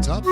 what's up?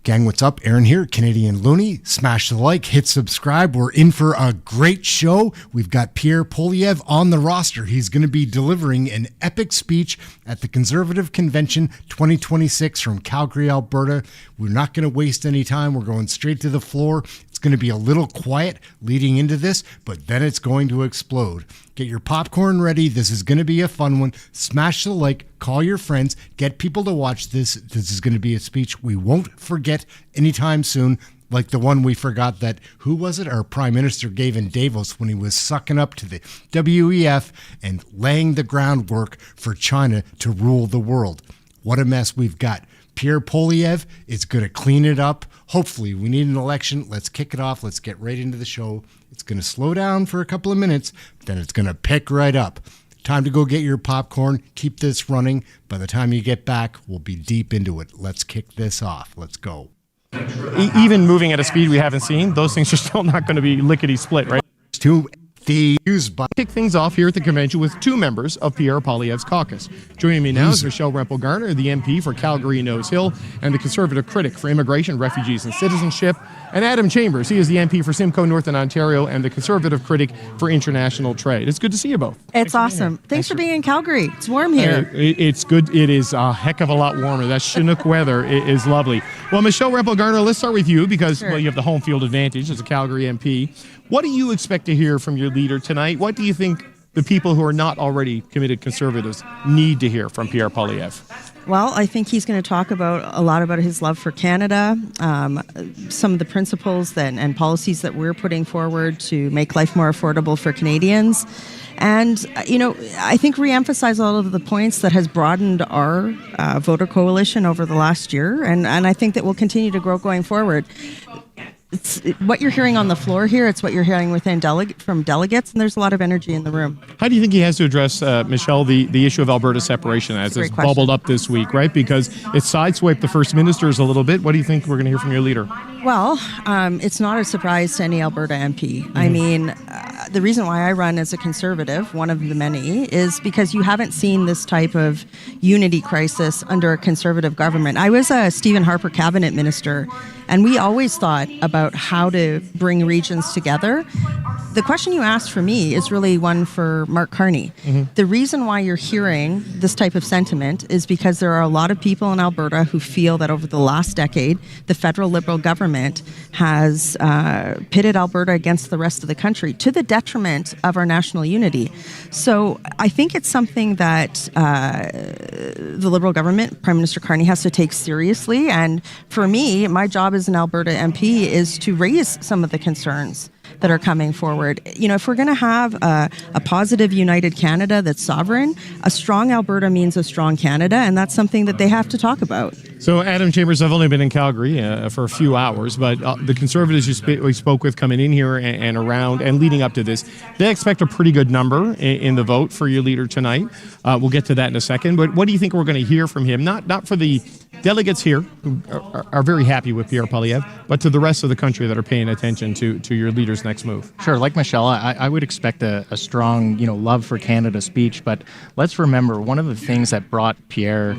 Gang, what's up? Aaron here, Canadian Looney. Smash the like, hit subscribe. We're in for a great show. We've got Pierre Poilievre on the roster. He's going to be delivering an epic speech at the Conservative Convention 2026 from Calgary, Alberta. We're not going to waste any time. We're going straight to the floor. It's going to be a little quiet leading into this, but then it's going to explode. Get your popcorn ready. This is going to be a fun one. Smash the like, call your friends, get people to watch this. This is going to be a speech we won't forget anytime soon, like the one we forgot that, who was it, our Prime Minister gave in Davos when he was sucking up to the WEF and laying the groundwork for China to rule the world. What a mess we've got. Pierre Poilievre is going to clean it up. Hopefully, we need an election. Let's kick it off. Let's get right into the show. It's going to slow down for a couple of minutes, then it's going to pick right up. Time to go get your popcorn. Keep this running. By the time you get back, we'll be deep into it. Let's kick this off. Let's go. Even moving at a speed we haven't seen, those things are still not going to be lickety-split, right? Kick things off here at the convention with two members of Pierre Poilievre's caucus. Joining me now is Michelle Rempel-Garner, the MP for Calgary Nose Hill and the Conservative critic for Immigration, Refugees and Citizenship, and Adam Chambers. He is the MP for Simcoe, Northern Ontario, and the Conservative critic for International Trade. It's good to see you both. It's awesome. Thanks for being in Calgary. It's warm here. It's good. It is a heck of a lot warmer. That Chinook weather is lovely. Well, Michelle Rempel-Garner, let's start with you because well, you have the home field advantage as a Calgary MP. What do you expect to hear from your leader tonight? What do you think the people who are not already committed Conservatives need to hear from Pierre Poilievre? Well, I think he's going to talk a lot about his love for Canada, some of the principles and policies that we're putting forward to make life more affordable for Canadians. And, I think reemphasize all of the points that has broadened our voter coalition over the last year. And I think that will continue to grow going forward. It's what you're hearing on the floor here. It's what you're hearing from delegates, and there's a lot of energy in the room. How do you think he has to address, Michelle, the issue of Alberta separation as it's bubbled up this week, right? Because it sideswiped the First Ministers a little bit. What do you think we're going to hear from your leader? Well, it's not a surprise to any Alberta MP. Mm-hmm. I mean, the reason why I run as a Conservative, one of the many, is because you haven't seen this type of unity crisis under a Conservative government. I was a Stephen Harper cabinet minister, and we always thought about how to bring regions together. The question you asked for me is really one for Mark Carney. Mm-hmm. The reason why you're hearing this type of sentiment is because there are a lot of people in Alberta who feel that over the last decade, the federal Liberal government has pitted Alberta against the rest of the country to the detriment of our national unity. So I think it's something that the Liberal government, Prime Minister Carney, has to take seriously. And for me, my job as an Alberta MP is to raise some of the concerns that are coming forward. If we're going to have a positive, united Canada that's sovereign, a strong Alberta means a strong Canada, and that's something that they have to talk about. So, Adam Chambers, I've only been in Calgary for a few hours, but the Conservatives we spoke with coming in here and around and leading up to this, they expect a pretty good number in the vote for your leader tonight. We'll get to that in a second, but what do you think we're going to hear from him? Not for the delegates here who are very happy with Pierre Poilievre, but to the rest of the country that are paying attention to your leader's next move. Sure, like Michelle, I would expect a strong, love for Canada speech, but let's remember one of the things that brought Pierre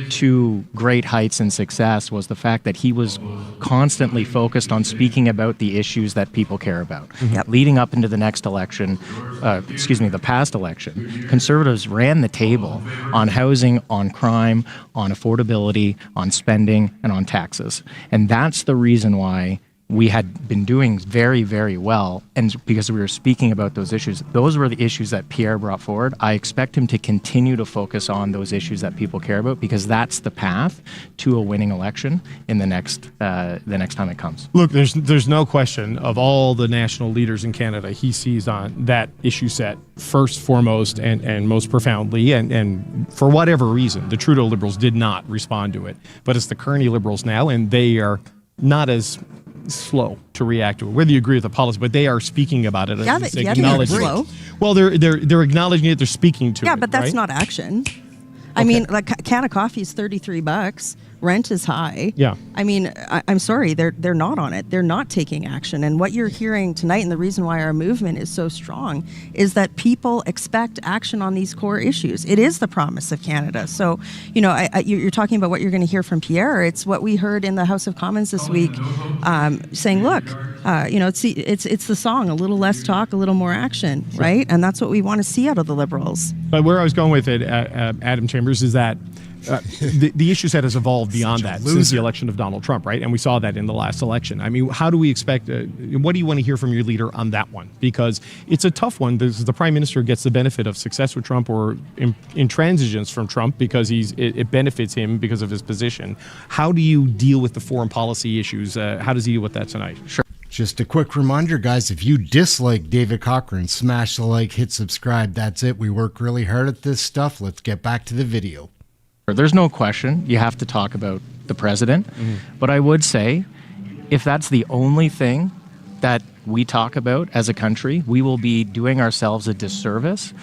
to great heights and success was the fact that he was constantly focused on speaking about the issues that people care about. Mm-hmm. Leading up into the next election, the past election, Conservatives ran the table on housing, on crime, on affordability, on spending, and on taxes. And that's the reason why we had been doing very, very well, and because we were speaking about those issues, those were the issues that Pierre brought forward. I expect him to continue to focus on those issues that people care about, because that's the path to a winning election in the next time it comes. Look, there's no question of all the national leaders in Canada, he sees on that issue set first, foremost, and most profoundly, and for whatever reason, the Trudeau Liberals did not respond to it. But it's the Kearney Liberals now, and they are not as slow to react to it, whether you agree with the policy, but they are speaking about it. Yeah, they're slow. Well, they're acknowledging it, they're speaking to it. Yeah, but that's right? not action. I mean, like a can of coffee is $33. Rent is high. Yeah. I mean, I'm sorry, they're not on it. They're not taking action. And what you're hearing tonight, and the reason why our movement is so strong, is that people expect action on these core issues. It is the promise of Canada. So, you're talking about what you're going to hear from Pierre. It's what we heard in the House of Commons this week, saying, look, it's the song, a little less talk, a little more action, right? And that's what we want to see out of the Liberals. But where I was going with it, Adam Chambers, is that the issue set has evolved beyond that since the election of Donald Trump, right? And we saw that in the last election. I mean, how do we expect, what do you want to hear from your leader on that one? Because it's a tough one. The Prime Minister gets the benefit of success with Trump or intransigence from Trump because it benefits him because of his position. How do you deal with the foreign policy issues? How does he deal with that tonight? Sure. Just a quick reminder, guys, if you dislike David Cochrane, smash the like, hit subscribe. That's it. We work really hard at this stuff. Let's get back to the video. There's no question you have to talk about the president, but I would say if that's the only thing that we talk about as a country, we will be doing ourselves a disservice.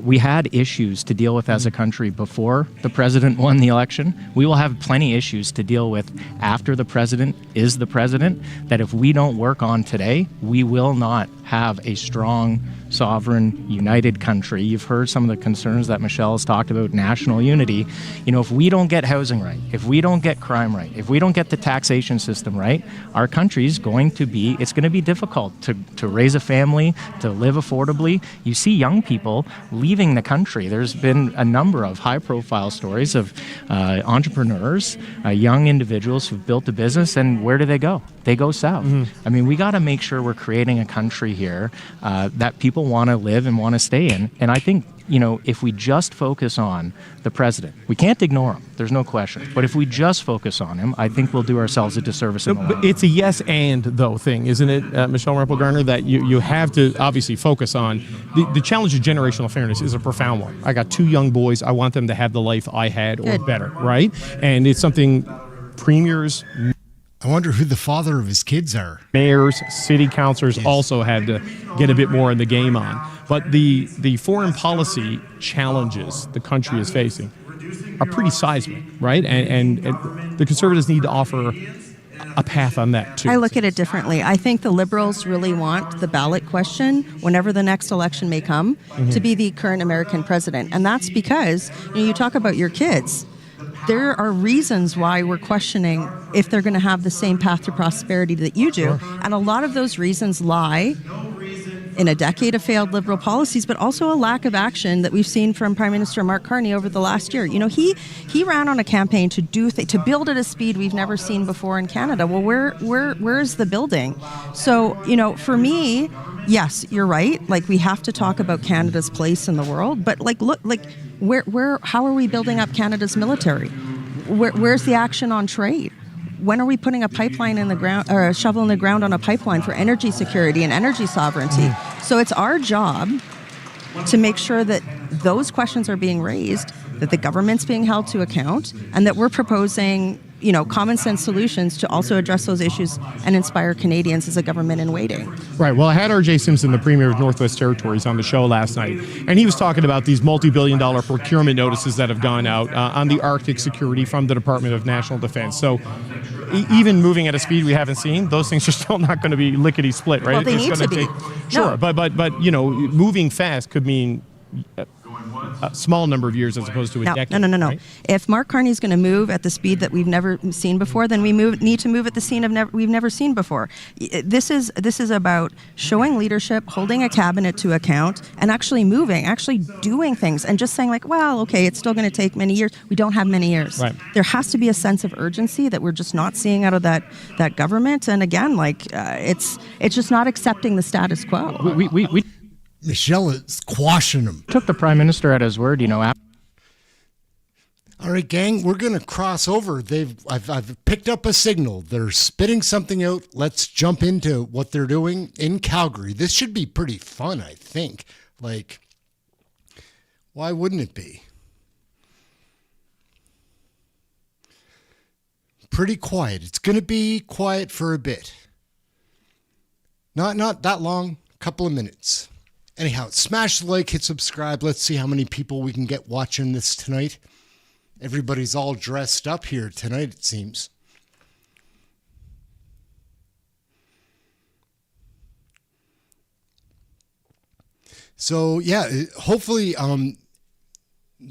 We had issues to deal with as a country before the president won the election. We will have plenty of issues to deal with after the president is the president, that if we don't work on today, we will not have a strong, sovereign, united country. You've heard some of the concerns that Michelle has talked about, national unity. If we don't get housing right, if we don't get crime right, if we don't get the taxation system right, our country's going to be difficult to raise a family, to live affordably. You see young people leaving the country. There's been a number of high-profile stories of entrepreneurs, young individuals who've built a business, and where do they go? They go south. I mean, we got to make sure we're creating a country here that people want to live and want to stay in. And I think, if we just focus on the president, we can't ignore him, there's no question. But if we just focus on him, I think we'll do ourselves a disservice in the long run. It's a yes and, though, thing, isn't it, Michelle Rempel-Garner, that you have to obviously focus on. The challenge of generational fairness is a profound one. I got 2 young boys. I want them to have the life I had or better, right? And it's something premiers, I wonder who the father of his kids are. mayors, city councilors also had to get a bit more in the game on. But the foreign policy challenges the country is facing are pretty seismic, right? And the Conservatives need to offer a path on that, too. I look at it differently. I think the Liberals really want the ballot question, whenever the next election may come, to be the current American president. And that's because you talk about your kids. There are reasons why we're questioning if they're going to have the same path to prosperity that you do. And a lot of those reasons lie in a decade of failed Liberal policies, but also a lack of action that we've seen from Prime Minister Mark Carney over the last year. He ran on a campaign to to build at a speed we've never seen before in Canada. Well, where is the building? So, for me, yes, you're right. Like, we have to talk about Canada's place in the world, but how are we building up Canada's military? Where's the action on trade? When are we putting a pipeline in the ground, or a shovel in the ground on a pipeline for energy security and energy sovereignty? So it's our job to make sure that those questions are being raised, that the government's being held to account, and that we're proposing, common sense solutions to also address those issues and inspire Canadians as a government in waiting. Right. Well, I had R.J. Simpson, the Premier of Northwest Territories, on the show last night, and he was talking about these multi-billion-dollar procurement notices that have gone out on the Arctic security from the Department of National Defense. So even moving at a speed we haven't seen, those things are still not going to be lickety-split, right? Well, they need to be. Sure, but moving fast could mean a small number of years as opposed to a decade. No. Right? If Mark Carney's going to move at the speed that we've never seen before, then we need to move at the speed we've never seen before. This is about showing leadership, holding a cabinet to account, and actually moving, actually doing things, and just saying like, well, okay, it's still going to take many years. We don't have many years. Right. There has to be a sense of urgency that we're just not seeing out of that government. And again, like it's just not accepting the status quo. We Michelle is quashing him. took the Prime Minister at his word, All right, gang, we're going to cross over. I've picked up a signal. They're spitting something out. Let's jump into what they're doing in Calgary. This should be pretty fun, I think. Like, why wouldn't it be? Pretty quiet. It's going to be quiet for a bit. Not that long, a couple of minutes. Anyhow, smash the like, hit subscribe. Let's see how many people we can get watching this tonight. Everybody's all dressed up here tonight, it seems. So, yeah, hopefully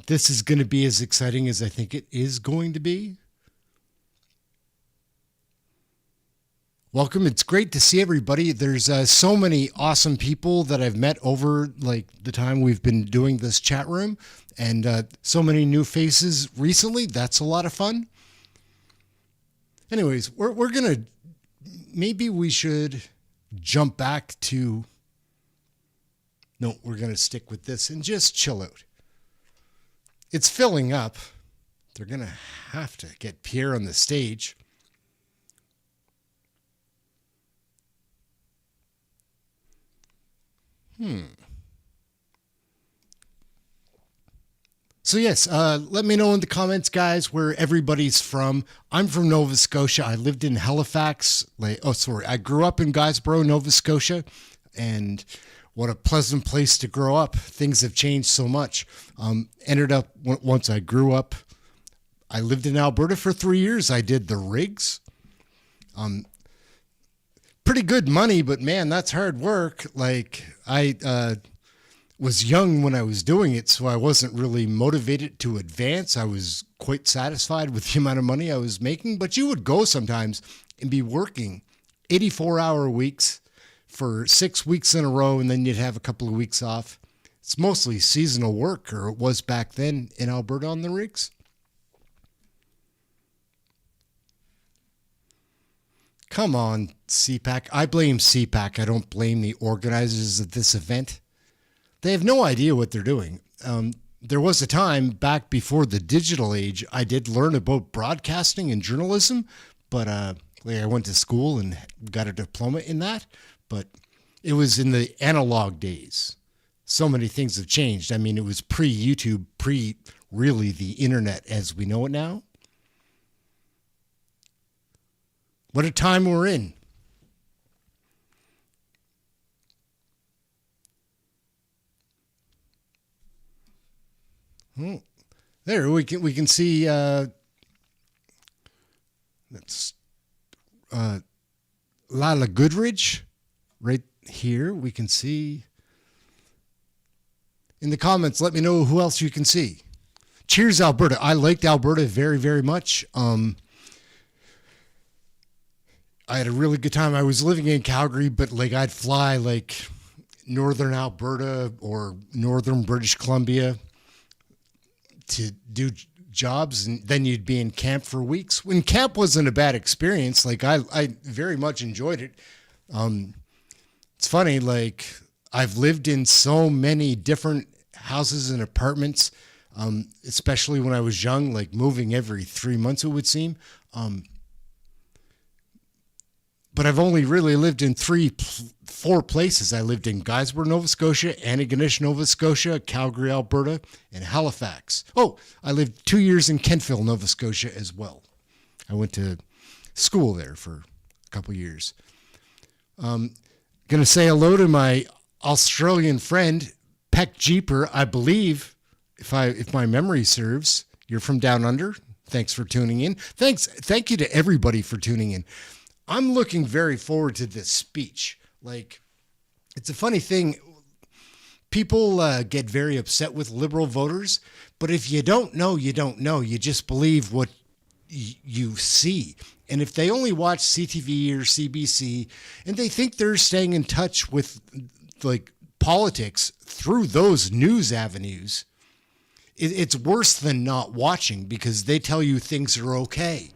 this is going to be as exciting as I think it is going to be. Welcome. It's great to see everybody. There's so many awesome people that I've met over like the time we've been doing this chat room, and so many new faces recently. That's a lot of fun. Anyways, we're gonna, maybe we should jump back to, no, we're gonna stick with this and just chill out. It's filling up. They're gonna have to get Pierre on the stage. So yes, let me know in the comments, guys, where everybody's from. I'm from Nova Scotia. I lived in Halifax. I grew up in Guysborough, Nova Scotia, and what a pleasant place to grow up. Things have changed so much. Ended up, once I grew up, I lived in Alberta for 3 years. I did the rigs. Pretty good money, but man, that's hard work. Like I was young when I was doing it, so I wasn't really motivated to advance. I was quite satisfied with the amount of money I was making, but you would go sometimes and be working 84-hour weeks for 6 weeks in a row, and then you'd have a couple of weeks off. It's mostly seasonal work, or it was back then in Alberta on the rigs. Come on, CPAC. I blame CPAC. I don't blame the organizers of this event. They have no idea what they're doing. There was a time back before the digital age, I did learn about broadcasting and journalism, but I went to school and got a diploma in that, but it was in the analog days. So many things have changed. I mean, it was pre-YouTube, really the internet as we know it now. What a time we're in. There we can see that's Lila Goodridge right here. We can see in the comments. Let me know who else you can see. Cheers, Alberta. I liked Alberta very, very much. I had a really good time. I was living in Calgary, but like I'd fly like northern Alberta or northern British Columbia to do jobs, and then you'd be in camp for weeks. When camp wasn't a bad experience, like I very much enjoyed it. It's funny, like I've lived in so many different houses and apartments, especially when I was young, like moving every 3 months, it would seem. But I've only really lived in 4 places. I lived in Guysborough, Nova Scotia, Antigonish, Nova Scotia, Calgary, Alberta, and Halifax. Oh, I lived 2 years in Kentville, Nova Scotia as well. I went to school there for a couple years. Going to say hello to my Australian friend, Peck Jeeper. I believe, if my memory serves, you're from down under. Thanks for tuning in. Thank you to everybody for tuning in. I'm looking very forward to this speech. Like, it's a funny thing. people get very upset with liberal voters, but if you don't know, you don't know. You just believe what you see. And if they only watch CTV or CBC and they think they're staying in touch with like politics through those news avenues, it's worse than not watching, because they tell you things are okay.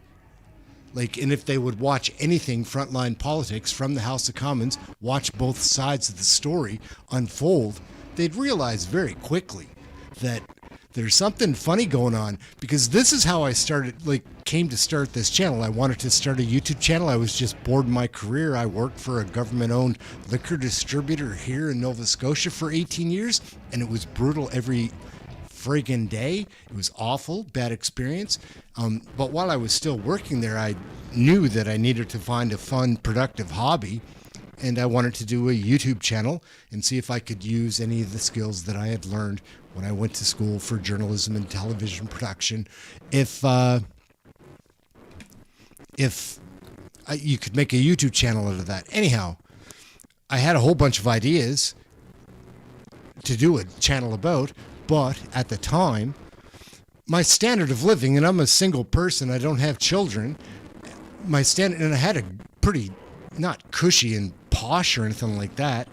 Like, and if they would watch anything frontline politics from the House of Commons, watch both sides of the story unfold, they'd realize very quickly that there's something funny going on. Because this is how I came to start this channel. I wanted to start a YouTube channel. I was just bored in my career. I worked for a government-owned liquor distributor here in Nova Scotia for 18 years, and it was brutal every friggin' day. It was awful, bad experience. But while I was still working there, I knew that I needed to find a fun, productive hobby, and I wanted to do a YouTube channel and see if I could use any of the skills that I had learned when I went to school for journalism and television production. If you could make a YouTube channel out of that. Anyhow, I had a whole bunch of ideas to do a channel about, but at the time, my standard of living, and I'm a single person, I don't have children, my standard, and I had a pretty, not cushy and posh or anything like that.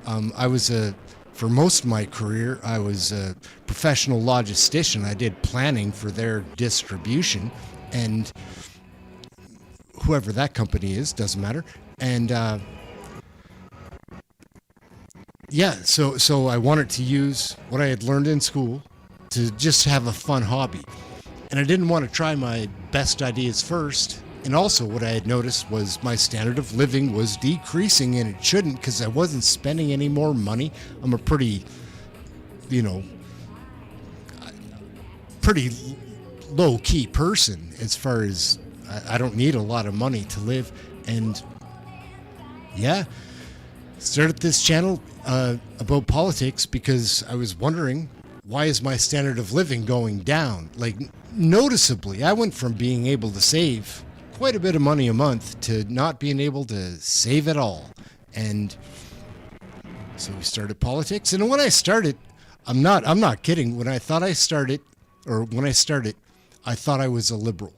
For most of my career, I was a professional logistician. I did planning for their distribution, and whoever that company is, doesn't matter. And so I wanted to use what I had learned in school to just have a fun hobby. And I didn't want to try my best ideas first. And also what I had noticed was my standard of living was decreasing, and it shouldn't, because I wasn't spending any more money. I'm a pretty low-key person as far as I don't need a lot of money to live. And yeah, started this channel about politics because I was wondering, why is my standard of living going down? Like, noticeably, I went from being able to save quite a bit of money a month to not being able to save at all. And so we started politics. And when I started, I'm not kidding. When I started, I thought I was a liberal,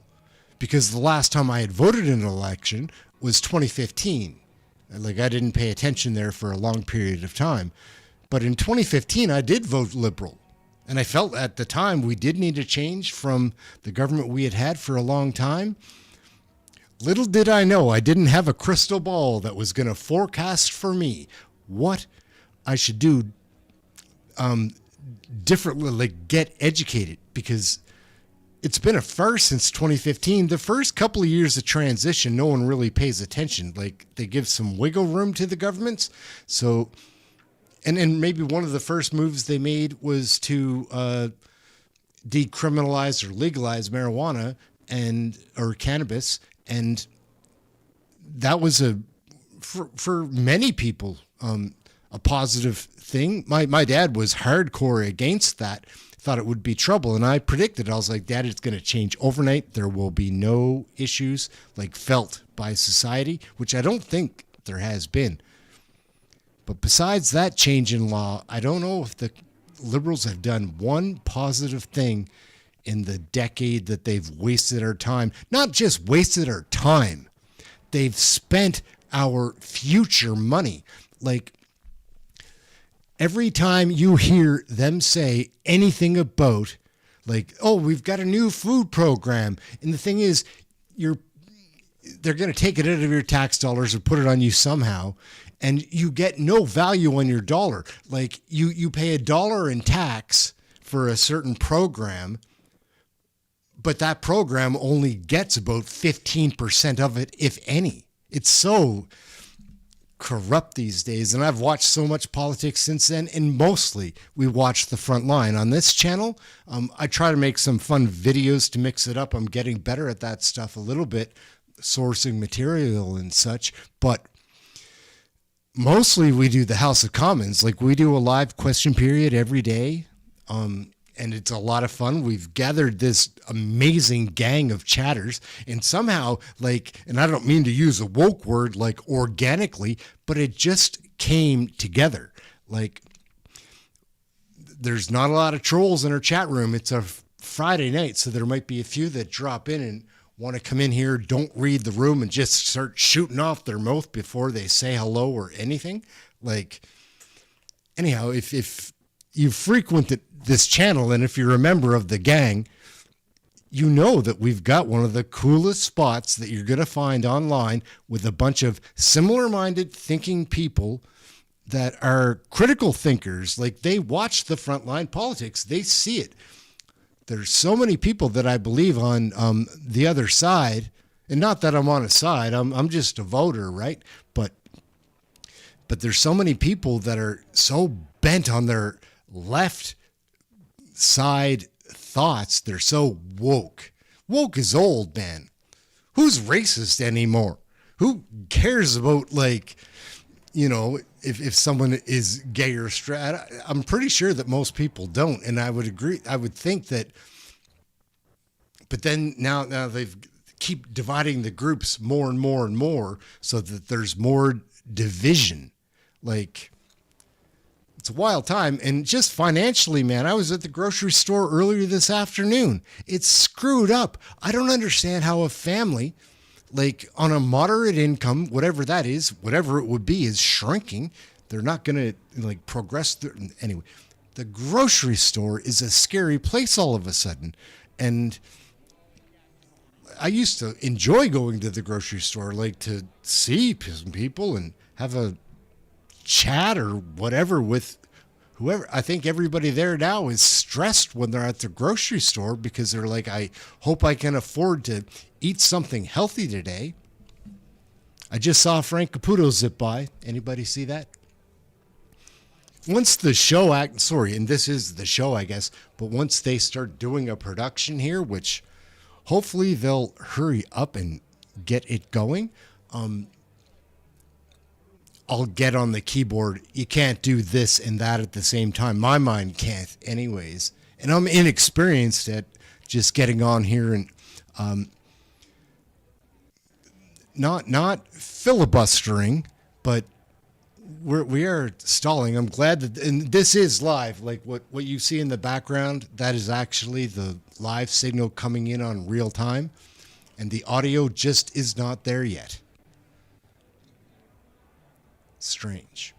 because the last time I had voted in an election was 2015. Like, I didn't pay attention there for a long period of time. But in 2015, I did vote liberal. And I felt at the time we did need a change from the government we had had for a long time. Little did I know, I didn't have a crystal ball that was going to forecast for me what I should do differently, like get educated, because it's been a farce since 2015. The first couple of years of transition, no one really pays attention. Like, they give some wiggle room to the governments. So, and maybe one of the first moves they made was to decriminalize or legalize marijuana or cannabis. And that was for many people, a positive thing. My dad was hardcore against that, thought it would be trouble. And I predicted, I was like, Dad, it's going to change overnight. There will be no issues like felt by society, which I don't think there has been. But besides that change in law, I don't know if the Liberals have done one positive thing in the decade that they've wasted our time. Not just wasted our time, they've spent our future money. Like, every time you hear them say anything about, like, oh, we've got a new food program, and the thing is, they're going to take it out of your tax dollars and put it on you somehow, and you get no value on your dollar. Like, you pay $1 in tax for a certain program, but that program only gets about 15% of it, if any. It's so corrupt these days, and I've watched so much politics since then, and mostly we watch the front line on this channel. I try to make some fun videos to mix it up. I'm getting better at that stuff a little bit, sourcing material and such, but mostly we do the House of Commons. Like, we do a live question period every day, and it's a lot of fun. We've gathered this amazing gang of chatters, and somehow, like, and I don't mean to use a woke word, like organically, but it just came together. Like, there's not a lot of trolls in our chat room. It's a Friday night, so there might be a few that drop in and want to come in here, don't read the room, and just start shooting off their mouth before they say hello or anything. Like, anyhow, if you frequent this channel, and if you're a member of the gang, you know that we've got one of the coolest spots that you're going to find online with a bunch of similar-minded thinking people that are critical thinkers. Like, they watch the frontline politics. They see it. There's so many people that I believe on the other side, and not that I'm on a side. I'm just a voter, right? But there's so many people that are so bent on their left side thoughts. They're so woke. Woke is old, man. Who's racist anymore? Who cares about, like, you know, if someone is gay or straight? I'm pretty sure that most people don't, and I would agree. I would think that, but then now they've keep dividing the groups more and more and more, so that there's more division. Like, it's a wild time. And just financially, man, I was at the grocery store earlier this afternoon. It's screwed up. I don't understand how a family, like, on a moderate income, whatever that is, whatever it would be, is shrinking. They're not going to, like, progress through. Anyway, the grocery store is a scary place all of a sudden. And I used to enjoy going to the grocery store, like, to see some people and have a chat or whatever with whoever. I think everybody there now is stressed when they're at the grocery store because they're like, I hope I can afford to eat something healthy today. I just saw Frank Caputo zip by. Anybody see that? Once the show and this is the show, I guess, but once they start doing a production here, which hopefully they'll hurry up and get it going, I'll get on the keyboard. You can't do this and that at the same time. My mind can't anyways. And I'm inexperienced at just getting on here and not filibustering, but we are stalling. I'm glad that, and this is live. Like what you see in the background, that is actually the live signal coming in on real time, and the audio just is not there yet. Strange.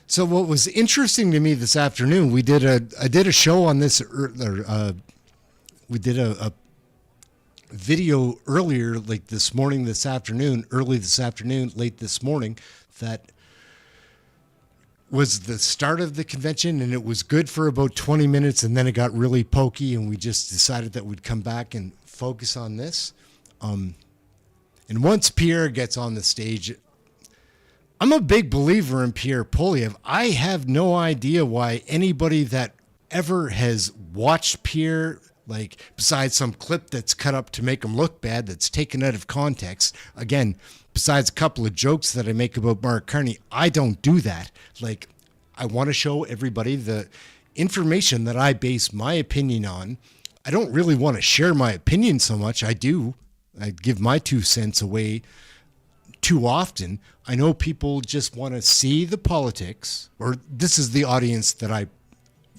So what was interesting to me this afternoon, I did a show on this, we did a video earlier, like early this afternoon, late this morning, that was the start of the convention, and it was good for about 20 minutes, and then it got really pokey, and we just decided that we'd come back and focus on this. And once Pierre gets on the stage, I'm a big believer in Pierre Poilievre. I have no idea why anybody that ever has watched Pierre, like, besides some clip that's cut up to make him look bad, that's taken out of context, again, besides a couple of jokes that I make about Mark Carney, I don't do that. Like, I want to show everybody the information that I base my opinion on. I don't really want to share my opinion so much. I give my 2 cents away too often. I know people just want to see the politics, or this is the audience that I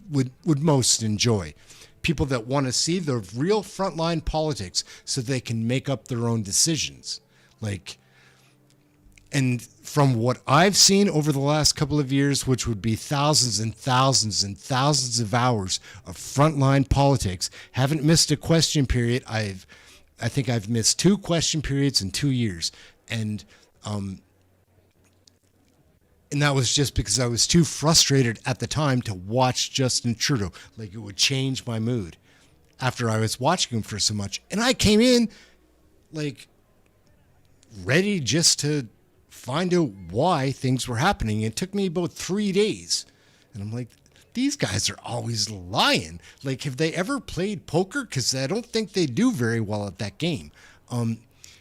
would most enjoy. People that want to see the real frontline politics so they can make up their own decisions. Like, and from what I've seen over the last couple of years, which would be thousands and thousands and thousands of hours of frontline politics, haven't missed a question period. I think I've missed 2 question periods in 2 years. And that was just because I was too frustrated at the time to watch Justin Trudeau. Like, it would change my mood after I was watching him for so much. And I came in, like, ready just to find out why things were happening. It took me about 3 days. And I'm like, these guys are always lying. Like, have they ever played poker? Because I don't think they do very well at that game.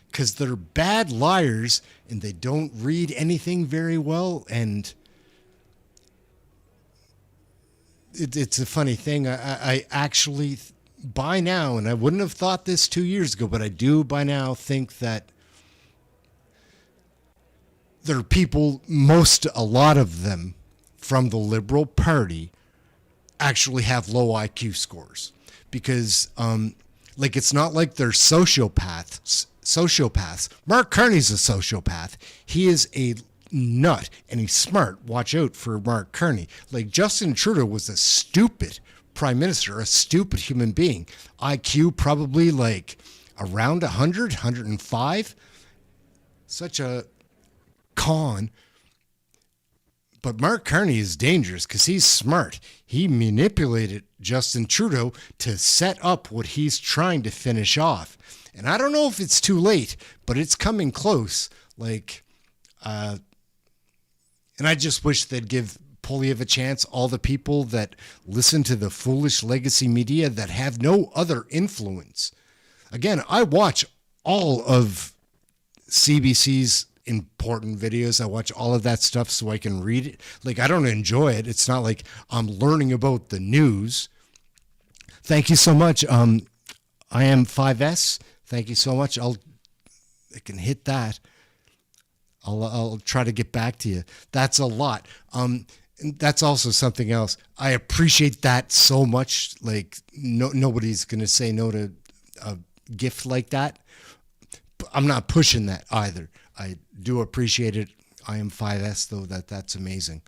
Because they're bad liars and they don't read anything very well. And it's a funny thing. I actually by now, and I wouldn't have thought this 2 years ago, but I do by now think that there are people, a lot of them from the Liberal Party actually have low IQ scores, because it's not like they're sociopaths. Mark Carney's a sociopath. He is a nut, and he's smart. Watch out for Mark Carney. Like, Justin Trudeau was a stupid prime minister, a stupid human being. IQ probably like around 100, 105. Such a con. But Mark Carney is dangerous because he's smart. He manipulated Justin Trudeau to set up what he's trying to finish off. And I don't know if it's too late, but it's coming close. And I just wish they'd give Poilievre a chance. All the people that listen to the foolish legacy media that have no other influence. Again, I watch all of CBC's important videos. I watch all of that stuff so I can read it. I don't enjoy it. It's not like I'm learning about the news. Thank you so much. I am 5S. Thank you so much. I can hit that. I'll try to get back to you. That's a lot. And that's also something else. I appreciate that so much. Nobody's going to say no to a gift like that. But I'm not pushing that either. I do appreciate it. I am 5S, though. That's amazing.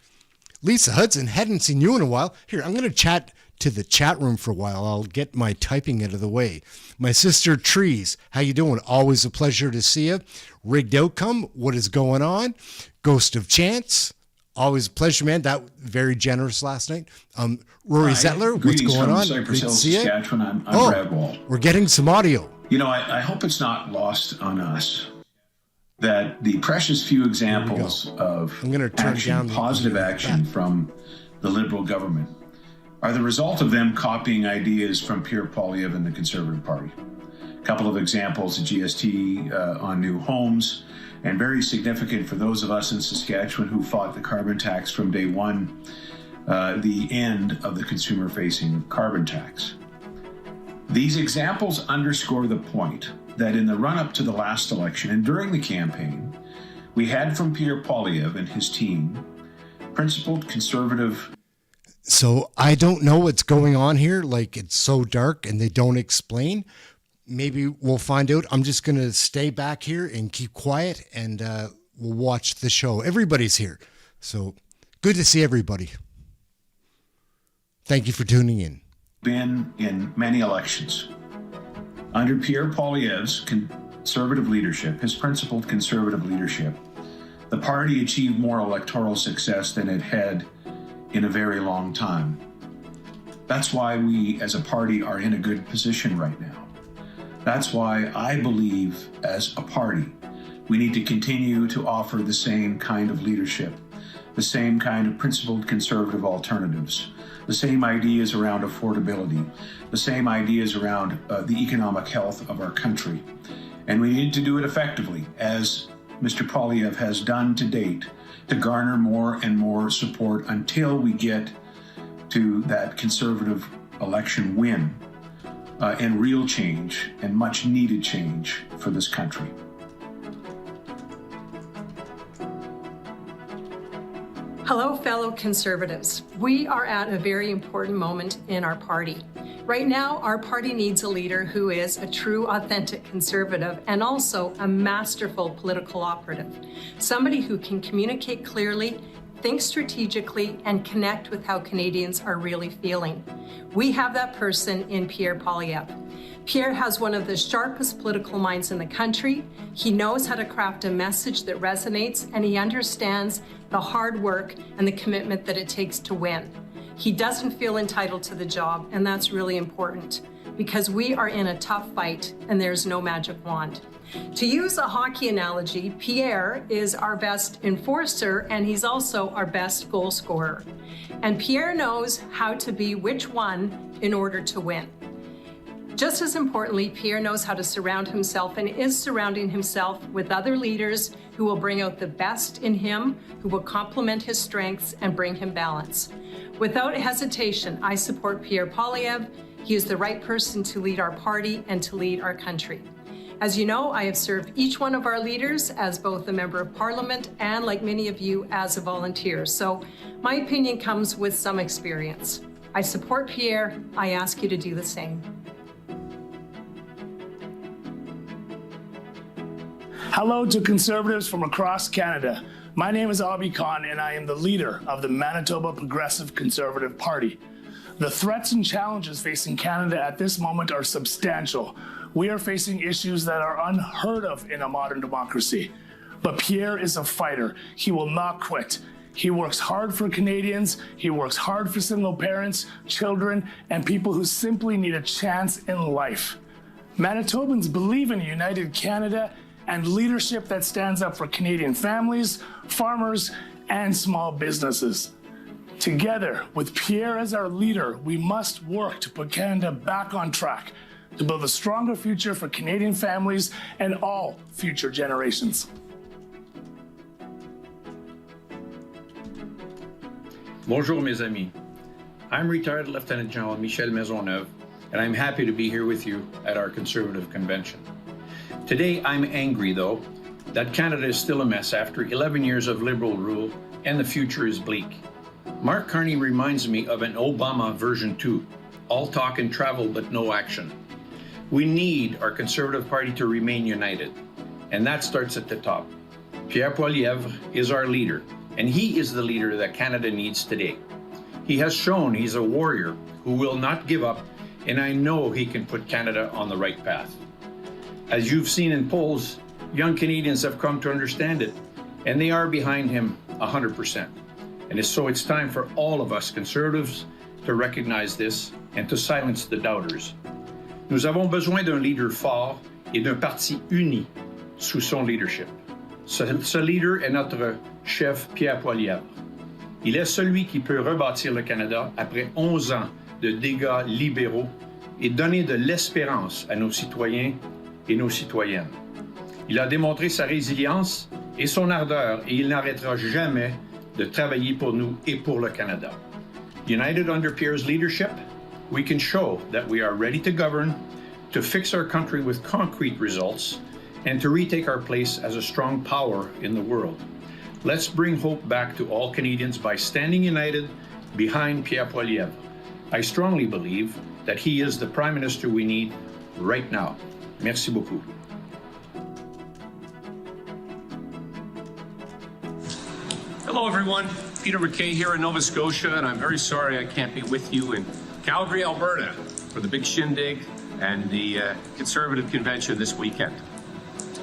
Lisa Hudson, hadn't seen you in a while. Here, I'm going to chat to the chat room for a while. I'll get my typing out of the way. My sister Trees, how you doing? Always a pleasure to see you. Rigged Outcome, what is going on? Ghost of Chance, always a pleasure, man. That very generous last night. Rory Zettler, what's going on? Great to see you. I'm Brad Wall. We're getting some audio. I hope it's not lost on us that the precious few examples of positive action from the Liberal government are the result of them copying ideas from Pierre Poilievre and the Conservative Party. A couple of examples, the GST on new homes, and very significant for those of us in Saskatchewan who fought the carbon tax from day one, the end of the consumer-facing carbon tax. These examples underscore the point that in the run-up to the last election and during the campaign, we had from Pierre Poilievre and his team principled conservative. So I don't know what's going on here. It's so dark and they don't explain. Maybe we'll find out. I'm just going to stay back here and keep quiet, and we'll watch the show. Everybody's here. So good to see everybody. Thank you for tuning in. Been in many elections. Under Pierre Poilievre's conservative leadership, his principled conservative leadership, the party achieved more electoral success than it had in a very long time. That's why we as a party are in a good position right now. That's why I believe as a party, we need to continue to offer the same kind of leadership, the same kind of principled conservative alternatives, the same ideas around affordability, the same ideas around the economic health of our country. And we need to do it effectively, as Mr. Poilievre has done to date, to garner more and more support until we get to that conservative election win and real change and much needed change for this country. Hello, fellow Conservatives. We are at a very important moment in our party. Right now, our party needs a leader who is a true, authentic Conservative and also a masterful political operative. Somebody who can communicate clearly, think strategically, and connect with how Canadians are really feeling. We have that person in Pierre Poilievre. Pierre has one of the sharpest political minds in the country. He knows how to craft a message that resonates, and he understands the hard work and the commitment that it takes to win. He doesn't feel entitled to the job, and that's really important because we are in a tough fight and there's no magic wand. To use a hockey analogy, Pierre is our best enforcer and he's also our best goal scorer. And Pierre knows how to be which one in order to win. Just as importantly, Pierre knows how to surround himself and is surrounding himself with other leaders who will bring out the best in him, who will complement his strengths and bring him balance. Without hesitation, I support Pierre Poilievre. He is the right person to lead our party and to lead our country. As you know, I have served each one of our leaders as both a member of parliament and, like many of you, as a volunteer. So my opinion comes with some experience. I support Pierre. I ask you to do the same. Hello to Conservatives from across Canada. My name is Abhi Khan and I am the leader of the Manitoba Progressive Conservative Party. The threats and challenges facing Canada at this moment are substantial. We are facing issues that are unheard of in a modern democracy. But Pierre is a fighter. He will not quit. He works hard for Canadians. He works hard for single parents, children, and people who simply need a chance in life. Manitobans believe in a united Canada and leadership that stands up for Canadian families, farmers, and small businesses. Together, with Pierre as our leader, we must work to put Canada back on track, to build a stronger future for Canadian families and all future generations. Bonjour, mes amis. I'm retired Lieutenant General Michel Maisonneuve, and I'm happy to be here with you at our Conservative Convention. Today, I'm angry, though, that Canada is still a mess after 11 years of Liberal rule, and the future is bleak. Mark Carney reminds me of an Obama version 2, all talk and travel but no action. We need our Conservative Party to remain united, and that starts at the top. Pierre Poilievre is our leader, and he is the leader that Canada needs today. He has shown he's a warrior who will not give up, and I know he can put Canada on the right path. As you've seen in polls, young Canadians have come to understand it, and they are behind him 100%. And so it's time for all of us Conservatives to recognize this and to silence the doubters. Nous avons besoin d'un leader fort et d'un parti uni sous son leadership. Ce leader est notre chef Pierre Poilievre. Il est celui qui peut rebâtir le Canada après 11 ans de dégâts libéraux et donner de l'espérance à nos citoyens et nos citoyennes. Il a démontré sa résilience et son ardeur et il n'arrêtera jamais de travailler pour nous et pour le Canada. United under Pierre's leadership, we can show that we are ready to govern, to fix our country with concrete results, and to retake our place as a strong power in the world. Let's bring hope back to all Canadians by standing united behind Pierre Poilievre. I strongly believe that he is the Prime Minister we need right now. Merci beaucoup. Hello, everyone. Peter McKay here in Nova Scotia, and I'm very sorry I can't be with you in Calgary, Alberta for the big shindig and the Conservative Convention this weekend.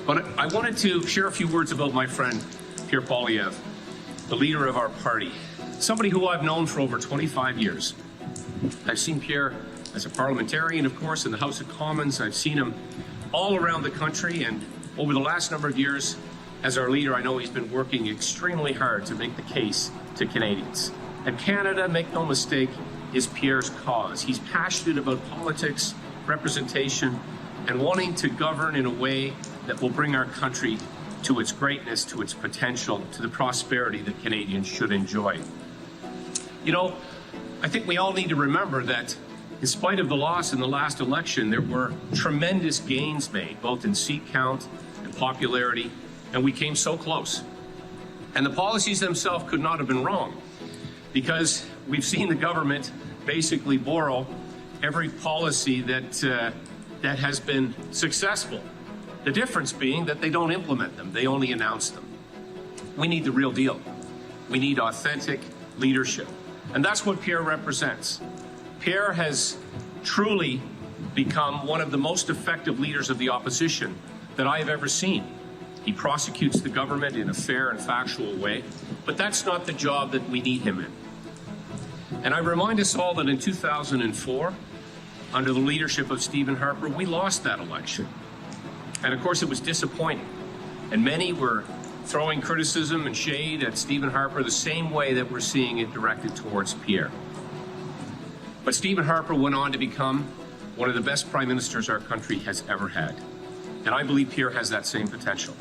But I wanted to share a few words about my friend, Pierre Poilievre, the leader of our party, somebody who I've known for over 25 years. I've seen Pierre as a parliamentarian, of course, in the House of Commons. I've seen him all around the country, and over the last number of years, as our leader, I know he's been working extremely hard to make the case to Canadians. And Canada, make no mistake, is Pierre's cause. He's passionate about politics, representation, and wanting to govern in a way that will bring our country to its greatness, to its potential, to the prosperity that Canadians should enjoy. You know, I think we all need to remember that in spite of the loss in the last election, there were tremendous gains made, both in seat count and popularity, and we came so close. And the policies themselves could not have been wrong, because we've seen the government basically borrow every policy that has been successful. The difference being that they don't implement them, they only announce them. We need the real deal. We need authentic leadership. And that's what Pierre represents. Pierre has truly become one of the most effective leaders of the opposition that I have ever seen. He prosecutes the government in a fair and factual way, but that's not the job that we need him in. And I remind us all that in 2004, under the leadership of Stephen Harper, we lost that election. And of course, it was disappointing. And many were throwing criticism and shade at Stephen Harper the same way that we're seeing it directed towards Pierre. But Stephen Harper went on to become one of the best prime ministers our country has ever had. And I believe Pierre has that same potential.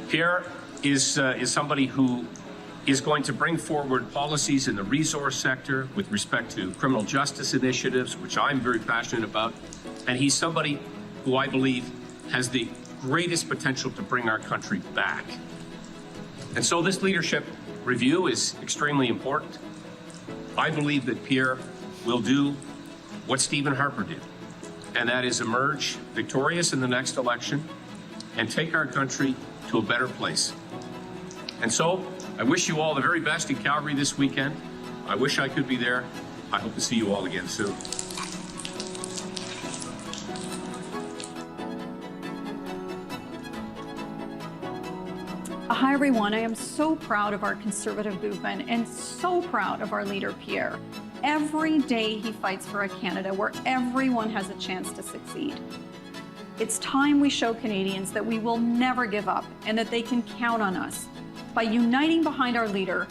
Pierre is somebody who is going to bring forward policies in the resource sector with respect to criminal justice initiatives, which I'm very passionate about. And he's somebody who I believe has the greatest potential to bring our country back. And so this leadership review is extremely important. I believe that Pierre will do what Stephen Harper did, and that is emerge victorious in the next election and take our country to a better place. And so I wish you all the very best in Calgary this weekend. I wish I could be there. I hope to see you all again soon. Hi, everyone. I am so proud of our Conservative movement and so proud of our leader, Pierre. Every day he fights for a Canada where everyone has a chance to succeed. It's time we show Canadians that we will never give up and that they can count on us. By uniting behind our leader,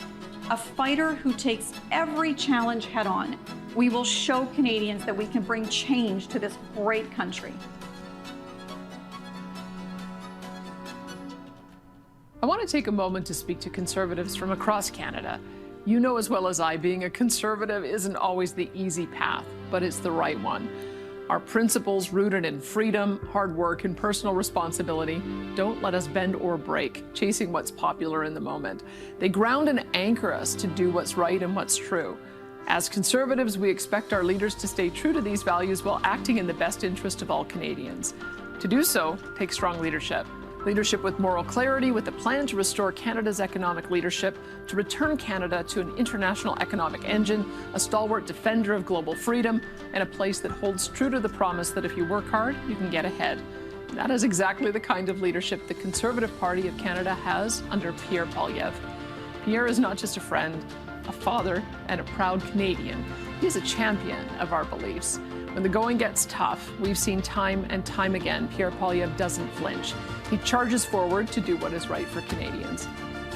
a fighter who takes every challenge head on, we will show Canadians that we can bring change to this great country. I want to take a moment to speak to Conservatives from across Canada. You know as well as I, being a Conservative isn't always the easy path, but it's the right one. Our principles rooted in freedom, hard work, and personal responsibility don't let us bend or break, chasing what's popular in the moment. They ground and anchor us to do what's right and what's true. As Conservatives, we expect our leaders to stay true to these values while acting in the best interest of all Canadians. To do so takes strong leadership. Leadership with moral clarity, with a plan to restore Canada's economic leadership, to return Canada to an international economic engine, a stalwart defender of global freedom, and a place that holds true to the promise that if you work hard, you can get ahead. And that is exactly the kind of leadership the Conservative Party of Canada has under Pierre Poilievre. Pierre is not just a friend, a father, and a proud Canadian. He is a champion of our beliefs. When the going gets tough, we've seen time and time again, Pierre Poilievre doesn't flinch. He charges forward to do what is right for Canadians.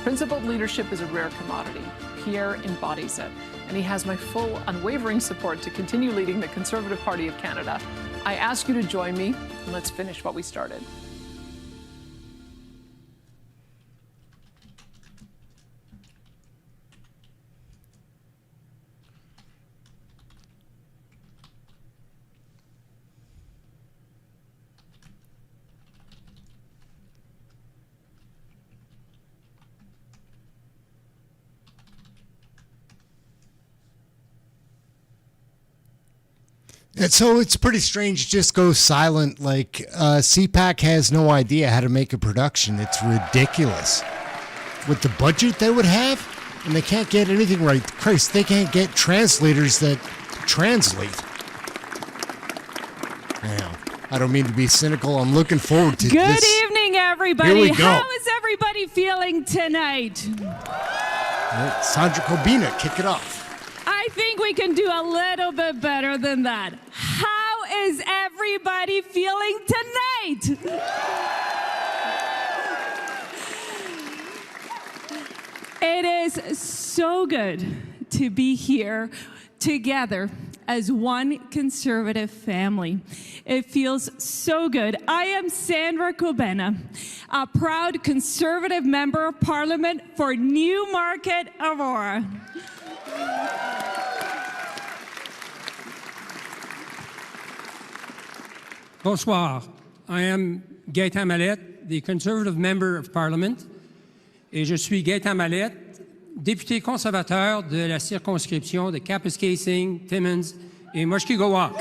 Principled leadership is a rare commodity. Pierre embodies it, and he has my full, unwavering support to continue leading the Conservative Party of Canada. I ask you to join me, and let's finish what we started. And so it's pretty strange. It just goes silent. Like CPAC has no idea how to make a production. It's ridiculous. With the budget they would have, and they can't get anything right. Christ, they can't get translators that translate. Now, I don't mean to be cynical. I'm looking forward to this. Good evening, everybody. Here we go. How is everybody feeling tonight? Right, Sandra Kobina, kick it off. I think we can do a little bit better than that. How is everybody feeling tonight? It is so good to be here together as one Conservative family. It feels so good. I am Sandra Kobina, a proud Conservative Member of Parliament for Newmarket, Aurora. Bonsoir. I am Gaëtan Mallette, the Conservative Member of Parliament, et je suis Gaëtan Mallette, député conservateur de la circonscription de Kapuskasing, Timmins et Mushkegowuk.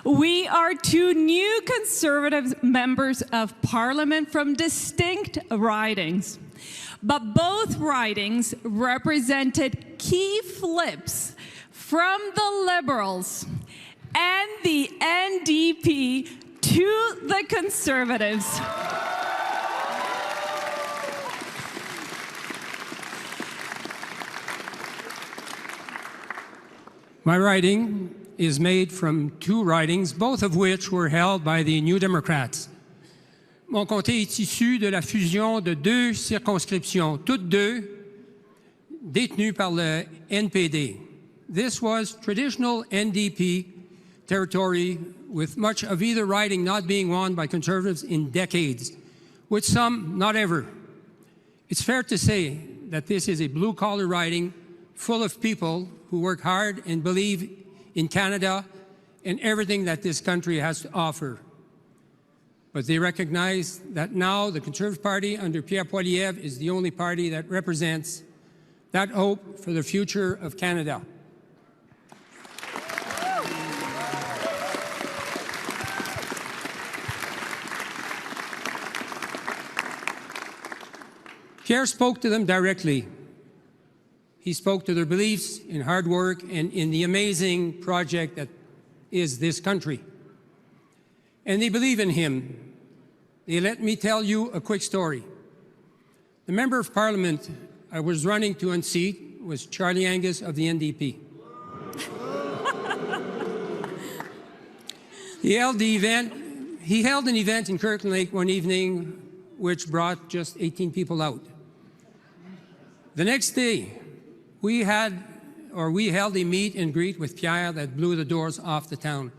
We are two new Conservative members of Parliament from distinct ridings. But both ridings represented key flips from the Liberals and the NDP to the Conservatives. My riding is made from two ridings, both of which were held by the New Democrats. Mon comté est issu de la fusion de deux circonscriptions, toutes deux détenues par le NPD. This was traditional NDP territory with much of either riding not being won by Conservatives in decades, with some not ever. It's fair to say that this is a blue-collar riding full of people who work hard and believe in Canada and everything that this country has to offer. But they recognize that now the Conservative Party under Pierre Poilievre is the only party that represents that hope for the future of Canada. Pierre spoke to them directly. He spoke to their beliefs in hard work and in the amazing project that is this country. And they believe in him. Let me tell you a quick story. The Member of Parliament I was running to unseat was Charlie Angus of the NDP. He held an event in Kirkland Lake one evening which brought just 18 people out. The next day, we held a meet and greet with Pierre that blew the doors off the town.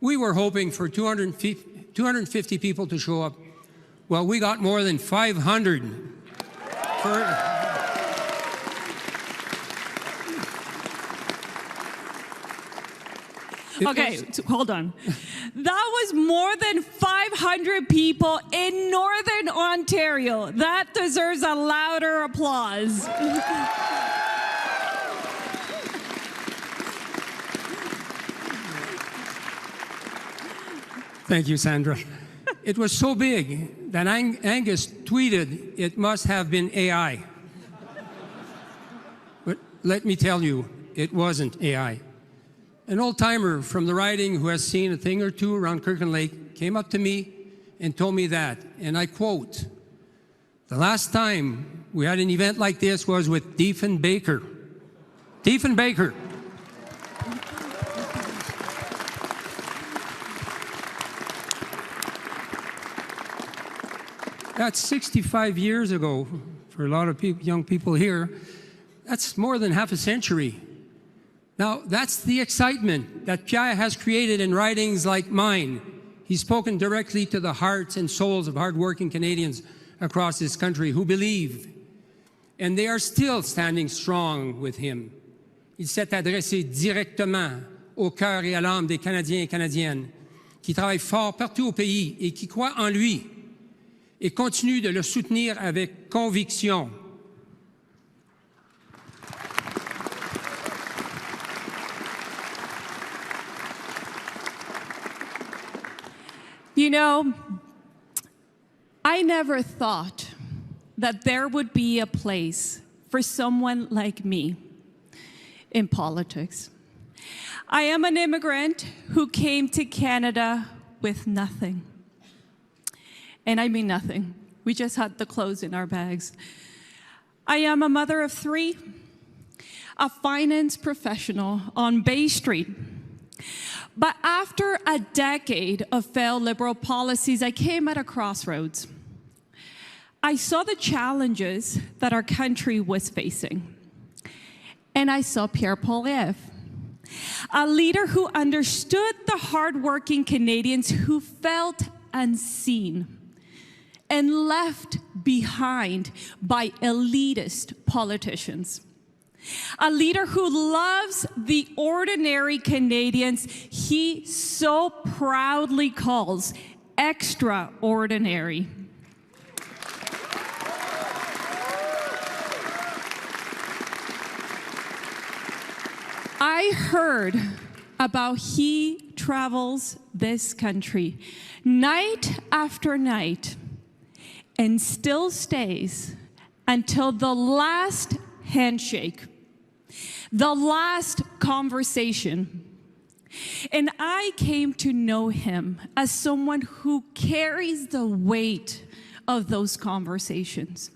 We were hoping for 250 people to show up. Well, we got more than 500. Okay, hold on. That was more than 500 people in Northern Ontario. That deserves a louder applause. Thank you, Sandra. It was so big that Angus tweeted it must have been AI. But let me tell you, it wasn't AI. An old-timer from the riding who has seen a thing or two around Kirkland Lake came up to me and told me that, and I quote, "The last time we had an event like this was with Diefenbaker." Diefenbaker. That's 65 years ago for a lot of young people here. That's more than half a century. Now, that's the excitement that Pierre has created in ridings like mine. He's spoken directly to the hearts and souls of hardworking Canadians across this country who believe, and they are still standing strong with him. Il s'est adressé directement au cœur et à l'âme des Canadiens et Canadiennes qui travaillent fort partout au pays et qui croient en lui et continuent de le soutenir avec conviction. You know, I never thought that there would be a place for someone like me in politics. I am an immigrant who came to Canada with nothing. And I mean nothing. We just had the clothes in our bags. I am a mother of 3, a finance professional on Bay Street. But after a decade of failed Liberal policies, I came at a crossroads. I saw the challenges that our country was facing. And I saw Pierre Poilievre, a leader who understood the hardworking Canadians who felt unseen and left behind by elitist politicians. A leader who loves the ordinary Canadians he so proudly calls extraordinary. I heard about he travels this country night after night and still stays until the last handshake, the last conversation. And I came to know him as someone who carries the weight of those conversations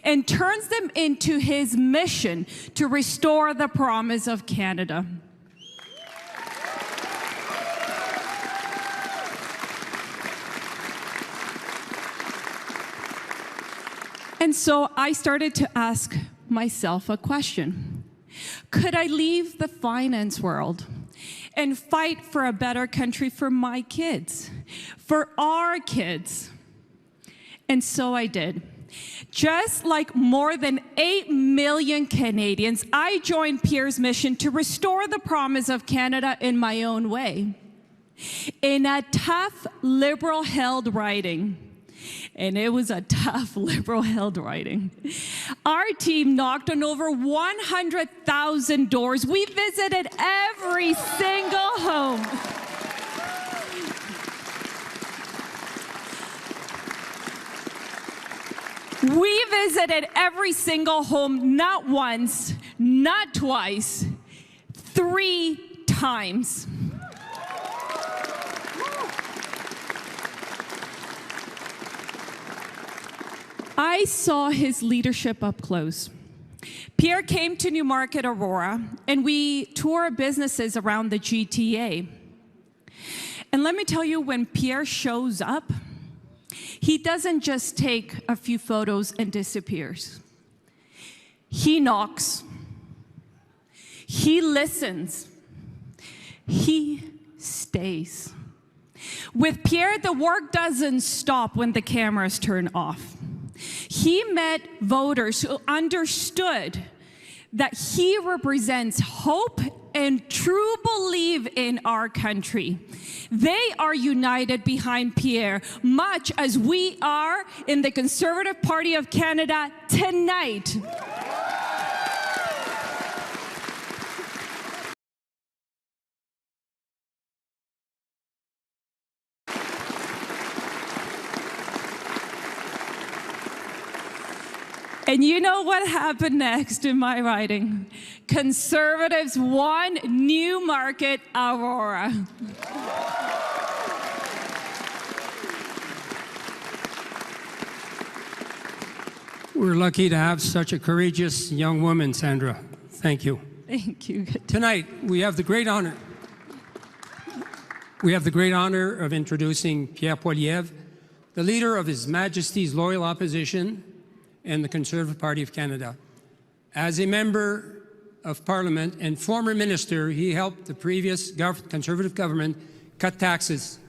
and turns them into his mission to restore the promise of Canada. And so I started to ask myself a question. Could I leave the finance world and fight for a better country for my kids, for our kids. And so I did. Just like more than 8 million Canadians, I joined Pierre's mission to restore the promise of Canada in my own way. In a tough, Liberal-held riding, and it was a tough, Liberal-held riding, our team knocked on over 100,000 doors. We visited every single home. We visited every single home, not once, not twice, 3 times. I saw his leadership up close. Pierre came to Newmarket, Aurora, and we toured businesses around the GTA. And let me tell you, when Pierre shows up, he doesn't just take a few photos and disappears. He knocks. He listens. He stays. With Pierre, the work doesn't stop when the cameras turn off. He met voters who understood that he represents hope and true belief in our country. They are united behind Pierre, much as we are in the Conservative Party of Canada tonight. And you know what happened next in my riding? Conservatives won Newmarket, Aurora. We're lucky to have such a courageous young woman, Sandra. Thank you. Thank you. Tonight, we have the great honor of introducing Pierre Poilievre, the leader of His Majesty's Loyal Opposition and the Conservative Party of Canada. As a member of Parliament and former minister, he helped the previous Conservative government cut taxes,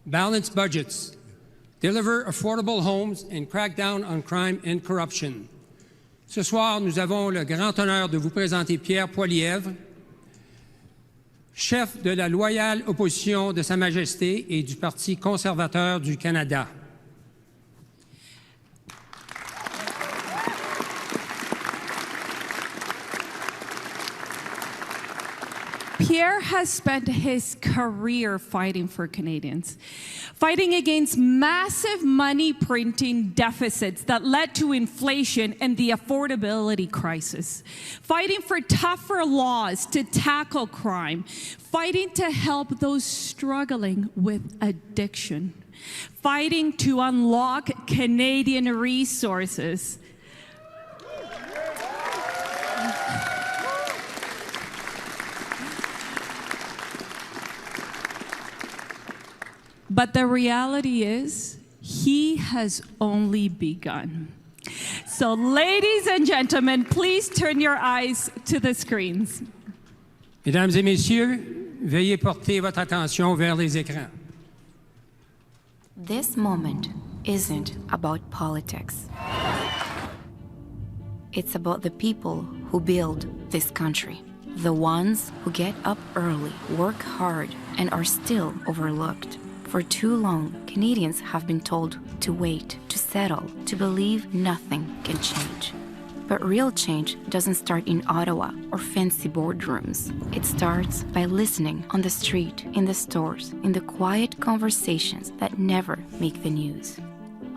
balance budgets, deliver affordable homes, and crack down on crime and corruption. Ce soir, nous avons le grand honneur de vous présenter Pierre Poilievre, chef de la loyale opposition de Sa Majesté et du Parti conservateur du Canada. Pierre has spent his career fighting for Canadians, fighting against massive money printing deficits that led to inflation and the affordability crisis, fighting for tougher laws to tackle crime, fighting to help those struggling with addiction, fighting to unlock Canadian resources. But the reality is, he has only begun. So, ladies and gentlemen, please turn your eyes to the screens. Mesdames et messieurs, veuillez porter votre attention vers les écrans. This moment isn't about politics. It's about the people who build this country. The ones who get up early, work hard, and are still overlooked. For too long, Canadians have been told to wait, to settle, to believe nothing can change. But real change doesn't start in Ottawa or fancy boardrooms. It starts by listening on the street, in the stores, in the quiet conversations that never make the news.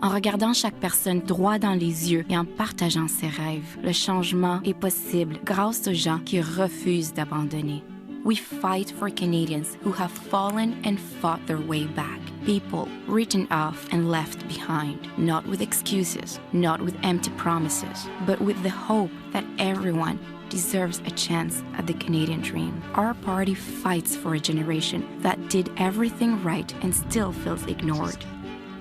En regardant chaque personne droit dans les yeux et en partageant ses rêves, le changement est possible grâce aux gens qui refusent d'abandonner. We fight for Canadians who have fallen and fought their way back. People written off and left behind, not with excuses, not with empty promises, but with the hope that everyone deserves a chance at the Canadian dream. Our party fights for a generation that did everything right and still feels ignored.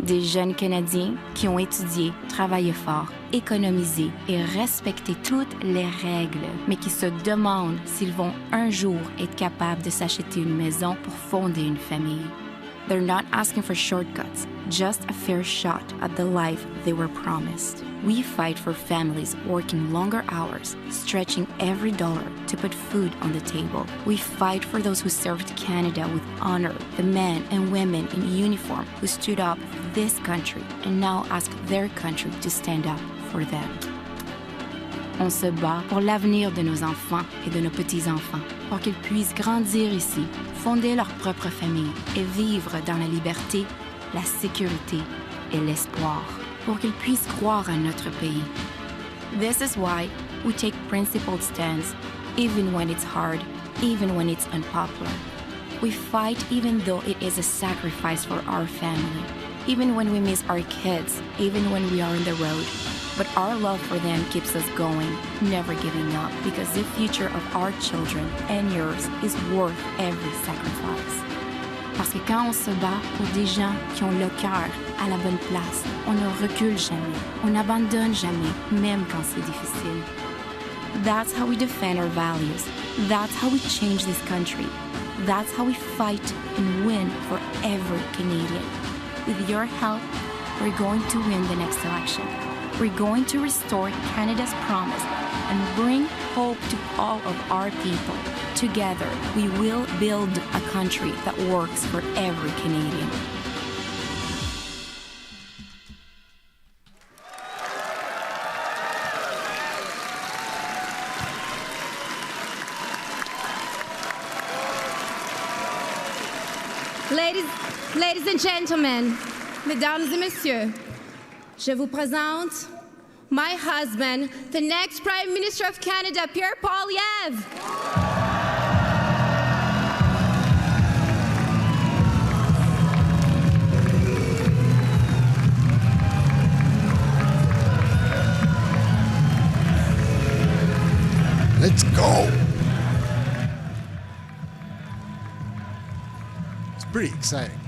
Des jeunes Canadiens qui ont étudié, travaillé fort économiser et respecter toutes les règles, mais qui se demandent s'ils vont un jour être capables de s'acheter une maison pour fonder une famille. They're not asking for shortcuts, just a fair shot at the life they were promised. We fight for families working longer hours, stretching every dollar to put food on the table. We fight for those who served Canada with honor, the men and women in uniform who stood up for this country and now ask their country to stand up for them. On se bat pour l'avenir de nos enfants et de nos petits-enfants, pour qu'ils puissent grandir ici, fonder leur propre famille et vivre dans la liberté, la sécurité et l'espoir, pour qu'ils puissent croire à notre pays. This is why we take principled stands, even when it's hard, even when it's unpopular. We fight even though it is a sacrifice for our family, even when we miss our kids, even when we are on the road. But our love for them keeps us going, never giving up, because the future of our children and yours is worth every sacrifice. Parce que quand on se bat pour des gens qui ont le cœur à la bonne place, on ne recule jamais, on n'abandonne jamais, même quand c'est difficile. That's how we defend our values. That's how we change this country. That's how we fight and win for every Canadian. With your help, we're going to win the next election. We're going to restore Canada's promise and bring hope to all of our people. Together, we will build a country that works for every Canadian. Ladies and gentlemen, mesdames et messieurs, je vous présente my husband, the next Prime Minister of Canada, Pierre Poilievre. Let's go. It's pretty exciting.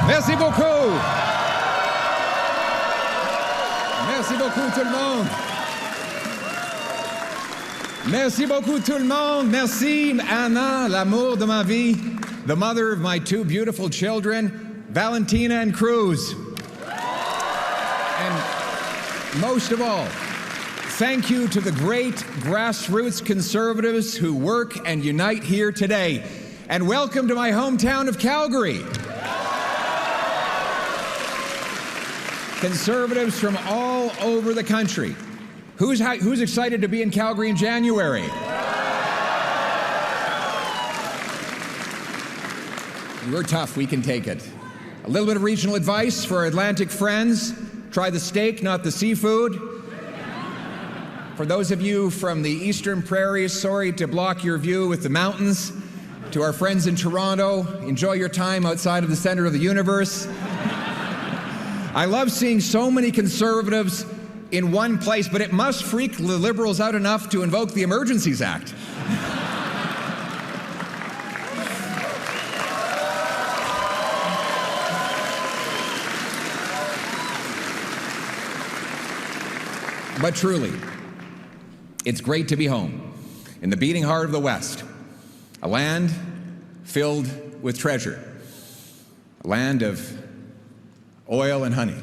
Merci beaucoup. Merci beaucoup tout le monde. Merci beaucoup tout le monde. Merci Anna, l'amour de ma vie, the mother of my two beautiful children, Valentina and Cruz. And most of all, thank you to the great grassroots Conservatives who work and unite here today. And welcome to my hometown of Calgary. Conservatives from all over the country. Who's excited to be in Calgary in January? We're tough, we can take it. A little bit of regional advice for our Atlantic friends. Try the steak, not the seafood. For those of you from the Eastern Prairies, sorry to block your view with the mountains. To our friends in Toronto, enjoy your time outside of the center of the universe. I love seeing so many Conservatives in one place, but it must freak the Liberals out enough to invoke the Emergencies Act. But truly, it's great to be home, in the beating heart of the West, a land filled with treasure, a land of oil and honey.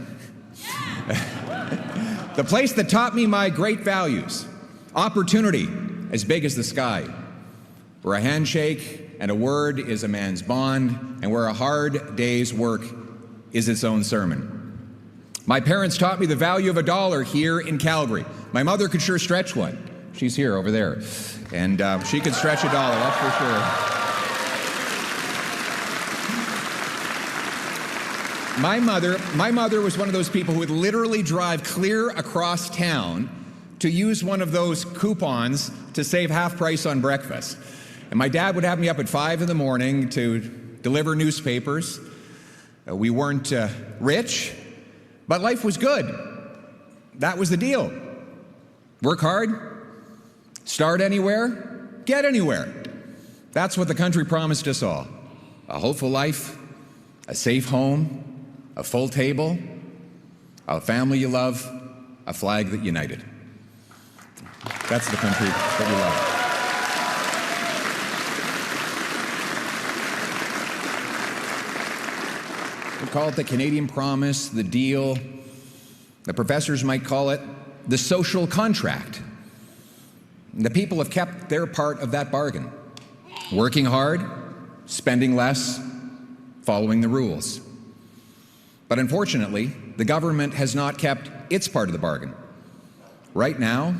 The place that taught me my great values, opportunity as big as the sky, where a handshake and a word is a man's bond, and where a hard day's work is its own sermon. My parents taught me the value of $1 here in Calgary. My mother could sure stretch one. She's here over there. And she could stretch $1, that's for sure. My mother was one of those people who would literally drive clear across town to use one of those coupons to save half price on breakfast. And my dad would have me up at 5 in the morning to deliver newspapers. We weren't rich, but life was good. That was the deal. Work hard, start anywhere, get anywhere. That's what the country promised us all. A hopeful life, a safe home, a full table, a family you love, a flag that united. That's the country that we love. We call it the Canadian Promise, the deal. The professors might call it the social contract. The people have kept their part of that bargain, working hard, spending less, following the rules. But unfortunately, the government has not kept its part of the bargain. Right now,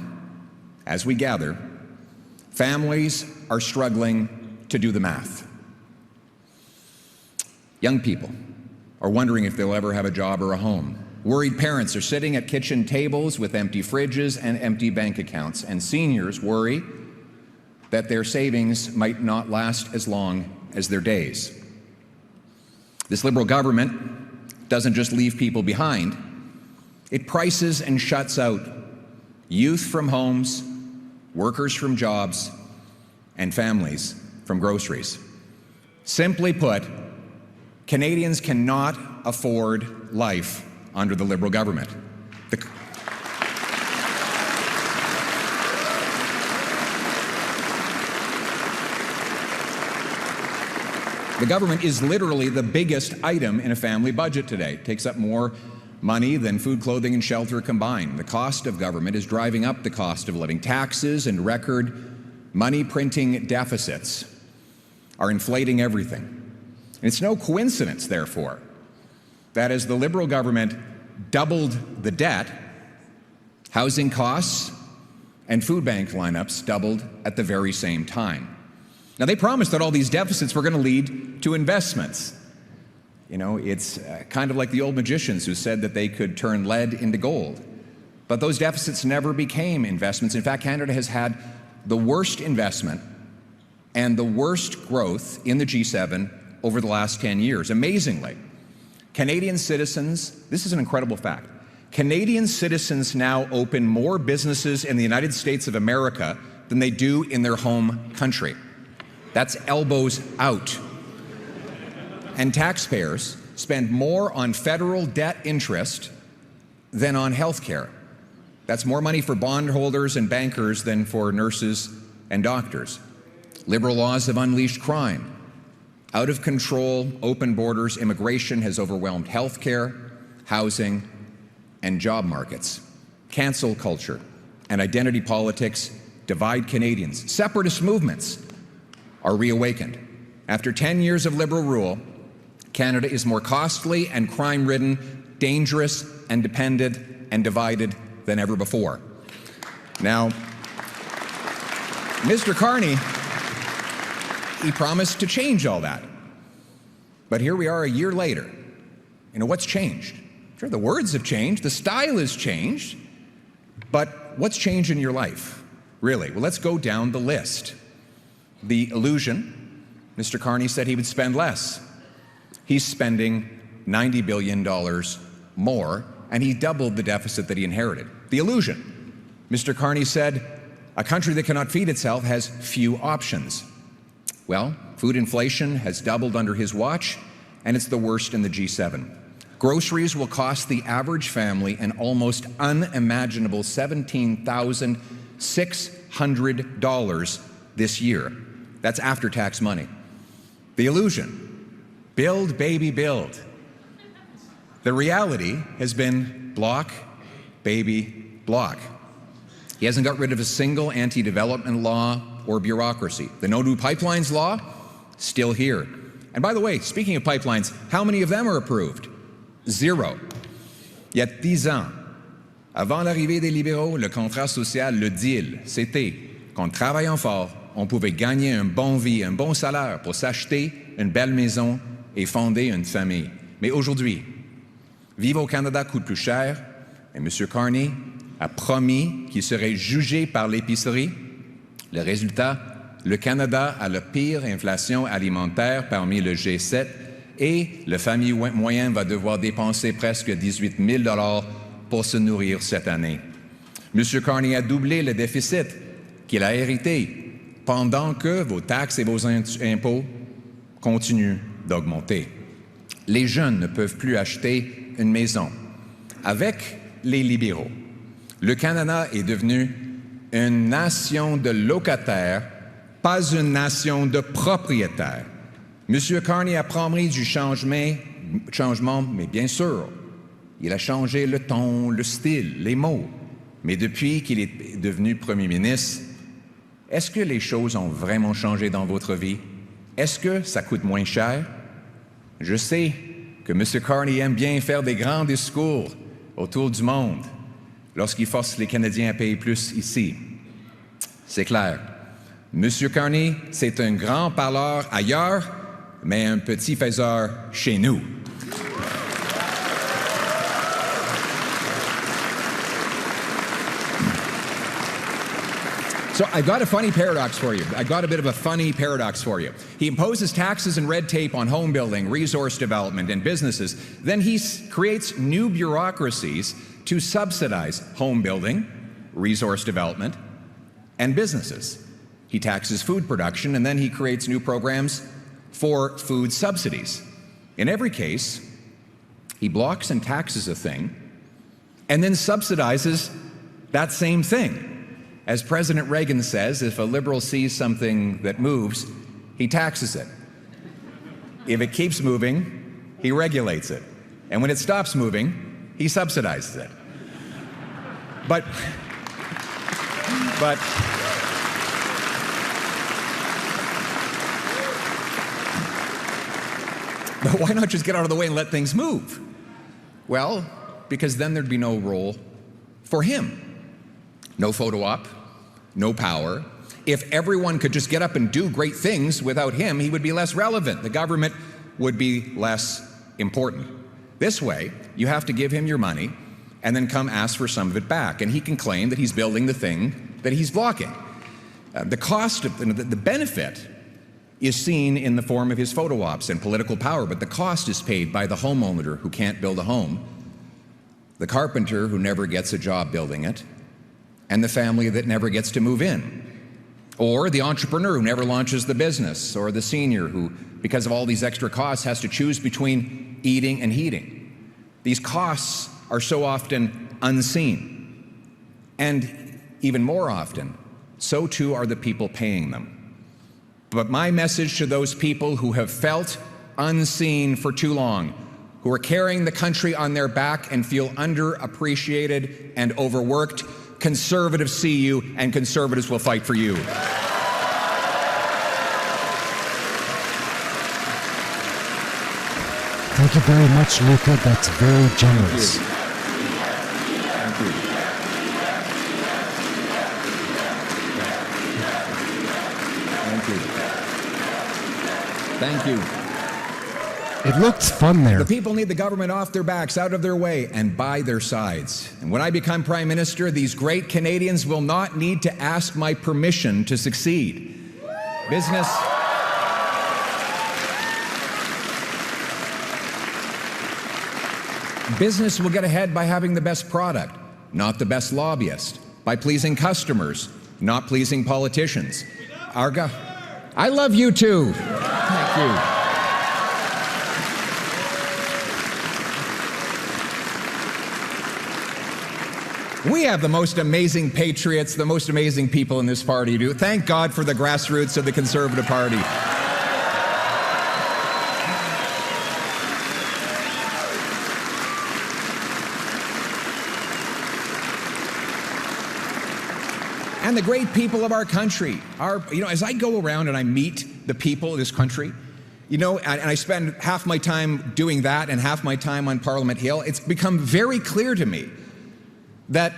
as we gather, families are struggling to do the math. Young people are wondering if they'll ever have a job or a home. Worried parents are sitting at kitchen tables with empty fridges and empty bank accounts, and seniors worry that their savings might not last as long as their days. This Liberal government doesn't just leave people behind, it prices and shuts out youth from homes, workers from jobs, and families from groceries. Simply put, Canadians cannot afford life under the Liberal government. The government is literally the biggest item in a family budget today. It takes up more money than food, clothing, and shelter combined. The cost of government is driving up the cost of living. Taxes and record money-printing deficits are inflating everything. And it's no coincidence, therefore, that as the Liberal government doubled the debt, housing costs and food bank lineups doubled at the very same time. Now, they promised that all these deficits were going to lead to investments. You know, it's kind of like the old magicians who said that they could turn lead into gold. But those deficits never became investments. In fact, Canada has had the worst investment and the worst growth in the G7 over the last 10 years. Amazingly, Canadian citizens, this is an incredible fact, Canadian citizens now open more businesses in the United States of America than they do in their home country. That's elbows out. And taxpayers spend more on federal debt interest than on health care. That's more money for bondholders and bankers than for nurses and doctors. Liberal laws have unleashed crime. Out of control, open borders, immigration has overwhelmed health care, housing, and job markets. cancel culture, and identity politics divide Canadians. Separatist movements are reawakened. After 10 years of Liberal rule, Canada is more costly and crime-ridden, dangerous and dependent and divided than ever before. Now, Mr. Carney, he promised to change all that. But here we are a year later. You know, what's changed? Sure, the words have changed, the style has changed, but what's changed in your life, really? Well, let's go down the list. The illusion, Mr. Carney said he would spend less. He's spending $90 billion more, and he doubled the deficit that he inherited. The illusion, Mr. Carney said, a country that cannot feed itself has few options. Well, food inflation has doubled under his watch, and it's the worst in the G7. Groceries will cost the average family an almost unimaginable $17,600 this year. That's after-tax money. The illusion, build, baby, build. The reality has been block, baby, block. He hasn't got rid of a single anti-development law or bureaucracy. The No New Pipelines law, still here. And by the way, speaking of pipelines, how many of them are approved? Zero. Il y a 10 ans, avant l'arrivée des libéraux, le contrat social, le deal, c'était qu'en travaillant fort, on pouvait gagner un bon vie, un bon salaire pour s'acheter une belle maison et fonder une famille. Mais aujourd'hui, vivre au Canada coûte plus cher et M. Carney a promis qu'il serait jugé par l'épicerie. Le résultat, le Canada a la pire inflation alimentaire parmi le G7 et la famille moyenne va devoir dépenser presque 18 000 $ pour se nourrir cette année. M. Carney a doublé le déficit qu'il a hérité pendant que vos taxes et vos impôts continuent d'augmenter. Les jeunes ne peuvent plus acheter une maison. Avec les libéraux, le Canada est devenu une nation de locataires, pas une nation de propriétaires. M. Carney a promis du changement, mais bien sûr, il a changé le ton, le style, les mots. Mais depuis qu'il est devenu Premier ministre, est-ce que les choses ont vraiment changé dans votre vie? Est-ce que ça coûte moins cher? Je sais que M. Carney aime bien faire des grands discours autour du monde lorsqu'il force les Canadiens à payer plus ici. C'est clair. M. Carney, c'est un grand parleur ailleurs, mais un petit faiseur chez nous. So I've got a funny paradox for you. I've got a bit of a funny paradox for you. He imposes taxes and red tape on home building, resource development, and businesses. Then he creates new bureaucracies to subsidize home building, resource development, and businesses. He taxes food production, and then he creates new programs for food subsidies. In every case, he blocks and taxes a thing, and then subsidizes that same thing. As President Reagan says, if a liberal sees something that moves, he taxes it. If it keeps moving, he regulates it. And when it stops moving, he subsidizes it. But why not just get out of the way and let things move? Well, because then there'd be no role for him. No photo op, no power. If everyone could just get up and do great things without him, he would be less relevant. The government would be less important. This way, you have to give him your money and then come ask for some of it back. And he can claim that he's building the thing that he's blocking. The cost of the benefit is seen in the form of his photo ops and political power, but the cost is paid by the homeowner who can't build a home, the carpenter who never gets a job building it, and the family that never gets to move in, or the entrepreneur who never launches the business, or the senior who, because of all these extra costs, has to choose between eating and heating. These costs are so often unseen, and even more often, so too are the people paying them. But my message to those people who have felt unseen for too long, who are carrying the country on their back and feel underappreciated and overworked. Conservatives see you, and Conservatives will fight for you. Thank you very much, Luca. That's very generous. Thank you. Thank you. It looks fun there. The people need the government off their backs, out of their way, and by their sides. And when I become Prime Minister, these great Canadians will not need to ask my permission to succeed. Business will get ahead by having the best product, not the best lobbyist, by pleasing customers, not pleasing politicians. I love you too. Thank you. We have the most amazing patriots, the most amazing people in this party. Thank God for the grassroots of the Conservative Party. And the great people of our country as I go around and I meet the people of this country, and I spend half my time doing that and half my time on Parliament Hill, it's become very clear to me that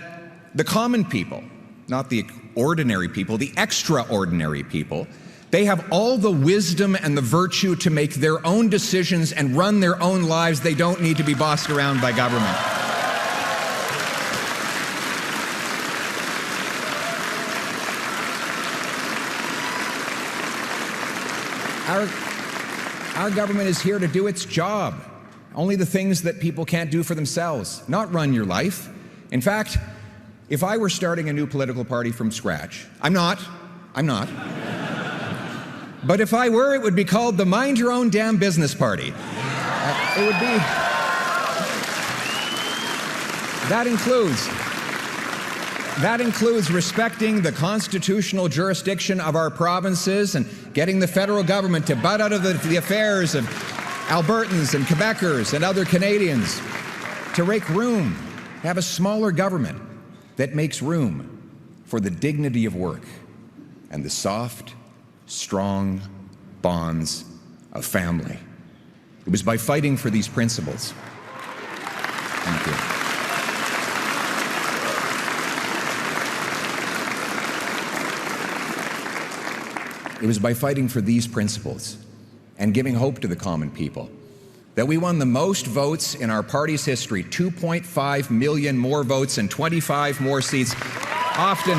the common people, not the ordinary people, the extraordinary people, they have all the wisdom and the virtue to make their own decisions and run their own lives. They don't need to be bossed around by government. Our government is here to do its job. Only the things that people can't do for themselves, not run your life. In fact, if I were starting a new political party from scratch, I'm not. But if I were, it would be called the Mind Your Own Damn Business Party. It would be. That includes respecting the constitutional jurisdiction of our provinces and getting the federal government to butt out of the affairs of Albertans and Quebecers and other Canadians, to make room, have a smaller government that makes room for the dignity of work and the soft, strong bonds of family. It was by fighting for these principles. Thank you. It was by fighting for these principles and giving hope to the common people that we won the most votes in our party's history, 2.5 million more votes and 25 more seats, often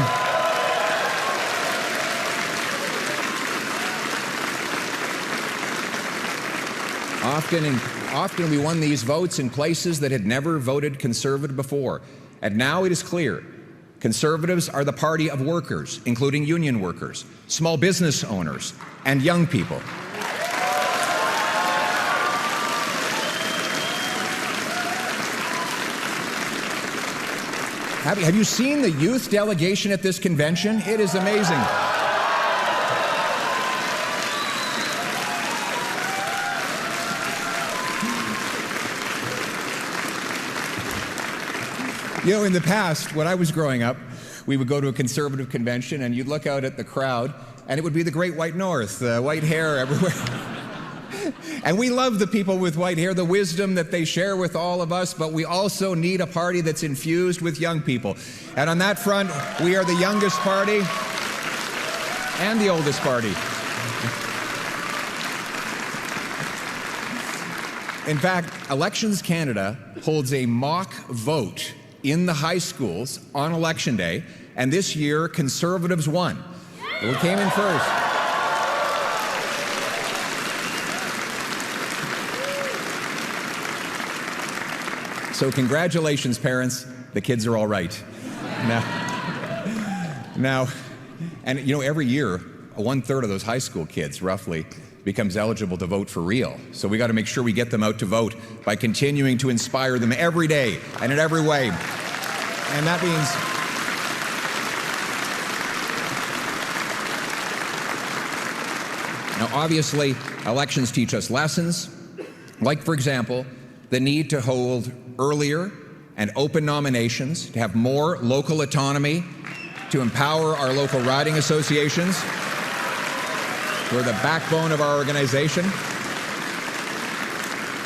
we won these votes in places that had never voted Conservative before. And now it is clear, Conservatives are the party of workers, including union workers, small business owners, and young people. Have you seen the youth delegation at this convention? It is amazing. In the past, when I was growing up, we would go to a Conservative convention and you'd look out at the crowd and it would be the Great White North, white hair everywhere. And we love the people with white hair, the wisdom that they share with all of us, but we also need a party that's infused with young people. And on that front, we are the youngest party and the oldest party. In fact, Elections Canada holds a mock vote in the high schools on Election Day, and this year, Conservatives won. We came in first. So congratulations, parents. The kids are all right. Now, and every year, 1/3 of those high school kids, roughly, becomes eligible to vote for real. So we got to make sure we get them out to vote by continuing to inspire them every day and in every way. And that means now, obviously, elections teach us lessons, like, for example, the need to hold earlier and open nominations, to have more local autonomy, to empower our local riding associations, who are the backbone of our organization.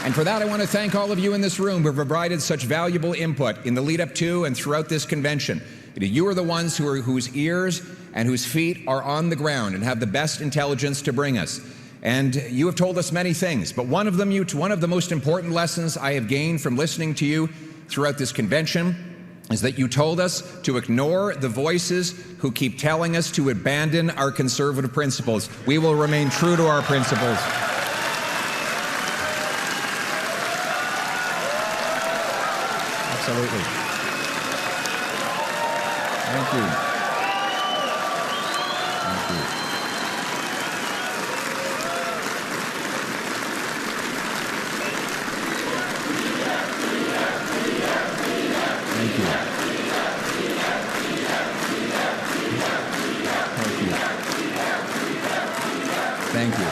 And for that, I want to thank all of you in this room who have provided such valuable input in the lead up to and throughout this convention. You are the ones whose ears and whose feet are on the ground and have the best intelligence to bring us. And you have told us many things, but one of the most important lessons I have gained from listening to you throughout this convention is that you told us to ignore the voices who keep telling us to abandon our conservative principles. We will remain true to our principles. Absolutely. Thank you. Thank you. Thank you. Thank you. Thank you.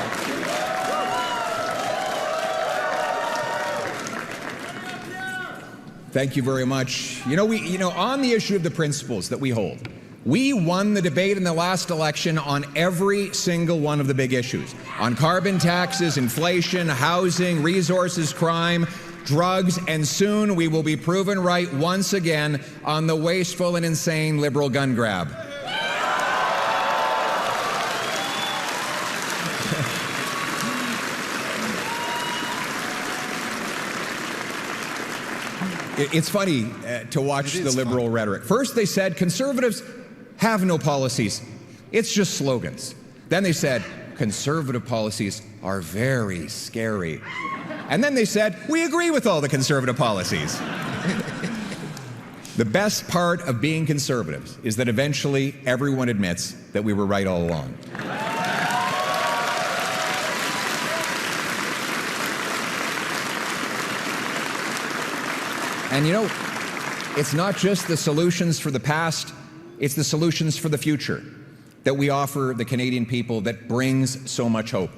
Thank you very much. On the issue of the principles that we hold, we won the debate in the last election on every single one of the big issues. On carbon taxes, inflation, housing, resources, crime, drugs, and soon we will be proven right once again on the wasteful and insane liberal gun grab. It's funny to watch the liberal rhetoric. First they said conservatives have no policies. It's just slogans. Then they said conservative policies are very scary. And then they said, we agree with all the conservative policies. The best part of being conservatives is that eventually everyone admits that we were right all along. And it's not just the solutions for the past, it's the solutions for the future that we offer the Canadian people that brings so much hope.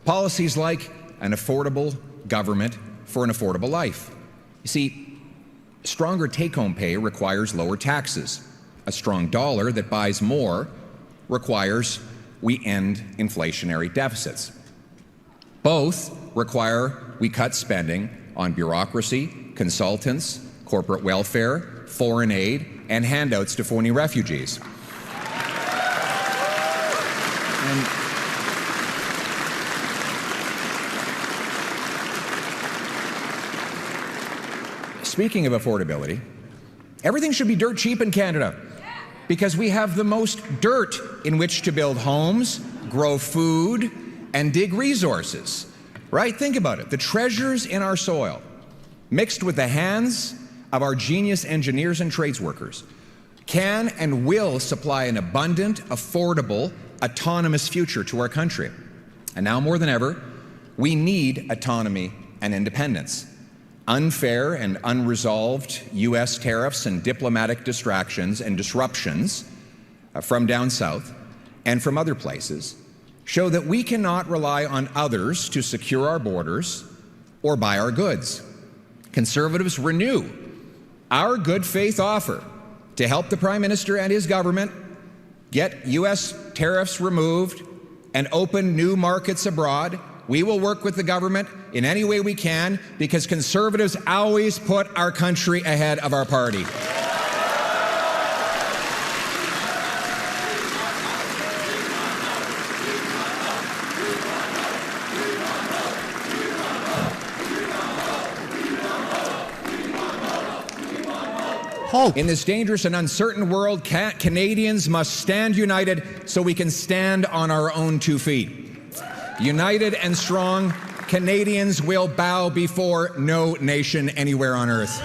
Policies like an affordable government for an affordable life. You see, stronger take-home pay requires lower taxes. A strong dollar that buys more requires we end inflationary deficits. Both require we cut spending on bureaucracy, consultants, corporate welfare, foreign aid, and handouts to phony refugees. And speaking of affordability, everything should be dirt cheap in Canada because we have the most dirt in which to build homes, grow food, and dig resources. Right? Think about it. The treasures in our soil, mixed with the hands of our genius engineers and trades workers, can and will supply an abundant, affordable, autonomous future to our country. And now more than ever, we need autonomy and independence. Unfair and unresolved U.S. tariffs and diplomatic distractions and disruptions from down south and from other places show that we cannot rely on others to secure our borders or buy our goods. Conservatives renew our good faith offer to help the Prime Minister and his government get U.S. tariffs removed and open new markets abroad. We will work with the government in any way we can because Conservatives always put our country ahead of our party. Hope. In this dangerous and uncertain world, Canadians must stand united so we can stand on our own 2 feet. United and strong, Canadians will bow before no nation anywhere on earth.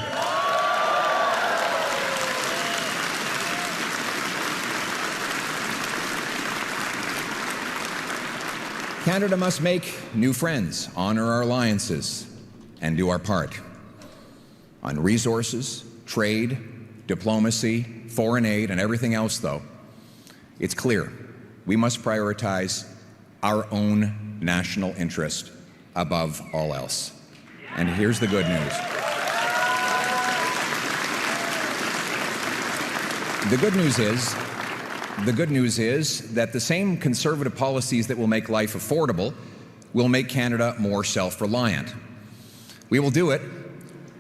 Canada must make new friends, honor our alliances, and do our part. On resources, trade, diplomacy, foreign aid, and everything else, though, it's clear we must prioritize our own national interest above all else. And here's the good news. The good news is that the same conservative policies that will make life affordable will make Canada more self-reliant. We will do it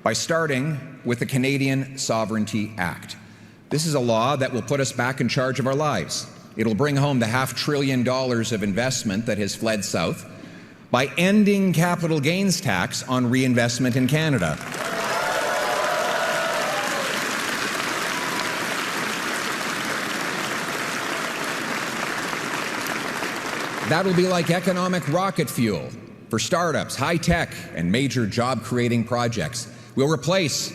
by starting with the Canadian Sovereignty Act. This is a law that will put us back in charge of our lives. It'll bring home the $500 billion of investment that has fled south by ending capital gains tax on reinvestment in Canada. That'll be like economic rocket fuel for startups, high-tech, and major job-creating projects. We'll replace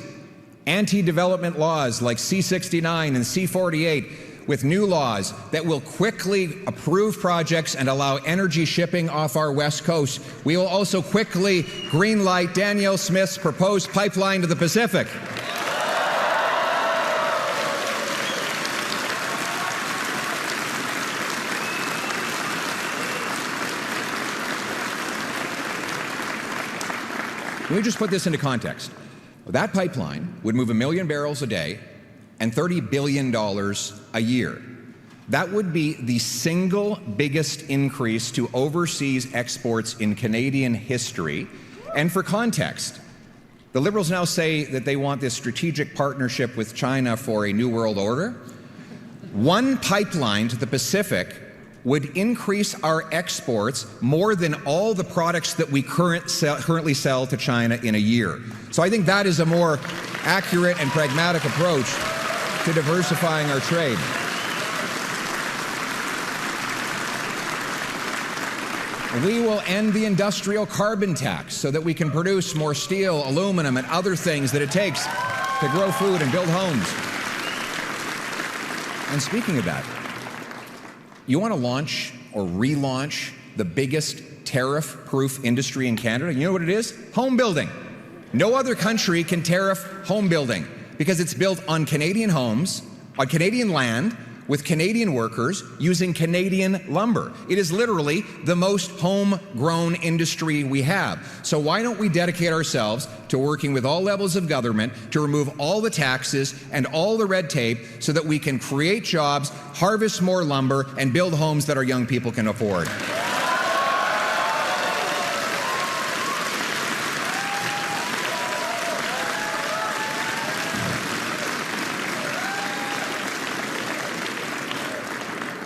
anti-development laws like C-69 and C-48 with new laws that will quickly approve projects and allow energy shipping off our west coast. We will also quickly greenlight Danielle Smith's proposed pipeline to the Pacific. Let me just put this into context. That pipeline would move 1 million barrels a day and $30 billion a year. That would be the single biggest increase to overseas exports in Canadian history. And for context, the Liberals now say that they want this strategic partnership with China for a new world order. One pipeline to the Pacific would increase our exports more than all the products that we currently sell to China in a year. So I think that is a more accurate and pragmatic approach to diversifying our trade. We will end the industrial carbon tax so that we can produce more steel, aluminum, and other things that it takes to grow food and build homes. And speaking of that, you want to launch or relaunch the biggest tariff-proof industry in Canada? You know what it is? Home building. No other country can tariff home building because it's built on Canadian homes, on Canadian land, with Canadian workers using Canadian lumber. It is literally the most homegrown industry we have. So why don't we dedicate ourselves to working with all levels of government to remove all the taxes and all the red tape so that we can create jobs, harvest more lumber, and build homes that our young people can afford.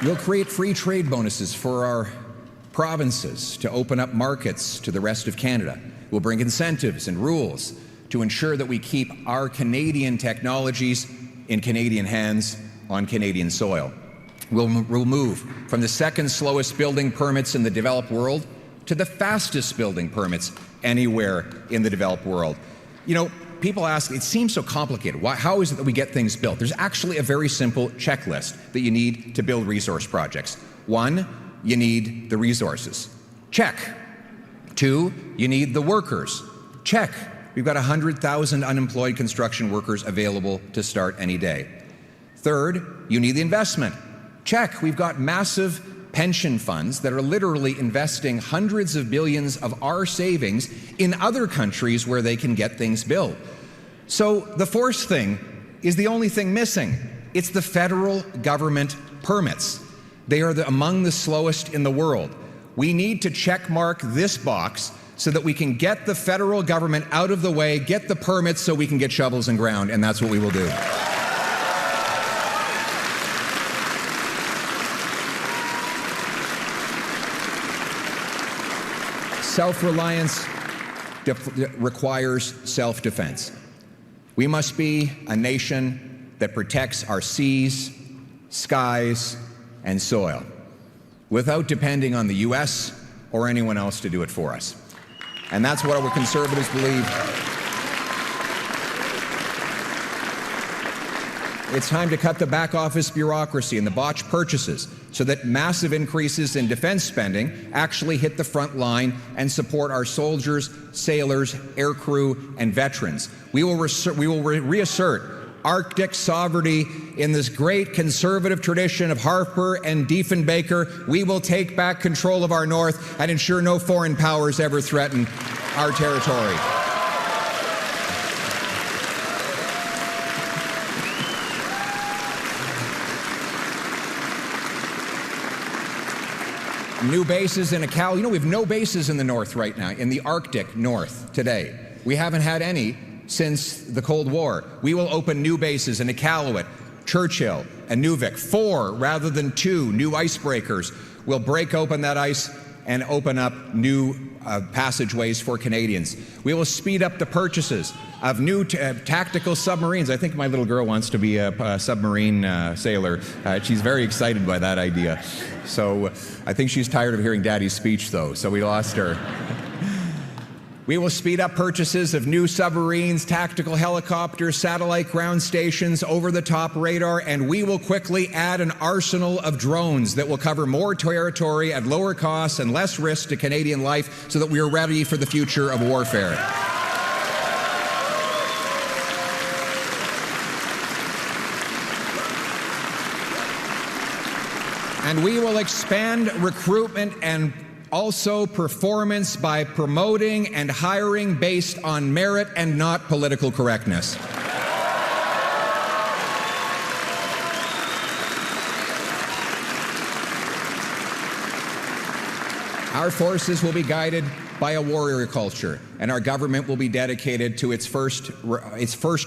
We'll create free trade bonuses for our provinces to open up markets to the rest of Canada. We'll bring incentives and rules to ensure that we keep our Canadian technologies in Canadian hands on Canadian soil. We'll move from the second slowest building permits in the developed world to the fastest building permits anywhere in the developed world. You know, people ask, it seems so complicated. How is it that we get things built? There's actually a very simple checklist that you need to build resource projects. 1, you need the resources. Check. 2, you need the workers. Check. We've got 100,000 unemployed construction workers available to start any day. 3rd, you need the investment. Check. We've got massive pension funds that are literally investing hundreds of billions of our savings in other countries where they can get things built. So the 4th thing is the only thing missing. It's the federal government permits. They are among the slowest in the world. We need to check mark this box so that we can get the federal government out of the way, get the permits so we can get shovels in ground, and that's what we will do. Self-reliance requires self-defense. We must be a nation that protects our seas, skies, and soil without depending on the U.S. or anyone else to do it for us. And that's what our Conservatives believe. It's time to cut the back office bureaucracy and the botched purchases so that massive increases in defense spending actually hit the front line and support our soldiers, sailors, aircrew, and veterans. We will reassert Arctic sovereignty in this great conservative tradition of Harper and Diefenbaker. We will take back control of our north and ensure no foreign powers ever threaten our territory. New bases in Iqaluit. You know, we have no bases in the north right now, in the Arctic North today. We haven't had any since the Cold War. We will open new bases in Iqaluit, Churchill, and Nuvik. 4 rather than 2 new icebreakers will break open that ice and open up new passageways for Canadians. We will speed up the purchases of new tactical submarines. I think my little girl wants to be a submarine sailor. She's very excited by that idea. So I think she's tired of hearing Daddy's speech, though, so we lost her. We will speed up purchases of new submarines, tactical helicopters, satellite ground stations, over-the-top radar, and we will quickly add an arsenal of drones that will cover more territory at lower costs and less risk to Canadian life so that we are ready for the future of warfare. And we will expand recruitment and also performance by promoting and hiring based on merit and not political correctness. Our forces will be guided by a warrior culture, and our government will be dedicated to its first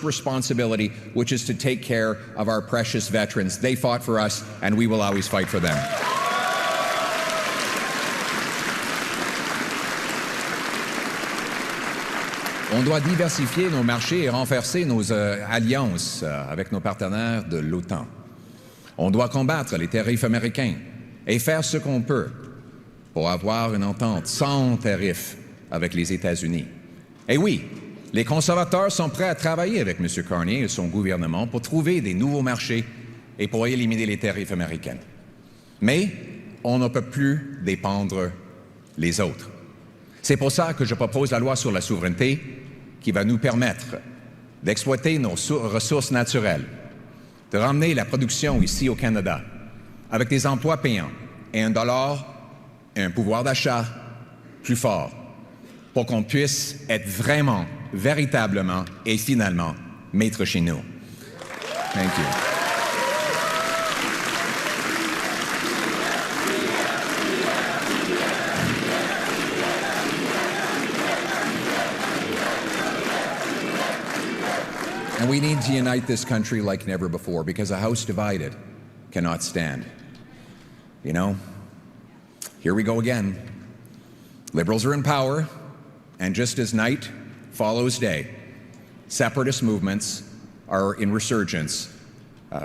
responsibility, which is to take care of our precious veterans. They fought for us, and we will always fight for them. On doit diversifier nos marchés et renforcer nos alliances avec nos partenaires de l'OTAN. On doit combattre les tarifs américains et faire ce qu'on peut pour avoir une entente sans tarifs avec les États-Unis. Et oui, les conservateurs sont prêts à travailler avec M. Carney et son gouvernement pour trouver des nouveaux marchés et pour éliminer les tarifs américains. Mais on ne peut plus dépendre les autres. C'est pour ça que je propose la loi sur la souveraineté qui va nous permettre d'exploiter nos ressources naturelles, de ramener la production ici au Canada avec des emplois payants et un dollar et un pouvoir d'achat plus fort pour qu'on puisse être vraiment, véritablement et finalement maître chez nous. Thank you. And we need to unite this country like never before, because a house divided cannot stand. You know, here we go again. Liberals are in power, and just as night follows day, separatist movements are in resurgence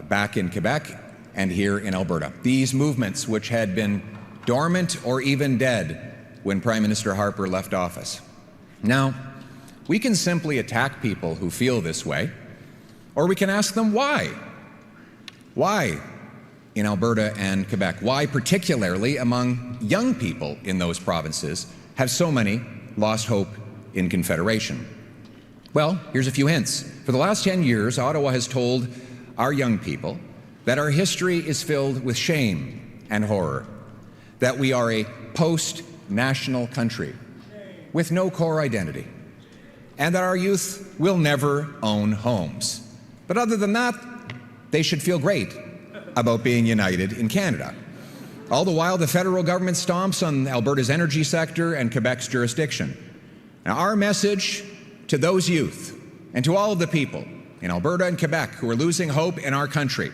back in Quebec and here in Alberta. These movements, which had been dormant or even dead when Prime Minister Harper left office. Now, we can simply attack people who feel this way, or we can ask them why. Why in Alberta and Quebec? Why, particularly among young people in those provinces, have so many lost hope in Confederation? Well, here's a few hints. For the last 10 years, Ottawa has told our young people that our history is filled with shame and horror, that we are a post-national country with no core identity, and that our youth will never own homes. But other than that, they should feel great about being united in Canada. All the while, the federal government stomps on Alberta's energy sector and Quebec's jurisdiction. Now, our message to those youth and to all of the people in Alberta and Quebec who are losing hope in our country: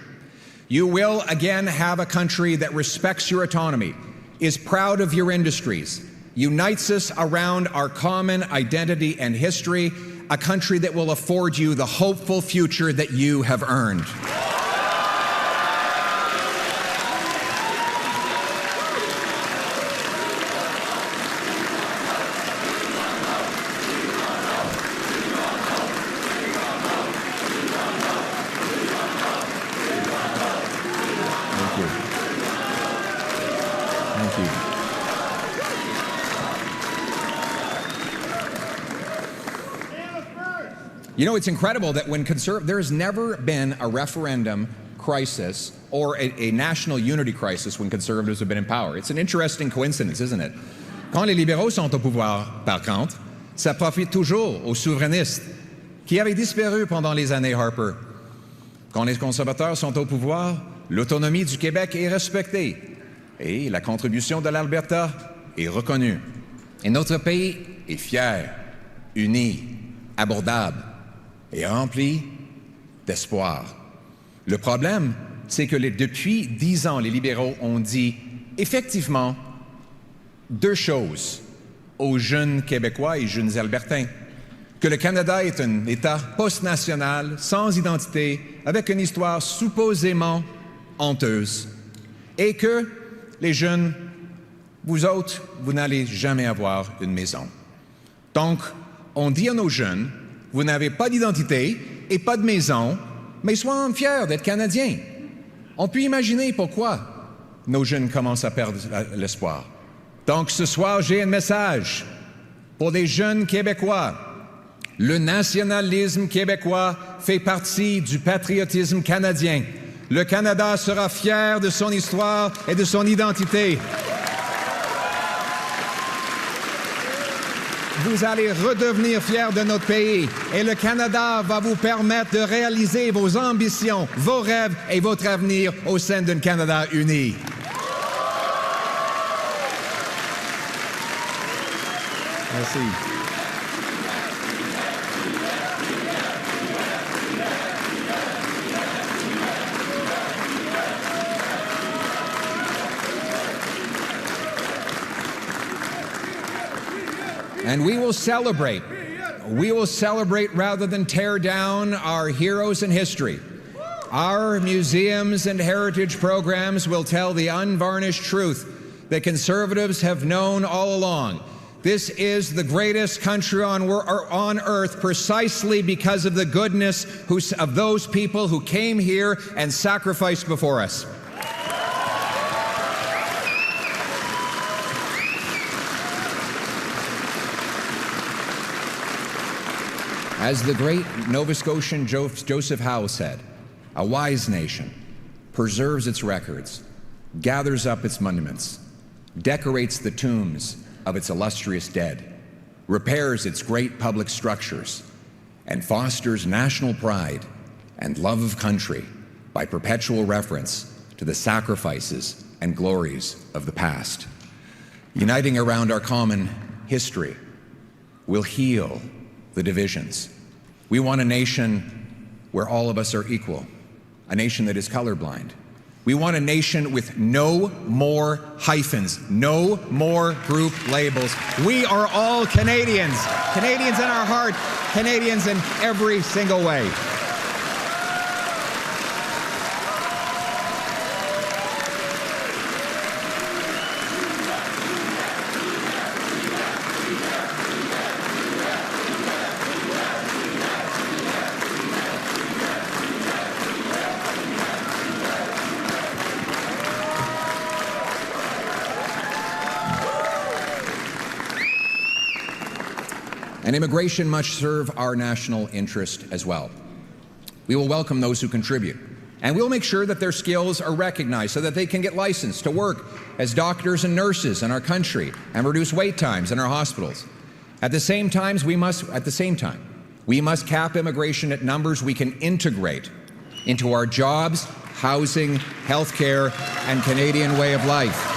you will again have a country that respects your autonomy, is proud of your industries, unites us around our common identity and history, a country that will afford you the hopeful future that you have earned. You know, it's incredible that when there's never been a referendum crisis or a national unity crisis when Conservatives have been in power. It's an interesting coincidence, isn't it? Quand les libéraux sont au pouvoir, par contre, ça profite toujours aux souverainistes qui avaient disparu pendant les années Harper. Quand les conservateurs sont au pouvoir, l'autonomie du Québec est respectée. Et la contribution de l'Alberta est reconnue. Et notre pays est fier, uni, abordable et rempli d'espoir. Le problème, c'est que depuis 10 ans, les libéraux ont dit effectivement 2 choses aux jeunes Québécois et jeunes Albertains. Que le Canada est un État post-national, sans identité, avec une histoire supposément honteuse. Et que les jeunes, vous autres, vous n'allez jamais avoir une maison. Donc, on dit à nos jeunes, vous n'avez pas d'identité et pas de maison, mais soyez fiers d'être Canadiens. On peut imaginer pourquoi nos jeunes commencent à perdre l'espoir. Donc, ce soir, j'ai un message pour les jeunes Québécois. Le nationalisme québécois fait partie du patriotisme canadien. Le Canada sera fier de son histoire et de son identité. Vous allez redevenir fiers de notre pays et le Canada va vous permettre de réaliser vos ambitions, vos rêves et votre avenir au sein d'un Canada uni. Merci. And we will celebrate. We will celebrate rather than tear down our heroes in history. Our museums and heritage programs will tell the unvarnished truth that Conservatives have known all along. This is the greatest country on earth precisely because of the goodness of those people who came here and sacrificed before us. As the great Nova Scotian Joseph Howe said, a wise nation preserves its records, gathers up its monuments, decorates the tombs of its illustrious dead, repairs its great public structures, and fosters national pride and love of country by perpetual reference to the sacrifices and glories of the past. Uniting around our common history will heal the divisions. We want a nation where all of us are equal, a nation that is colorblind. We want a nation with no more hyphens, no more group labels. We are all Canadians, Canadians in our heart, Canadians in every single way. And immigration must serve our national interest as well. We will welcome those who contribute, and we'll make sure that their skills are recognized so that they can get licensed to work as doctors and nurses in our country and reduce wait times in our hospitals. At the same time, we must cap immigration at numbers we can integrate into our jobs, housing, healthcare, and Canadian way of life.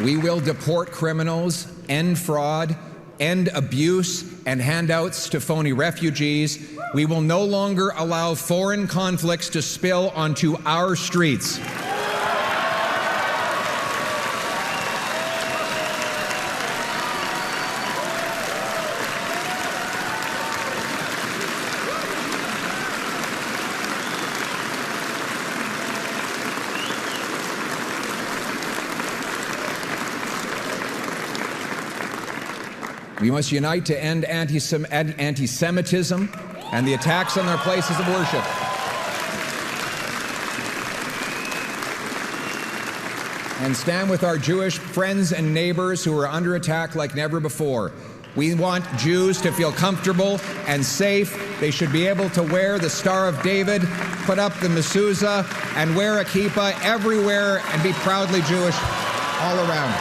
We will deport criminals, end fraud, end abuse and handouts to phony refugees. We will no longer allow foreign conflicts to spill onto our streets. We must unite to end anti-Semitism and the attacks on our places of worship. And stand with our Jewish friends and neighbors who are under attack like never before. We want Jews to feel comfortable and safe. They should be able to wear the Star of David, put up the mezuzah, and wear a kippah everywhere and be proudly Jewish all around.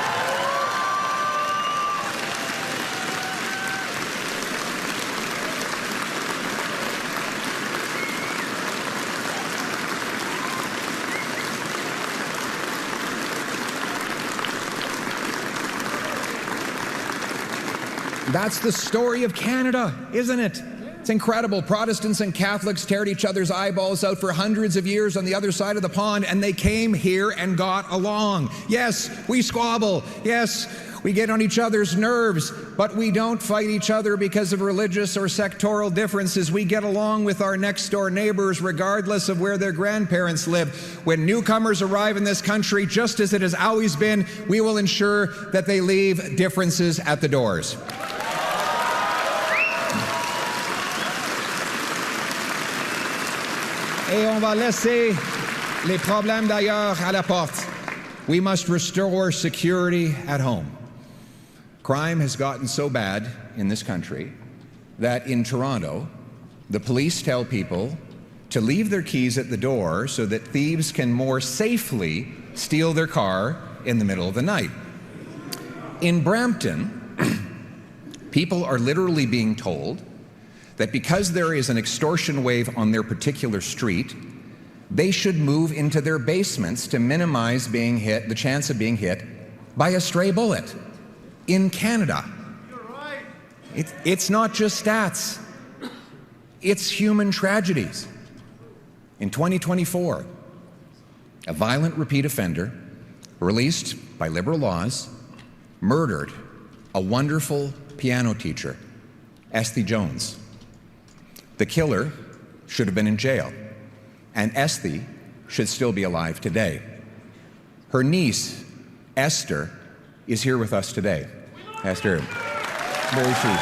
That's the story of Canada, isn't it? It's incredible. Protestants and Catholics teared each other's eyeballs out for hundreds of years on the other side of the pond, and they came here and got along. Yes, we squabble. Yes, we get on each other's nerves, but we don't fight each other because of religious or sectoral differences. We get along with our next-door neighbors regardless of where their grandparents live. When newcomers arrive in this country, just as it has always been, we will ensure that they leave differences at the doors. Et on va laisser les problèmes d'ailleurs à la porte. We must restore security at home. Crime has gotten so bad in this country that in Toronto, the police tell people to leave their keys at the door so that thieves can more safely steal their car in the middle of the night. In Brampton, people are literally being told that because there is an extortion wave on their particular street, they should move into their basements to minimize being hit, the chance of being hit by a stray bullet. In Canada, it's not just stats, it's human tragedies. In 2024, a violent repeat offender, released by liberal laws, murdered a wonderful piano teacher, Esty Jones. The killer should have been in jail, and Esty should still be alive today. Her niece, Esther, is here with us today. Esther, where is she?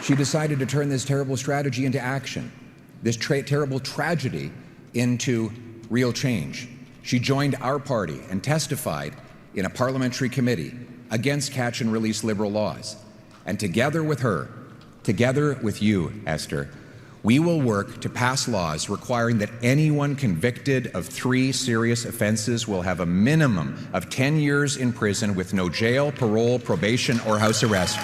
She decided to turn this terrible strategy into action, this terrible tragedy into real change. She joined our party and testified in a parliamentary committee against catch and release liberal laws. And together with her, together with you, Esther, we will work to pass laws requiring that anyone convicted of 3 serious offenses will have a minimum of 10 years in prison with no jail, parole, probation, or house arrest.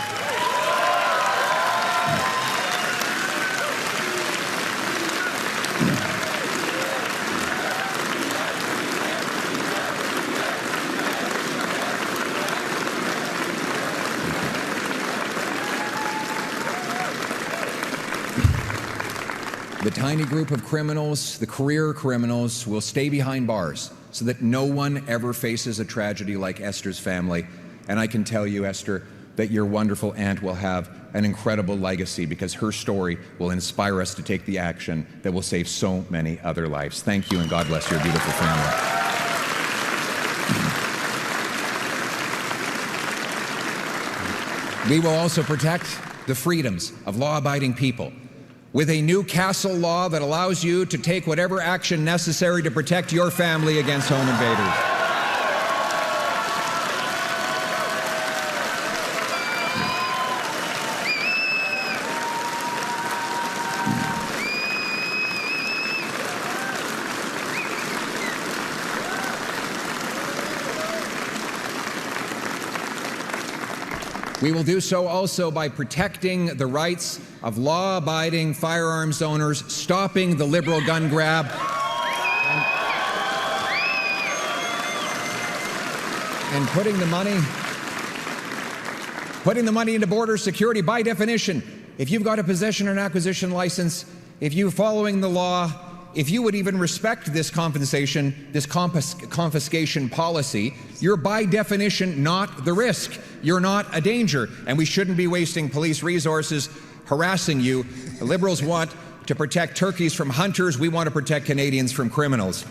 The tiny group of criminals, the career criminals, will stay behind bars so that no one ever faces a tragedy like Esther's family. And I can tell you, Esther, that your wonderful aunt will have an incredible legacy because her story will inspire us to take the action that will save so many other lives. Thank you, and God bless your beautiful family. We will also protect the freedoms of law-abiding people with a new castle law that allows you to take whatever action necessary to protect your family against home invaders. We will do so also by protecting the rights of law-abiding firearms owners, stopping the liberal gun grab, and putting the money into border security. By definition, if you've got a possession or an acquisition license, if you're following the law, if you would even respect this confiscation policy, you're by definition not the risk. You're not a danger, and we shouldn't be wasting police resources harassing you. The Liberals want to protect turkeys from hunters. We want to protect Canadians from criminals.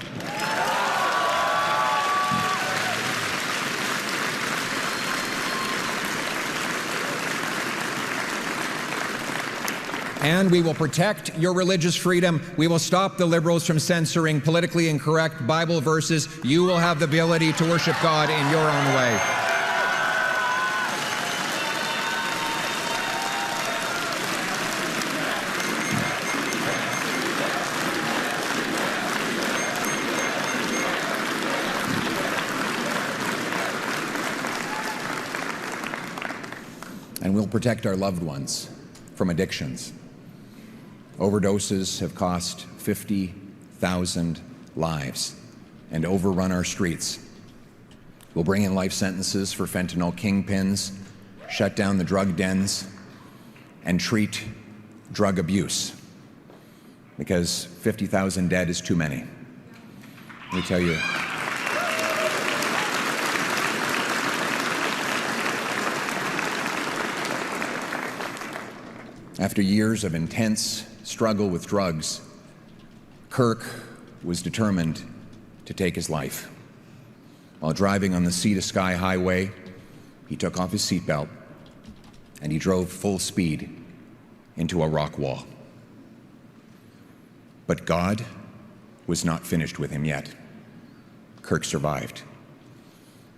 And we will protect your religious freedom. We will stop the Liberals from censoring politically incorrect Bible verses. You will have the ability to worship God in your own way. we'll protect our loved ones from addictions. Overdoses have cost 50,000 lives and overrun our streets. We'll bring in life sentences for fentanyl kingpins, shut down the drug dens, and treat drug abuse, because 50,000 dead is too many. Let me tell you. After years of intense struggle with drugs, Kirk was determined to take his life. While driving on the Sea to Sky Highway, he took off his seatbelt and he drove full speed into a rock wall. But God was not finished with him yet. Kirk survived.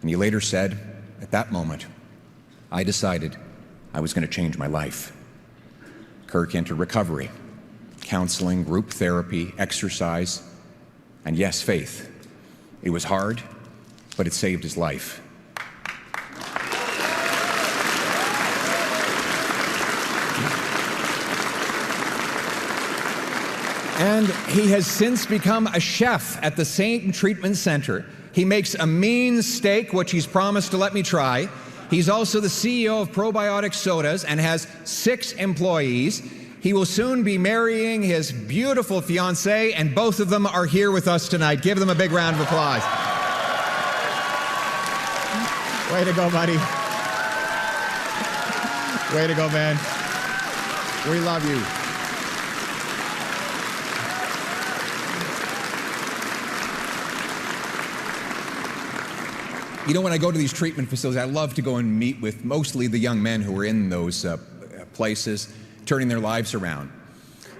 And he later said, at that moment, I decided I was going to change my life. Kirk entered recovery, counseling, group therapy, exercise, and yes, faith. It was hard, but it saved his life. And he has since become a chef at the same treatment center. He makes a mean steak, which he's promised to let me try. He's also the CEO of Probiotic Sodas and has 6 employees. He will soon be marrying his beautiful fiancée, and both of them are here with us tonight. Give them a big round of applause. Way to go, buddy. Way to go, man. We love you. You know, when I go to these treatment facilities, I love to go and meet with mostly the young men who are in those places, turning their lives around.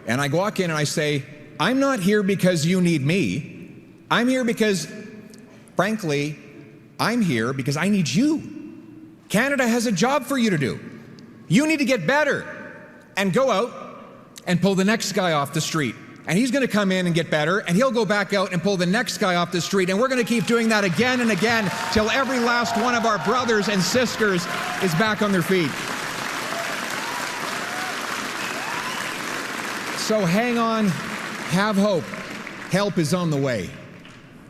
And I walk in and I say, I'm not here because you need me. I'm here because, frankly, I'm here because I need you. Canada has a job for you to do. You need to get better and go out and pull the next guy off the street. And he's going to come in and get better, and he'll go back out and pull the next guy off the street, and we're going to keep doing that again and again till every last one of our brothers and sisters is back on their feet. So hang on, have hope. Help is on the way.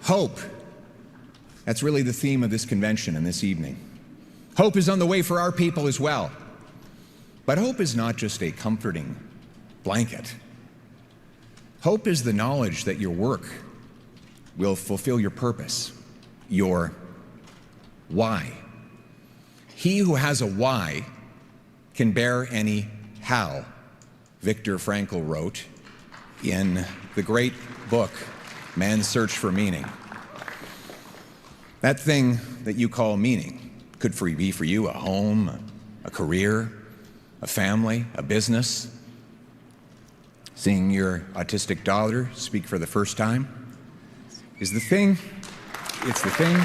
Hope. That's really the theme of this convention and this evening. Hope is on the way for our people as well. But hope is not just a comforting blanket. Hope is the knowledge that your work will fulfill your purpose, your why. He who has a why can bear any how, Viktor Frankl wrote in the great book, Man's Search for Meaning. That thing that you call meaning could be for you a home, a career, a family, a business. Seeing your autistic daughter speak for the first time is the thing. It's the thing.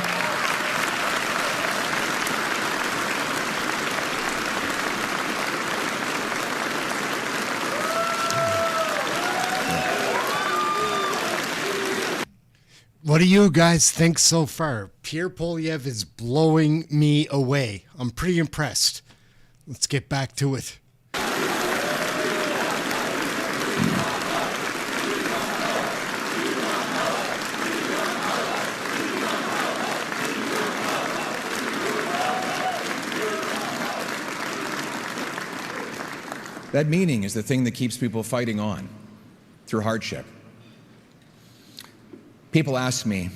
What do you guys think so far? Pierre Poilievre is blowing me away. I'm pretty impressed. Let's get back to it. That meaning is the thing that keeps people fighting on through hardship. People ask me,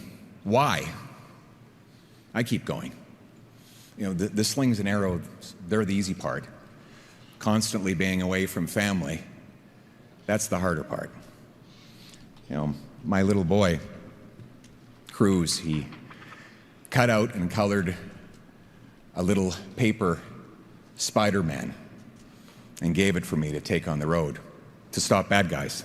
why? I keep going. You know, the slings and arrows, they're the easy part. Constantly being away from family, that's the harder part. You know, my little boy, Cruz, he cut out and colored a little paper Spider-Man and gave it for me to take on the road to stop bad guys.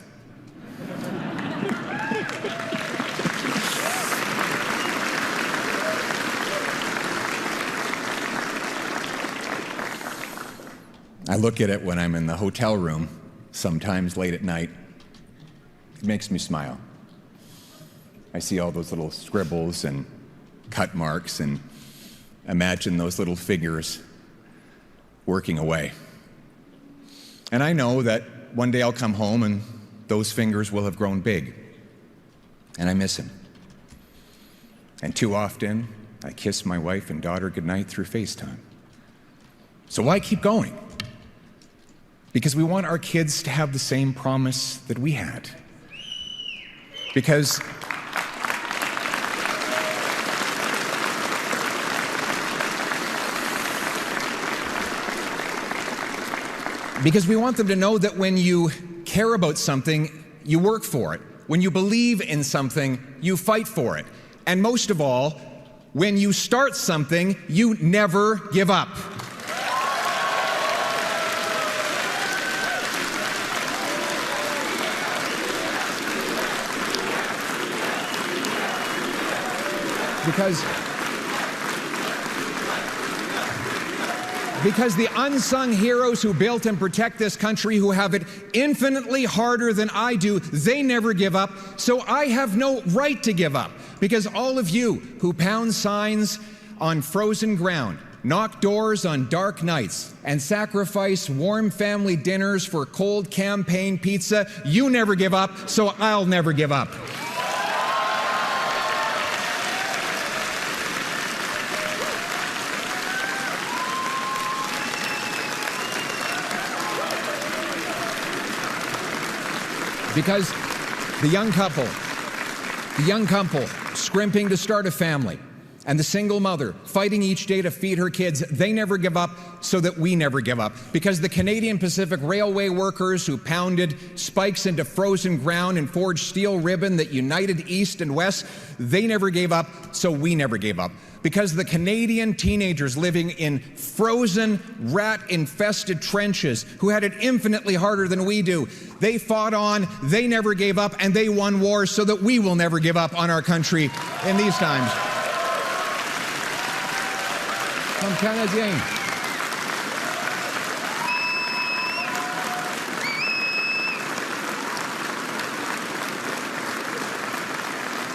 I look at it when I'm in the hotel room, sometimes late at night. It makes me smile. I see all those little scribbles and cut marks and imagine those little figures working away. And I know that one day I'll come home and those fingers will have grown big. And I miss him. And too often, I kiss my wife and daughter goodnight through FaceTime. So why keep going? Because we want our kids to have the same promise that we had. Because we want them to know that when you care about something, you work for it. When you believe in something, you fight for it. And most of all, when you start something, you never give up. Because the unsung heroes who built and protect this country, who have it infinitely harder than I do, they never give up, so I have no right to give up. Because all of you who pound signs on frozen ground, knock doors on dark nights, and sacrifice warm family dinners for cold campaign pizza, you never give up, so I'll never give up. Because the young couple scrimping to start a family, and the single mother fighting each day to feed her kids, they never give up, so that we never give up. Because the Canadian Pacific Railway workers who pounded spikes into frozen ground and forged steel ribbon that united East and West, they never gave up, so we never gave up. Because the Canadian teenagers living in frozen, rat-infested trenches who had it infinitely harder than we do, they fought on, they never gave up, and they won wars, so that we will never give up on our country in these times. Comme Canadiens.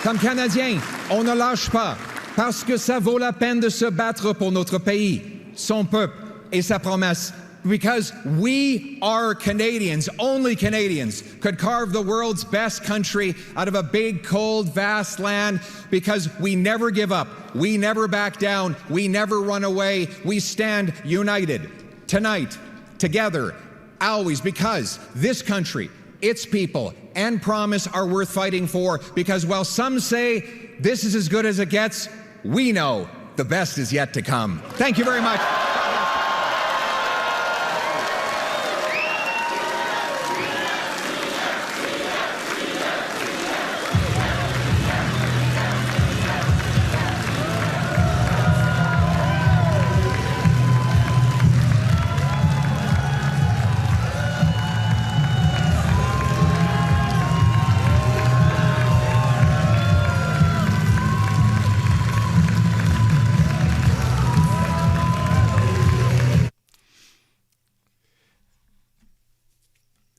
Comme Canadiens, on ne lâche pas, parce que ça vaut la peine de se battre pour notre pays, son peuple et sa promesse. Because we are Canadians, only Canadians, could carve the world's best country out of a big, cold, vast land, because we never give up, we never back down, we never run away, we stand united, tonight, together, always, because this country, its people, and promise are worth fighting for, because while some say this is as good as it gets, we know the best is yet to come. Thank you very much.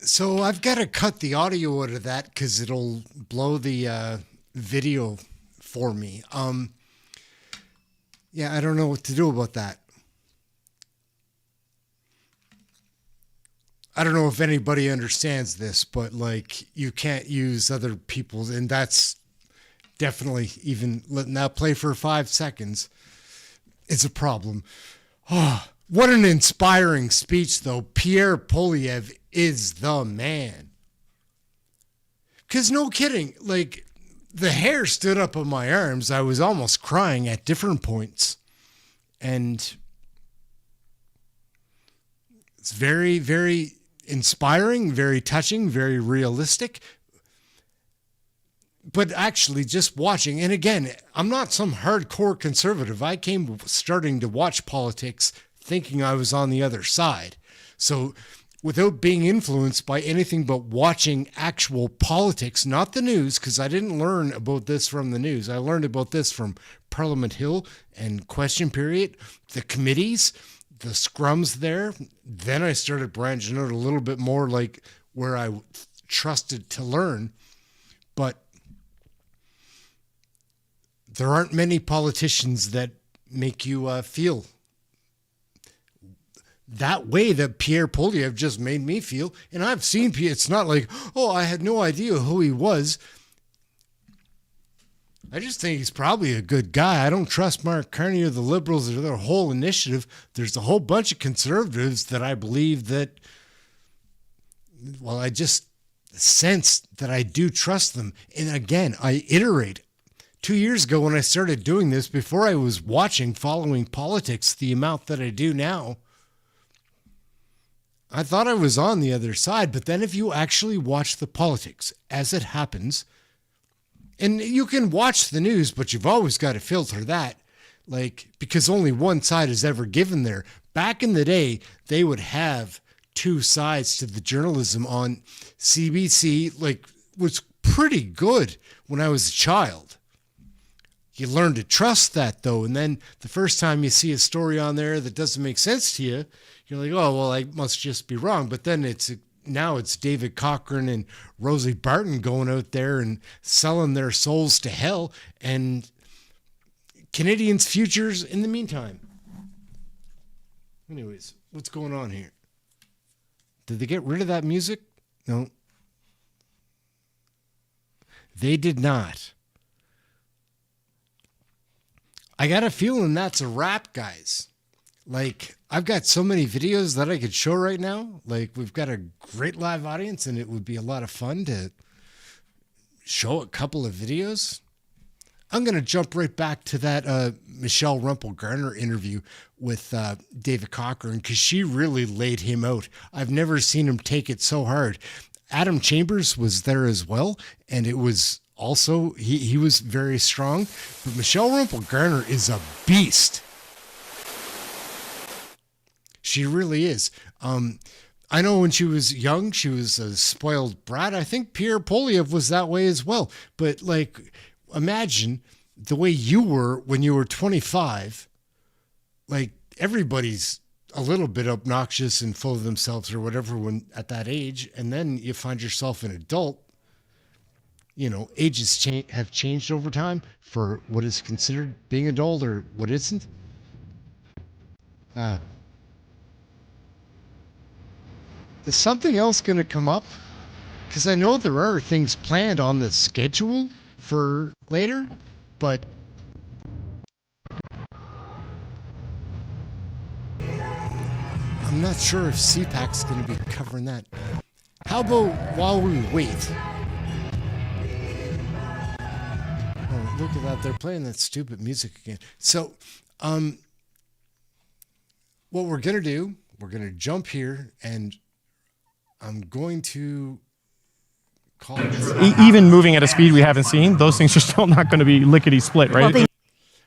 So I've got to cut the audio out of that because it'll blow the video for me. Yeah, I don't know what to do about that. I don't know if anybody understands this, but like you can't use other people's, and that's definitely, even letting that play for 5 seconds, it's a problem. Oh, what an inspiring speech, though. Pierre Poilievre is the man. Because no kidding, like the hair stood up on my arms. I was almost crying at different points. And it's very, very inspiring, very touching, very realistic. But actually just watching, and again, I'm not some hardcore conservative. I came starting to watch politics thinking I was on the other side. So without being influenced by anything but watching actual politics, not the news, because I didn't learn about this from the news. I learned about this from Parliament Hill and Question Period, the committees, the scrums there. Then I started branching out a little bit more, like where I trusted to learn. But there aren't many politicians that make you feel that way that Pierre Poilievre just made me feel. And I've seen Pierre. It's not like, oh, I had no idea who he was. I just think he's probably a good guy. I don't trust Mark Carney or the Liberals or their whole initiative. There's a whole bunch of Conservatives that I believe that, well, I just sense that I do trust them. And again, I iterate. 2 years ago when I started doing this, before I was following politics the amount that I do now, I thought I was on the other side. But then if you actually watch the politics as it happens, and you can watch the news, but you've always got to filter that, because only one side is ever given there. Back in the day, they would have two sides to the journalism on CBC, was pretty good when I was a child. You learn to trust that, though, and then the first time you see a story on there that doesn't make sense to you, you're like, oh, well, I must just be wrong. But then now it's David Cochrane and Rosie Barton going out there and selling their souls to hell, and Canadians' futures in the meantime. Anyways, what's going on here? Did they get rid of that music? No. They did not. I got a feeling that's a wrap, guys. I've got so many videos that I could show right now. We've got a great live audience, and it would be a lot of fun to show a couple of videos. I'm going to jump right back to that Michelle Rumpel-Garner interview with David Cochrane, because she really laid him out. I've never seen him take it so hard. Adam Chambers was there as well, and it was also, he was very strong. But Michelle Rumpel-Garner is a beast. She really is. I know when she was young, she was a spoiled brat. I think Pierre Poilievre was that way as well. But imagine the way you were when you were 25. Everybody's a little bit obnoxious and full of themselves or whatever when at that age. And then you find yourself an adult. Ages have changed over time for what is considered being adult or what isn't. Is something else going to come up? Because I know there are things planned on the schedule for later, but I'm not sure if CPAC's going to be covering that. How about while we wait? Oh, look at that. They're playing that stupid music again. So, what we're going to do, we're going to jump here, and I'm going to call it. Even moving at a speed we haven't seen, those things are still not going to be lickety-split, right?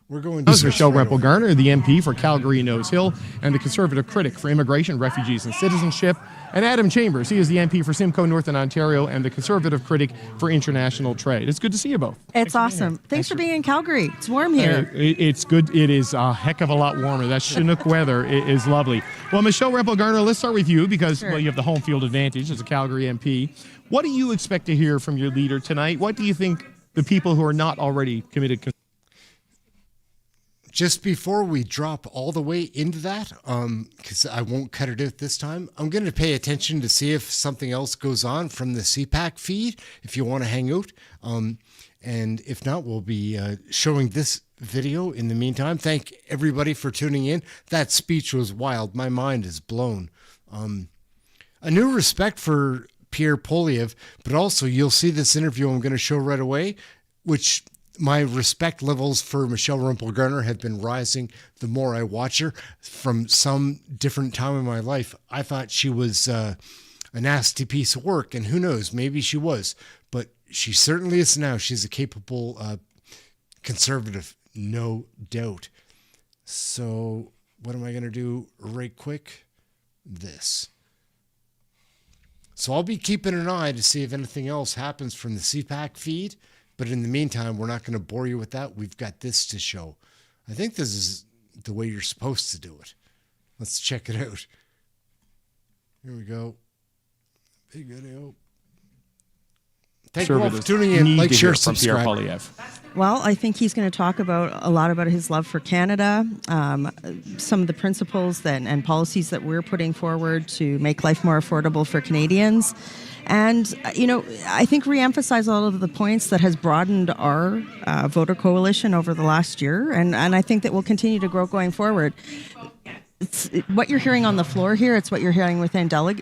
We're going to Michelle Rumpel-Garner, the MP for Calgary Nose Hill and the Conservative critic for immigration, refugees and citizenship, and Adam Chambers. He is the MP for Simcoe, Northern Ontario, and the Conservative critic for international trade. It's good to see you both. It's awesome. Thanks for being in Calgary. It's warm here. It's good. It is a heck of a lot warmer. That Chinook weather is lovely. Well, Michelle Rumpel-Garner, let's start with you because well, you have the home field advantage as a Calgary MP. What do you expect to hear from your leader tonight? What do you think the people who are not already committed? Just before we drop all the way into that, because I won't cut it out this time, I'm going to pay attention to see if something else goes on from the CPAC feed, if you want to hang out. And if not, we'll be showing this video in the meantime. Thank everybody for tuning in. That speech was wild. My mind is blown. A new respect for Pierre Poilievre, but also you'll see this interview I'm going to show right away, which my respect levels for Michelle Rumpel-Garner have been rising the more I watch her. From some different time in my life, I thought she was a nasty piece of work, and who knows, maybe she was, but she certainly is now. She's a capable conservative, no doubt. So what am I going to do right quick? This. So I'll be keeping an eye to see if anything else happens from the CPAC feed. But in the meantime, we're not going to bore you with that. We've got this to show. I think this is the way you're supposed to do it. Let's check it out. Here we go. Big video. Thank you all for tuning in. Like, share, subscribe. Well, I think he's going to talk a lot about his love for Canada, some of the principles and policies that we're putting forward to make life more affordable for Canadians. And, I think re-emphasize all of the points that has broadened our voter coalition over the last year. And I think that will continue to grow going forward. It's what you're hearing on the floor here. It's what you're hearing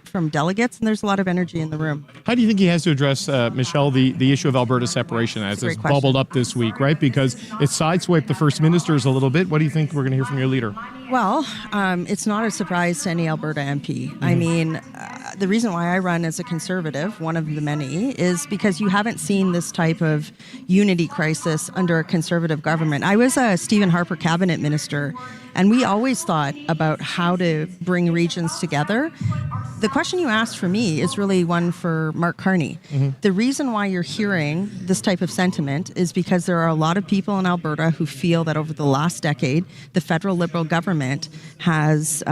from delegates, and there's a lot of energy in the room. How do you think he has to address, Michelle, the issue of Alberta separation as it's bubbled up this week, right? Because it sideswiped the First Ministers a little bit. What do you think we're going to hear from your leader? Well, it's not a surprise to any Alberta MP. Mm-hmm. I mean, the reason why I run as a Conservative, one of the many, is because you haven't seen this type of unity crisis under a Conservative government. I was a Stephen Harper cabinet minister, and we always thought about how to bring regions together. The question you asked for me is really one for Mark Carney. Mm-hmm. The reason why you're hearing this type of sentiment is because there are a lot of people in Alberta who feel that over the last decade, the federal Liberal government has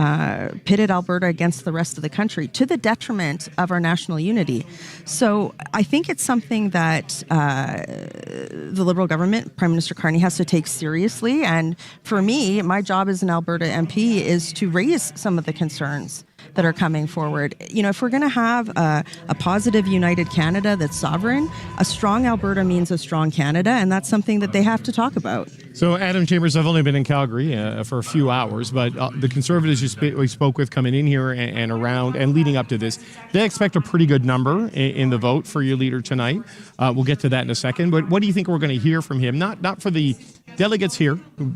pitted Alberta against the rest of the country to the detriment of our national unity. So I think it's something that the Liberal government, Prime Minister Carney, has to take seriously. And for me, my job as an Alberta MP is to raise some of the concerns that are coming forward. If we're going to have a positive, united Canada that's sovereign, a strong Alberta means a strong Canada, and that's something that they have to talk about. So, Adam Chambers, I've only been in Calgary for a few hours, but the Conservatives we spoke with coming in here and around and leading up to this, they expect a pretty good number in the vote for your leader tonight. We'll get to that in a second, but what do you think we're going to hear from him? Not for the delegates here who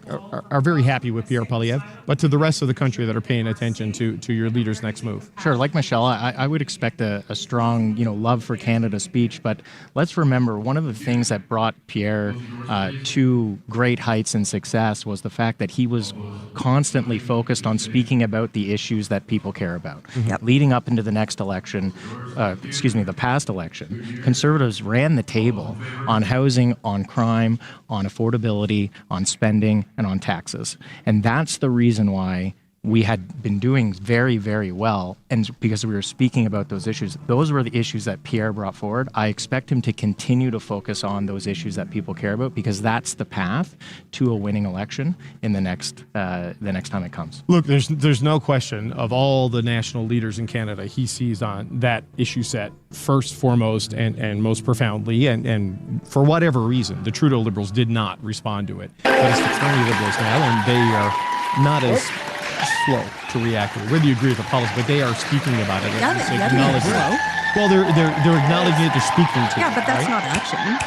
are very happy with Pierre Poilievre, but to the rest of the country that are paying attention to your leader's next move. Sure, like Michelle, I would expect a strong, love for Canada speech, but let's remember one of the things that brought Pierre to great heights and success was the fact that he was constantly focused on speaking about the issues that people care about. Mm-hmm. Yep. Leading up into the next election, the past election, Conservatives ran the table on housing, on crime, on affordability, on spending, and on taxes. And that's the reason why we had been doing very, very well, and because we were speaking about those issues. Those were the issues that Pierre brought forward. I expect him to continue to focus on those issues that people care about, because that's the path to a winning election in the next time it comes. Look, there's no question of all the national leaders in Canada, he sees on that issue set first, foremost, and most profoundly, and for whatever reason, the Trudeau Liberals did not respond to it. But it's the Carney Liberals now, and they are not as slow to react to it. Whether you agree with the policy, but they are speaking about it. Well, they're acknowledging it. They're speaking to it. Yeah, but that's not action.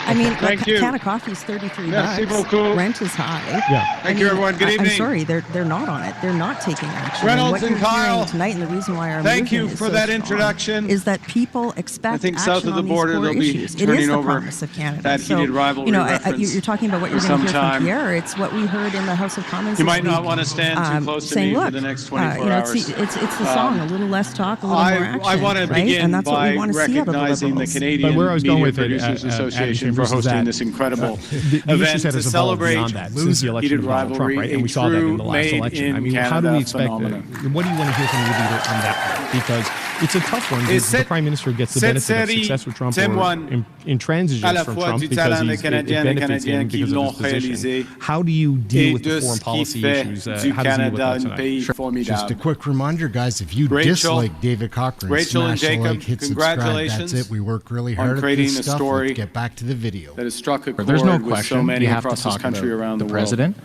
I mean, a can of coffee is $33. Rent is high. Yeah. Thank you, everyone. Good evening. I'm sorry, they're not on it. They're not taking action. Reynolds and and Kyle tonight, and the reason why our thank you movement for is so that strong introduction. Is that people expect I think action south of the on border these core they'll be issues. turning It is the over promise of Canada. that heated rivalry reference you're talking about what you're going to hear from Pierre. It's what we heard in the House of Commons. You might not want to stand too close to me for the next 24 hours. It's the song, a little less talk, a little more action. I want to begin by recognizing the Canadian Media Producers Association for hosting this incredible event to celebrate since the election heated of Donald Trump, rivalry, right? And we saw that in the last election. I mean, how do we expect? What do you want to hear from your leader on that one? Because it's a tough one. The Prime Minister gets the benefit of success with Trump, or intransigence from Trump, because it benefits him because of his position. How do you deal with the foreign policy issues? How does he deal with that tonight? Sure. Just a quick reminder, guys, if you dislike David Cochrane, smash the like, hit subscribe. That's it. We work really hard at this stuff. Let's get back to the video. That has struck a chord There's no with question so many you have across to this talk country about around the world. president.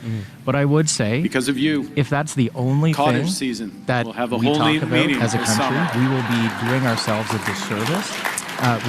But I would say, because of you, if that's the only cottage thing season that we'll have a we whole talk about meeting as a this country, summer. we will be doing ourselves a disservice.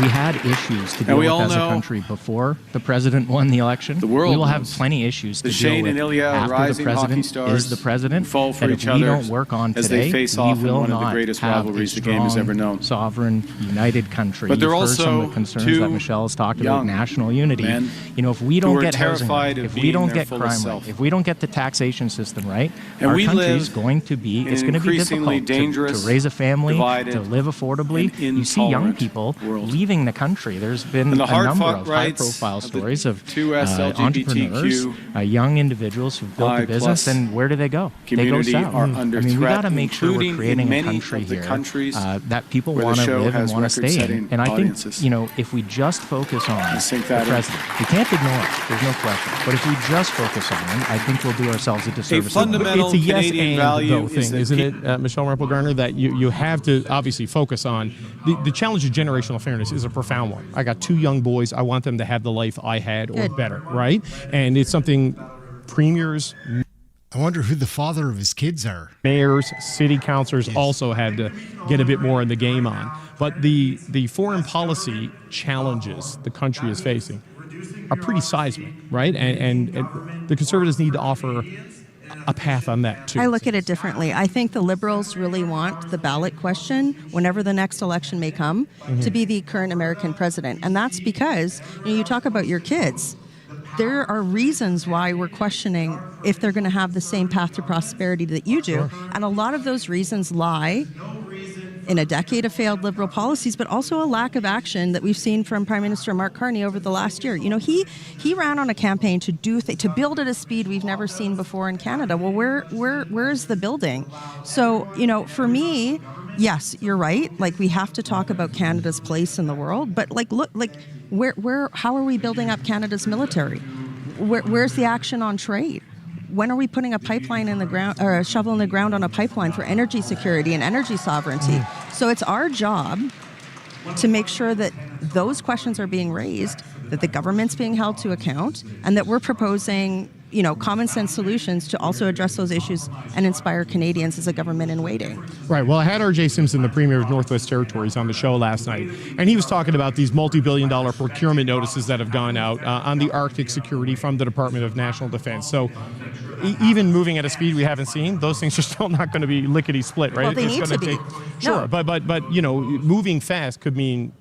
We had issues to deal with as a country before the president won the election. The world we will have plenty of issues to deal Shane with and Ilya, after rising the hockey president stars, is the president. fall for and each if we other don't work on as today, they face we off in will one of the not greatest have rivalries a the game has strong, ever known. sovereign, united country. But there You've are heard some of also the concerns two that Michelle has talked about, young national unity. men If we don't who are get housing right, terrified of if we being don't their get fullest crime self. right, if we don't get the taxation system right, And our we country is live going to be, in it's an going to be increasingly difficult to dangerous, raise a family, divided, to live affordably. and You see young intolerant people world. leaving the country. There's been a number of high-profile stories of entrepreneurs, young individuals who've built a business, and where do they go? They go south. We got to make sure we're creating a country here that people want to live and want to stay in. And I think, if we just focus on the president, we can't ignore it. There's no question. But if we just focus on him, I think we'll do ourselves a disservice. A fundamental it's a yes Canadian and value though thing, isn't it, Michelle Rempel-Garner, that you have to obviously focus on the challenge of generational fairness is a profound one. I got 2 young boys. I want them to have the life I had or better, right? And it's something premiers, I wonder who the father of his kids are. mayors, city councilors also had to get a bit more in the game on. But the foreign policy challenges the country is facing are pretty seismic, right? And the Conservatives need to offer a path on that too. I look at it differently. I think the Liberals really want the ballot question, whenever the next election may come, to be the current American president. And that's because you talk about your kids. There are reasons why we're questioning if they're going to have the same path to prosperity that you do. And a lot of those reasons lie in a decade of failed Liberal policies, but also a lack of action that we've seen from Prime Minister Mark Carney over the last year. He ran on a campaign to to build at a speed we've never seen before in Canada. Well, where is the building? So, for me, yes, you're right. We have to talk about Canada's place in the world, but how are we building up Canada's military? Where's the action on trade? When are we putting a pipeline in the ground, or a shovel in the ground on a pipeline for energy security and energy sovereignty? So it's our job to make sure that those questions are being raised, that the government's being held to account, and that we're proposing, common sense solutions to also address those issues and inspire Canadians as a government in waiting. Right. Well, I had R.J. Simpson, the Premier of Northwest Territories, on the show last night, and he was talking about these multi-billion-dollar procurement notices that have gone out on the Arctic security from the Department of National Defense. So even moving at a speed we haven't seen, those things are still not going to be lickety-split, right? Well, they need to be. Sure, but moving fast could mean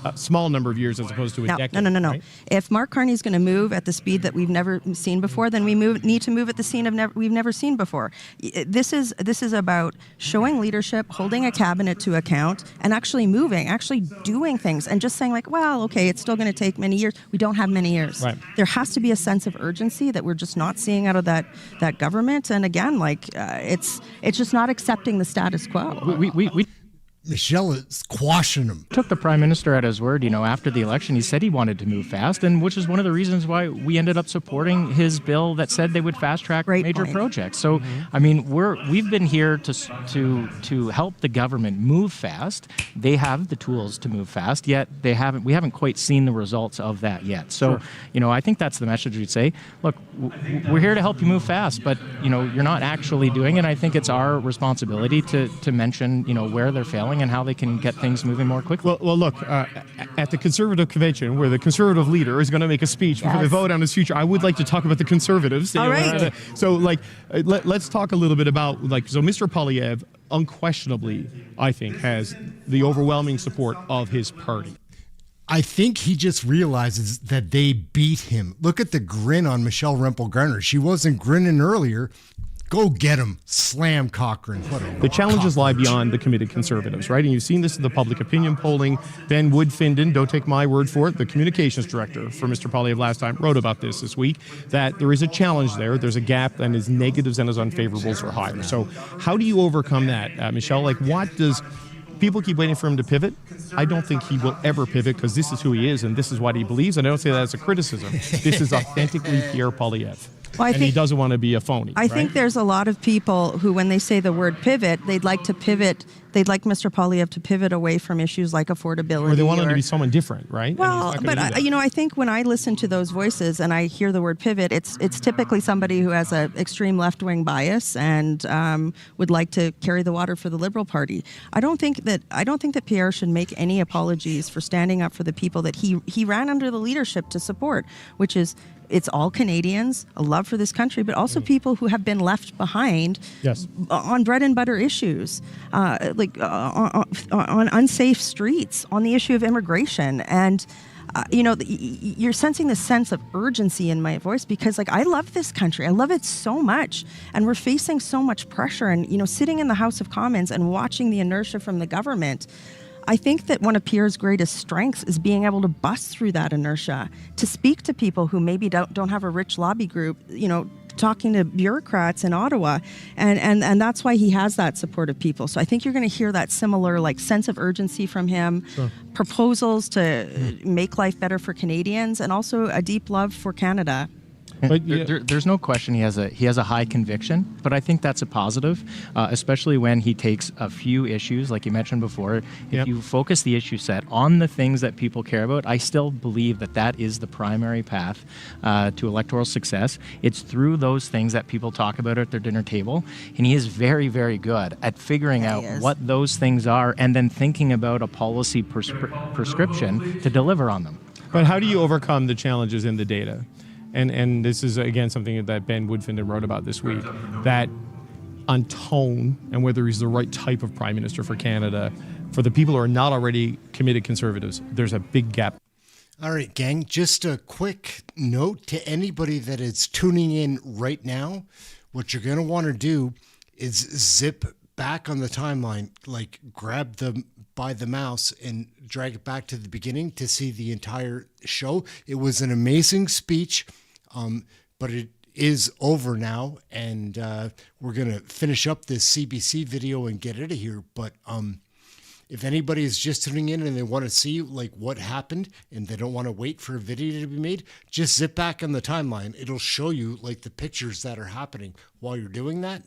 a small number of years as opposed to a decade. No. Right? If Mark Carney's going to move at the speed that we've never seen before, then we need to move at the speed we've never seen before. This is about showing leadership, holding a cabinet to account, and actually moving, actually doing things, and just saying it's still going to take many years. We don't have many years. Right. There has to be a sense of urgency that we're just not seeing out of that government. And again, it's just not accepting the status quo. We Michelle is quashing him. Took the Prime Minister at his word. After the election, he said he wanted to move fast, and which is one of the reasons why we ended up supporting his bill that said they would fast track major projects. So, we've been here to help the government move fast. They have the tools to move fast, yet we haven't quite seen the results of that yet. So, I think that's the message we'd say. Look, we're here to help you move fast, but you're not actually doing it. I think it's our responsibility to mention where they're failing and how they can get things moving more quickly. Well, look, at the Conservative Convention, where the Conservative leader is going to make a speech before they vote on his future, I would like to talk about the Conservatives. All right. So, let's talk a little bit about, so Mr. Poilievre unquestionably, I think, has the overwhelming support of his party. I think he just realizes that they beat him. Look at the grin on Michelle Rempel-Garner. She wasn't grinning earlier. Go get him. Slam Cochrane. The challenges lie beyond the committed Conservatives, right? And you've seen this in the public opinion polling. Ben Woodfinden, don't take my word for it, the communications director for Mr. Poilievre last time, wrote about this week, that there is a challenge there. There's a gap, and his negatives and his unfavorables are higher. So how do you overcome that, Michelle? What does... People keep waiting for him to pivot. I don't think he will ever pivot, because this is who he is and this is what he believes. And I don't say that as a criticism. This is authentically Pierre Poilievre. Well, he doesn't want to be a phony. I think there's a lot of people who, when they say the word pivot, they'd like Mr. Poilievre to pivot away from issues like affordability. Or they want him to be someone different, right? Well, but I think when I listen to those voices and I hear the word pivot, it's typically somebody who has an extreme left-wing bias and would like to carry the water for the Liberal Party. I don't think that Pierre should make any apologies for standing up for the people that he ran under the leadership to support, which is, it's all Canadians, a love for this country, but also people who have been left behind on bread and butter issues, on unsafe streets, on the issue of immigration. And, you're sensing the sense of urgency in my voice because, I love this country. I love it so much. And we're facing so much pressure. And, sitting in the House of Commons and watching the inertia from the government, I think that one of Pierre's greatest strengths is being able to bust through that inertia, to speak to people who maybe don't have a rich lobby group, talking to bureaucrats in Ottawa, and that's why he has that support of people. So I think you're going to hear that similar sense of urgency from him, proposals to make life better for Canadians, and also a deep love for Canada. But there's no question he has a high conviction, but I think that's a positive, especially when he takes a few issues, like you mentioned before. If you focus the issue set on the things that people care about, I still believe that is the primary path to electoral success. It's through those things that people talk about at their dinner table, and he is very, very good at figuring out what those things are and then thinking about a policy prescription to deliver on them. But how do you overcome the challenges in the data? And this is, again, something that Ben Woodfin wrote about this week, that on tone and whether he's the right type of Prime Minister for Canada, for the people who are not already committed Conservatives, there's a big gap. All right, gang, just a quick note to anybody that is tuning in right now. What you're going to want to do is zip back on the timeline, grab them by the mouse and drag it back to the beginning to see the entire show. It was an amazing speech, but it is over now, and we're going to finish up this CBC video and get out of here. But if anybody is just tuning in and they want to see what happened and they don't want to wait for a video to be made, just zip back on the timeline. It'll show you the pictures that are happening while you're doing that,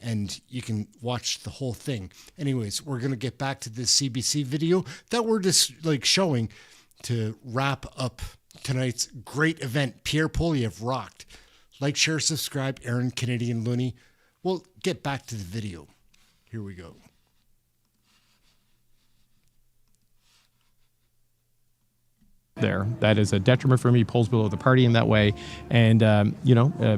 and you can watch the whole thing. Anyways, we're going to get back to this CBC video that we're just showing to wrap up tonight's great event. Pierre Poilievre rocked. Like, share, subscribe. Aaron, Canadian Looney. We'll get back to the video. Here we go. There, that is a detriment for me. Polls below the party in that way, and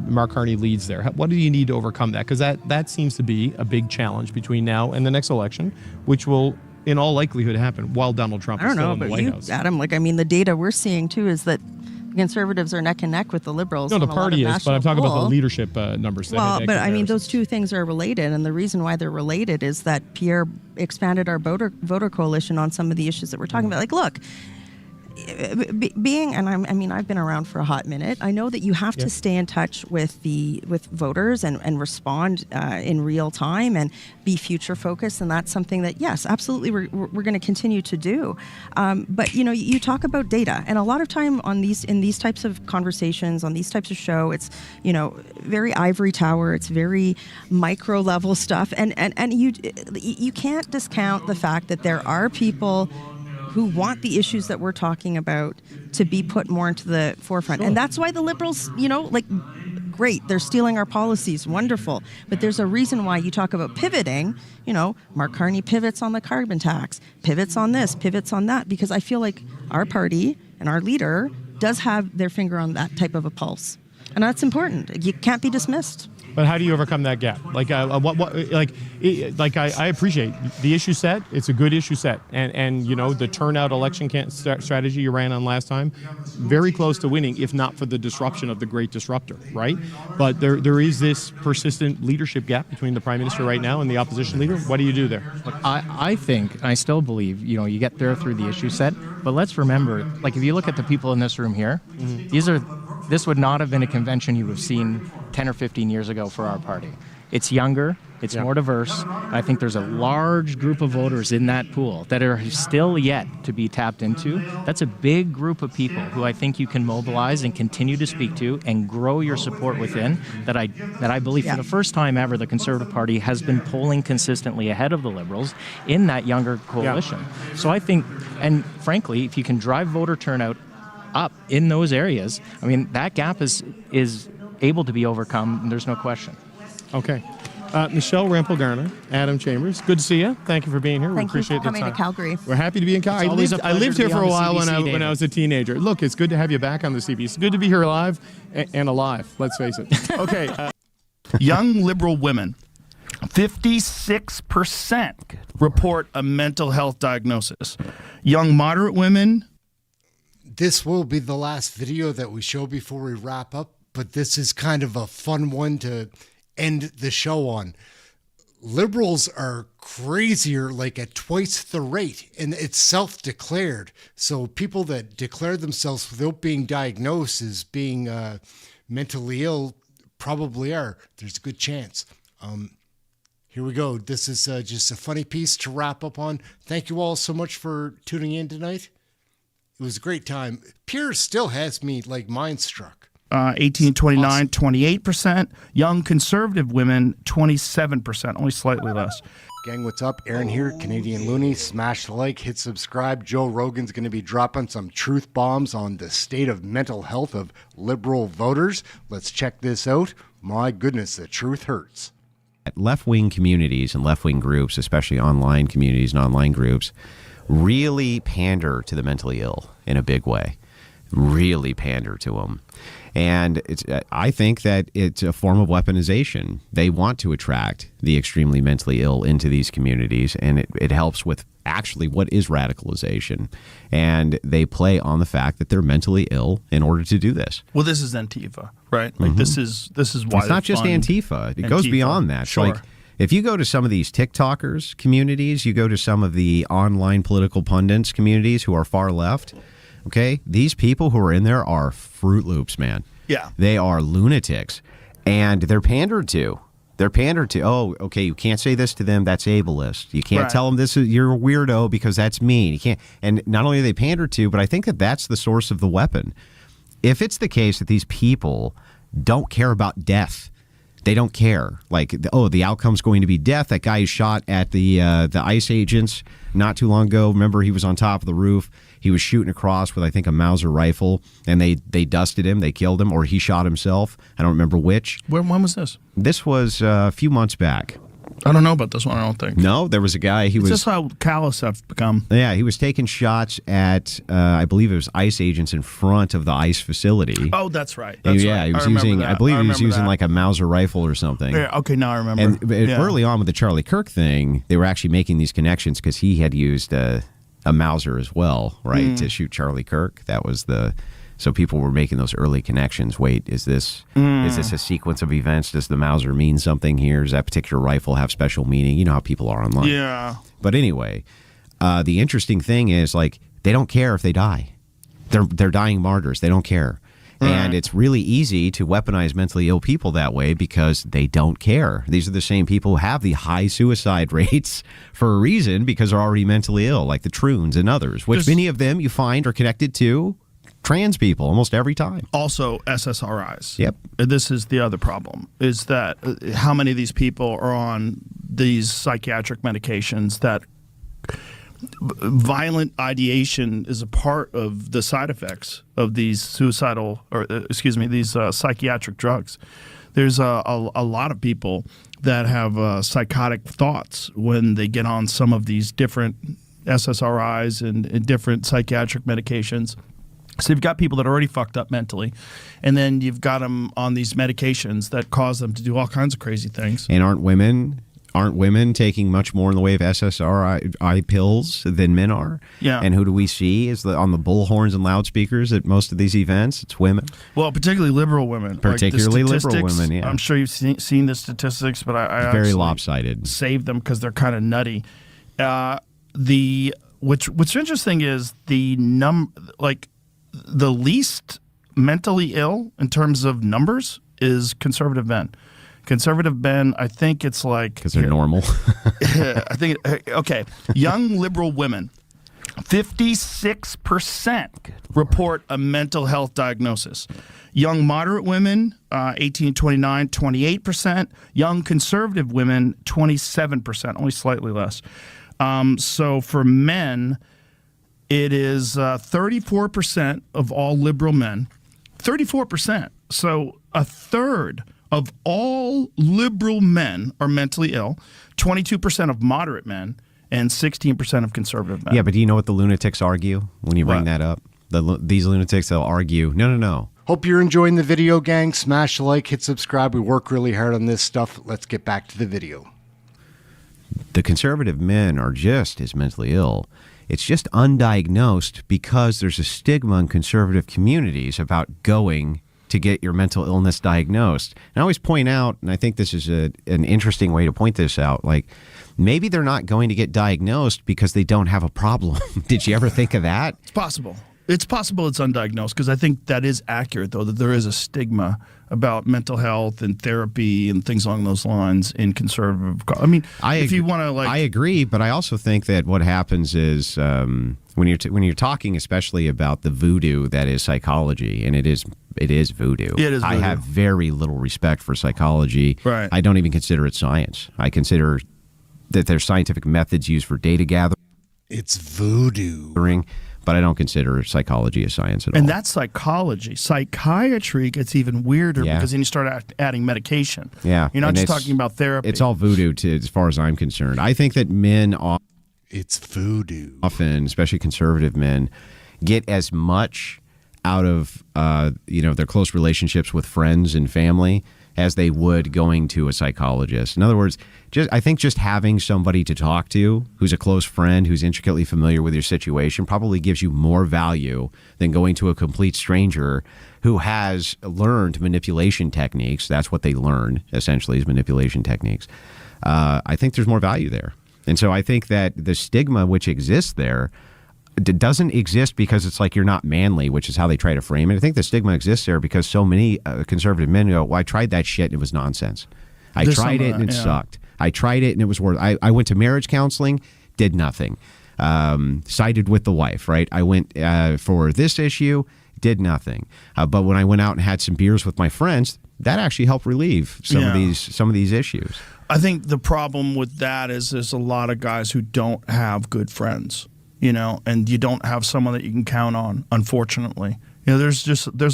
Mark Carney leads there. What do you need to overcome that? Because that seems to be a big challenge between now and the next election, which will, in all likelihood, happen while Donald Trump is still in the White House. Adam, the data we're seeing too is that Conservatives are neck and neck with the Liberals. No, the party is, but I'm talking about the leadership numbers. Well, but those two things are related, and the reason why they're related is that Pierre expanded our voter coalition on some of the issues that we're talking about. Look. I've been around for a hot minute. I know that you have to stay in touch with voters and respond in real time and be future focused, and that's something that, yes, absolutely, we're going to continue to do. But you talk about data, and a lot of time in these types of conversations, on these types of show, it's very ivory tower, it's very micro level stuff, and you can't discount the fact that there are people who want the issues that we're talking about to be put more into the forefront. And that's why the Liberals, great, they're stealing our policies, wonderful. But there's a reason why you talk about pivoting. Mark Carney pivots on the carbon tax, pivots on this, pivots on that, because I feel like our party and our leader does have their finger on that type of a pulse. And that's important. You can't be dismissed. But how do you overcome that gap? I appreciate the issue set. It's a good issue set, and the turnout election strategy you ran on last time, very close to winning, if not for the disruption of the great disruptor, right? But there is this persistent leadership gap between the Prime Minister right now and the opposition leader. What do you do there? I think, I still believe, you get there through the issue set. But let's remember, if you look at the people in this room here, this would not have been a convention you would have seen 10 or 15 years ago for our party. It's younger, it's more diverse. I think there's a large group of voters in that pool that are still yet to be tapped into. That's a big group of people who I think you can mobilize and continue to speak to and grow your support within, that I believe for the first time ever, the Conservative Party has been polling consistently ahead of the Liberals in that younger coalition. So I think, and frankly, if you can drive voter turnout up in those areas, that gap is able to be overcome, and there's no question. Okay. Michelle Rempel-Garner, Adam Chambers, good to see you. Thank you for being here. We appreciate the time. Thank you for coming to Calgary. We're happy to be in Calgary. I lived here for a while when I was a teenager. Look, it's good to have you back on the CBC. It's good to be here live and alive, let's face it. Okay. Young Liberal women, 56% report a mental health diagnosis. Young moderate women. This will be the last video that we show before we wrap up, but this is kind of a fun one to end the show on. liberals are crazier, like at twice the rate, and it's self-declared. So people that declare themselves without being diagnosed as being mentally ill probably are. There's a good chance. Here we go. This is just a funny piece to wrap up on. Thank you all so much for tuning in tonight. It was a great time. Pierre still has me like mind struck. 18-29, 28%. Young conservative women, 27%, only slightly less. Gang, what's up? Aaron here, Canadian Looney. Smash the like, hit subscribe. Joe Rogan's going to be dropping some truth bombs on the state of mental health of liberal voters. Let's check this out. My goodness, the truth hurts. Left-wing communities and left-wing groups, especially online communities and online groups, really pander to the mentally ill in a big way. Really pander to them. And I think that it's a form of weaponization. They want to attract the extremely mentally ill into these communities, and it helps with actually what is radicalization. And they play on the fact that they're mentally ill in order to do this. Well, this is Antifa, right? Like this is why it's not just Antifa. It goes beyond that. Sure. Like, if you go to some of these TikTokers communities, you go to some of the online political pundits communities who are far left. Okay, these people who are in there are Fruit Loops, man. Yeah. They are lunatics, and they're pandered to. They're pandered to. Oh, okay, you can't say this to them. That's ableist. You can't tell them you're a weirdo because that's mean. You can't. And not only are they pandered to, but I think that that's the source of the weapon. If it's the case that these people don't care about death, they don't care. Like, the outcome's going to be death. That guy who shot at the ICE agents not too long ago. Remember, he was on top of the roof. He was shooting across with, I think, a Mauser rifle, and they dusted him. They killed him, or he shot himself. I don't remember which. When was this? This was a few months back. I don't know about this one, I don't think. No, there was a guy. Is this how callous I've become? Yeah, he was taking shots at, I believe it was ICE agents in front of the ICE facility. Oh, that's right. He was using, I believe he was using like a Mauser rifle or something. Yeah, okay, now I remember. And early on with the Charlie Kirk thing, they were actually making these connections because he had used a Mauser as well, right, to shoot Charlie Kirk. That was so people were making those early connections. Wait, is this a sequence of events? Does the Mauser mean something here? Does that particular rifle have special meaning? You know how people are online. Yeah. But anyway, the interesting thing is, like, they don't care if they die. They're dying martyrs. They don't care. And it's really easy to weaponize mentally ill people that way because they don't care. These are the same people who have the high suicide rates for a reason because they're already mentally ill, like the Troons and others, which many of them you find are connected to trans people almost every time. Also SSRIs. Yep. This is the other problem, is that how many of these people are on these psychiatric medications that violent ideation is a part of the side effects of these psychiatric drugs. There's a lot of people that have psychotic thoughts when they get on some of these different SSRIs and different psychiatric medications. So you've got people that are already fucked up mentally, and then you've got them on these medications that cause them to do all kinds of crazy things. And aren't women taking much more in the way of SSRI pills than men are? Yeah. And who do we see on the bullhorns and loudspeakers at most of these events? It's women. Well, particularly liberal women. Particularly liberal women, yeah. I'm sure you've seen the statistics, but I very lopsided. Save them because they're kind of nutty. What's interesting is the least mentally ill in terms of numbers is conservative men. Conservative men, I think it's like... Because they're normal. I think, okay, young liberal women, 56% report a mental health diagnosis. Young moderate women, 18-29, 28%. Young conservative women, 27%, only slightly less. So for men, it is 34% of all liberal men. 34%. So a third of all liberal men are mentally ill, 22% of moderate men, and 16% of conservative men. Yeah, but do you know what the lunatics argue when you bring that up? These lunatics, they'll argue, no. Hope you're enjoying the video, gang. Smash the like, hit subscribe. We work really hard on this stuff. Let's get back to the video. The conservative men are just as mentally ill. It's just undiagnosed because there's a stigma in conservative communities about going to get your mental illness diagnosed. And I always point out, and I think this is an interesting way to point this out, like maybe they're not going to get diagnosed because they don't have a problem. Did you ever think of that? It's possible. It's possible it's undiagnosed, because I think that is accurate, though, that there is a stigma about mental health and therapy and things along those lines in conservative. I mean, if you want to, like, I agree, but I also think that what happens is when you're talking, especially about the voodoo that is psychology, and it is voodoo. It is voodoo. I have very little respect for psychology. Right. I don't even consider it science. I consider that there's scientific methods used for data gathering. It's voodoo. But I don't consider psychology a science at all. And that's psychology. Psychiatry gets even weirder because then you start adding medication. Yeah. You're not just talking about therapy. It's all voodoo as far as I'm concerned. I think that men it's voodoo. Often, especially conservative men, get as much out of their close relationships with friends and family as they would going to a psychologist. In other words, I think just having somebody to talk to who's a close friend, who's intricately familiar with your situation, probably gives you more value than going to a complete stranger who has learned manipulation techniques. That's what they learn, essentially, is manipulation techniques. I think there's more value there. And so I think that the stigma which exists there doesn't exist because it's like you're not manly, which is how they try to frame it. I think the stigma exists there because so many conservative men go, well, I tried that shit and it was nonsense. I tried it and it sucked. I tried it and it was worth. I went to marriage counseling, did nothing. Sided with the wife, right? I went for this issue, did nothing. But when I went out and had some beers with my friends, that actually helped relieve some of these issues. I think the problem with that is there's a lot of guys who don't have good friends. And you don't have someone that you can count on, unfortunately. There's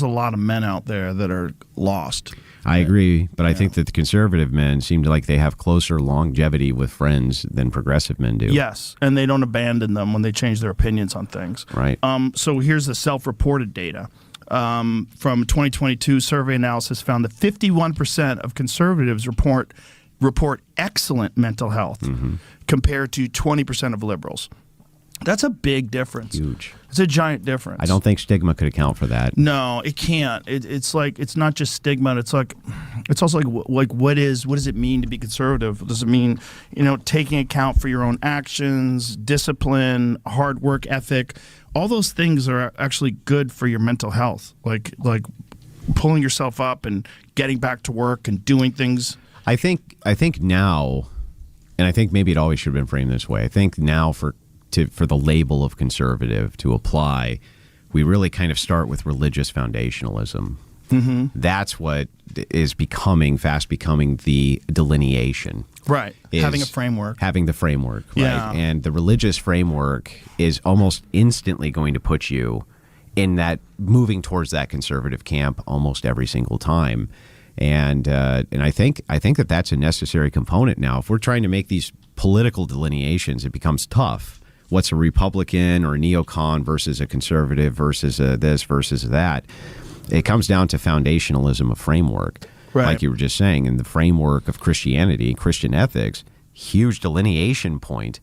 a lot of men out there that are lost. I agree, but I think that the conservative men seem to like they have closer longevity with friends than progressive men do. Yes, and they don't abandon them when they change their opinions on things. Right. So here's the self-reported data. From 2022 survey analysis found that 51% of conservatives report excellent mental health compared to 20% of liberals. That's a big difference. Huge. It's a giant difference. I don't think stigma could account for that. No, it can't. It's like it's not just stigma. It's also like what does it mean to be conservative? Does it mean taking account for your own actions, discipline, hard work ethic? All those things are actually good for your mental health. Like pulling yourself up and getting back to work and doing things. I think now, and I think maybe it always should have been framed this way. I think now for the label of conservative to apply, we really kind of start with religious foundationalism. Mm-hmm. That's what is fast becoming the delineation. Right. Having a framework. Having the framework, right? Yeah. And the religious framework is almost instantly going to put you in that, moving towards that conservative camp almost every single time. And I think that that's a necessary component now. If we're trying to make these political delineations, it becomes tough. What's a Republican or a neocon versus a conservative versus this versus that? It comes down to foundationalism of framework, right, like you were just saying, in the framework of Christianity, Christian ethics, huge delineation point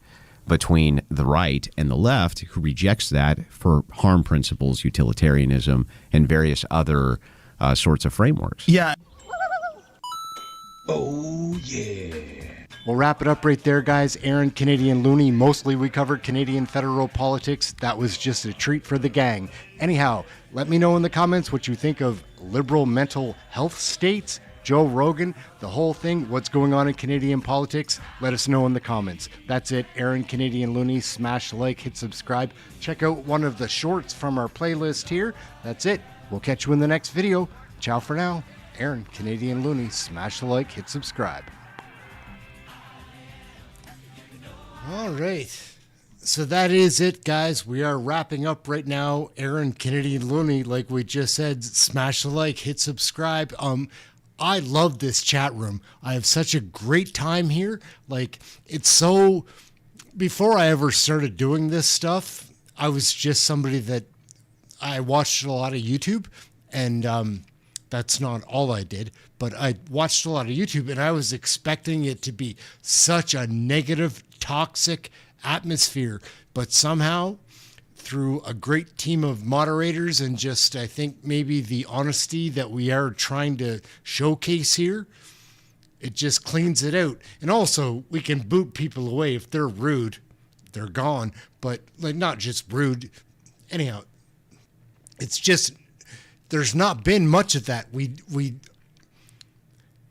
between the right and the left, who rejects that for harm principles, utilitarianism, and various other sorts of frameworks. Yeah. Oh, yeah. We'll wrap it up right there, guys. Aaron, Canadian Looney. Mostly we covered Canadian federal politics. That was just a treat for the gang. Anyhow, let me know in the comments what you think of liberal mental health states, Joe Rogan, the whole thing, what's going on in Canadian politics. Let us know in the comments. That's it. Aaron, Canadian Looney. Smash the like, hit subscribe. Check out one of the shorts from our playlist here. That's it. We'll catch you in the next video. Ciao for now. Aaron, Canadian Looney. Smash the like, hit subscribe. All right. So that is it, guys. We are wrapping up right now. Aaron, Canadian Looney, like we just said, smash the like, hit subscribe. I love this chat room. I have such a great time here. Like, it's so, before I ever started doing this stuff, I was just somebody that I watched a lot of YouTube, and that's not all I did, but I watched a lot of YouTube, and I was expecting it to be such a negative, toxic atmosphere, but somehow through a great team of moderators and just, I think, maybe the honesty that we are trying to showcase here. It just cleans it out. And also, we can boot people away if they're rude. They're gone. But like, not just rude. Anyhow, it's just, there's not been much of that.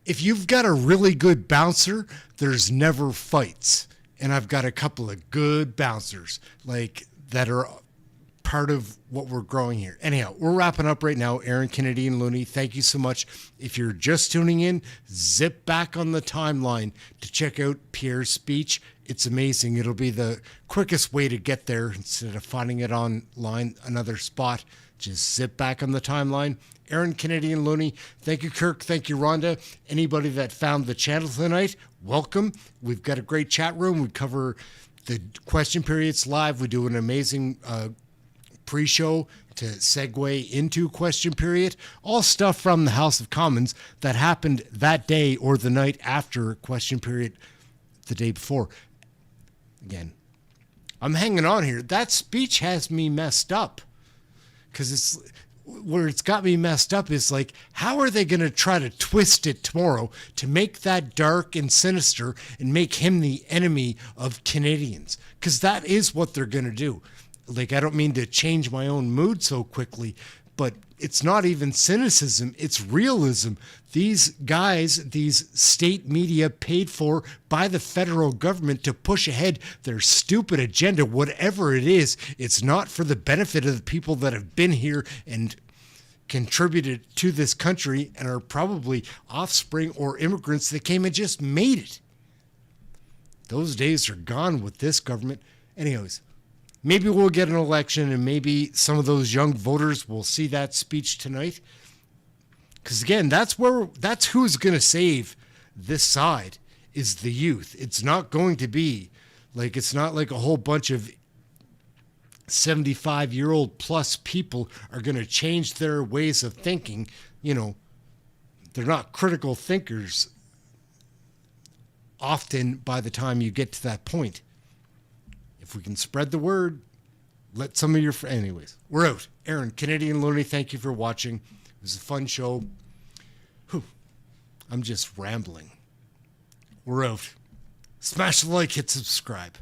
If you've got a really good bouncer, there's never fights. And I've got a couple of good bouncers like that are part of what we're growing here. Anyhow, we're wrapping up right now. Aaron, Kennedy, and Looney, thank you so much. If you're just tuning in, zip back on the timeline to check out Pierre's speech. It's amazing. It'll be the quickest way to get there instead of finding it online another spot. Just zip back on the timeline. Aaron, Kennedy, and Looney, thank you, Kirk. Thank you, Rhonda. Anybody that found the channel tonight, welcome. We've got a great chat room. We cover the question periods live. We do an amazing pre-show to segue into question period. All stuff from the House of Commons that happened that day or the night after question period the day before. Again, I'm hanging on here. That speech has me messed up because it's where it's got me messed up is like, how are they going to try to twist it tomorrow to make that dark and sinister and make him the enemy of Canadians? Because that is what they're going to do. Like, I don't mean to change my own mood so quickly, but it's not even cynicism, it's realism. These guys, these state media paid for by the federal government to push ahead their stupid agenda, whatever it is, it's not for the benefit of the people that have been here and contributed to this country and are probably offspring or immigrants that came and just made it. Those days are gone with this government. Anyways, maybe we'll get an election and maybe some of those young voters will see that speech tonight. Because again, that's who's going to save this side is the youth. It's not going to be like, it's not like a whole bunch of 75-year-old plus people are going to change their ways of thinking. You know, they're not critical thinkers often by the time you get to that point. If we can spread the word, let some of your friends... Anyways, we're out. Aaron, Kennedy, and Looney, thank you for watching. It was a fun show. Whew. I'm just rambling. We're out. Smash the like, hit subscribe.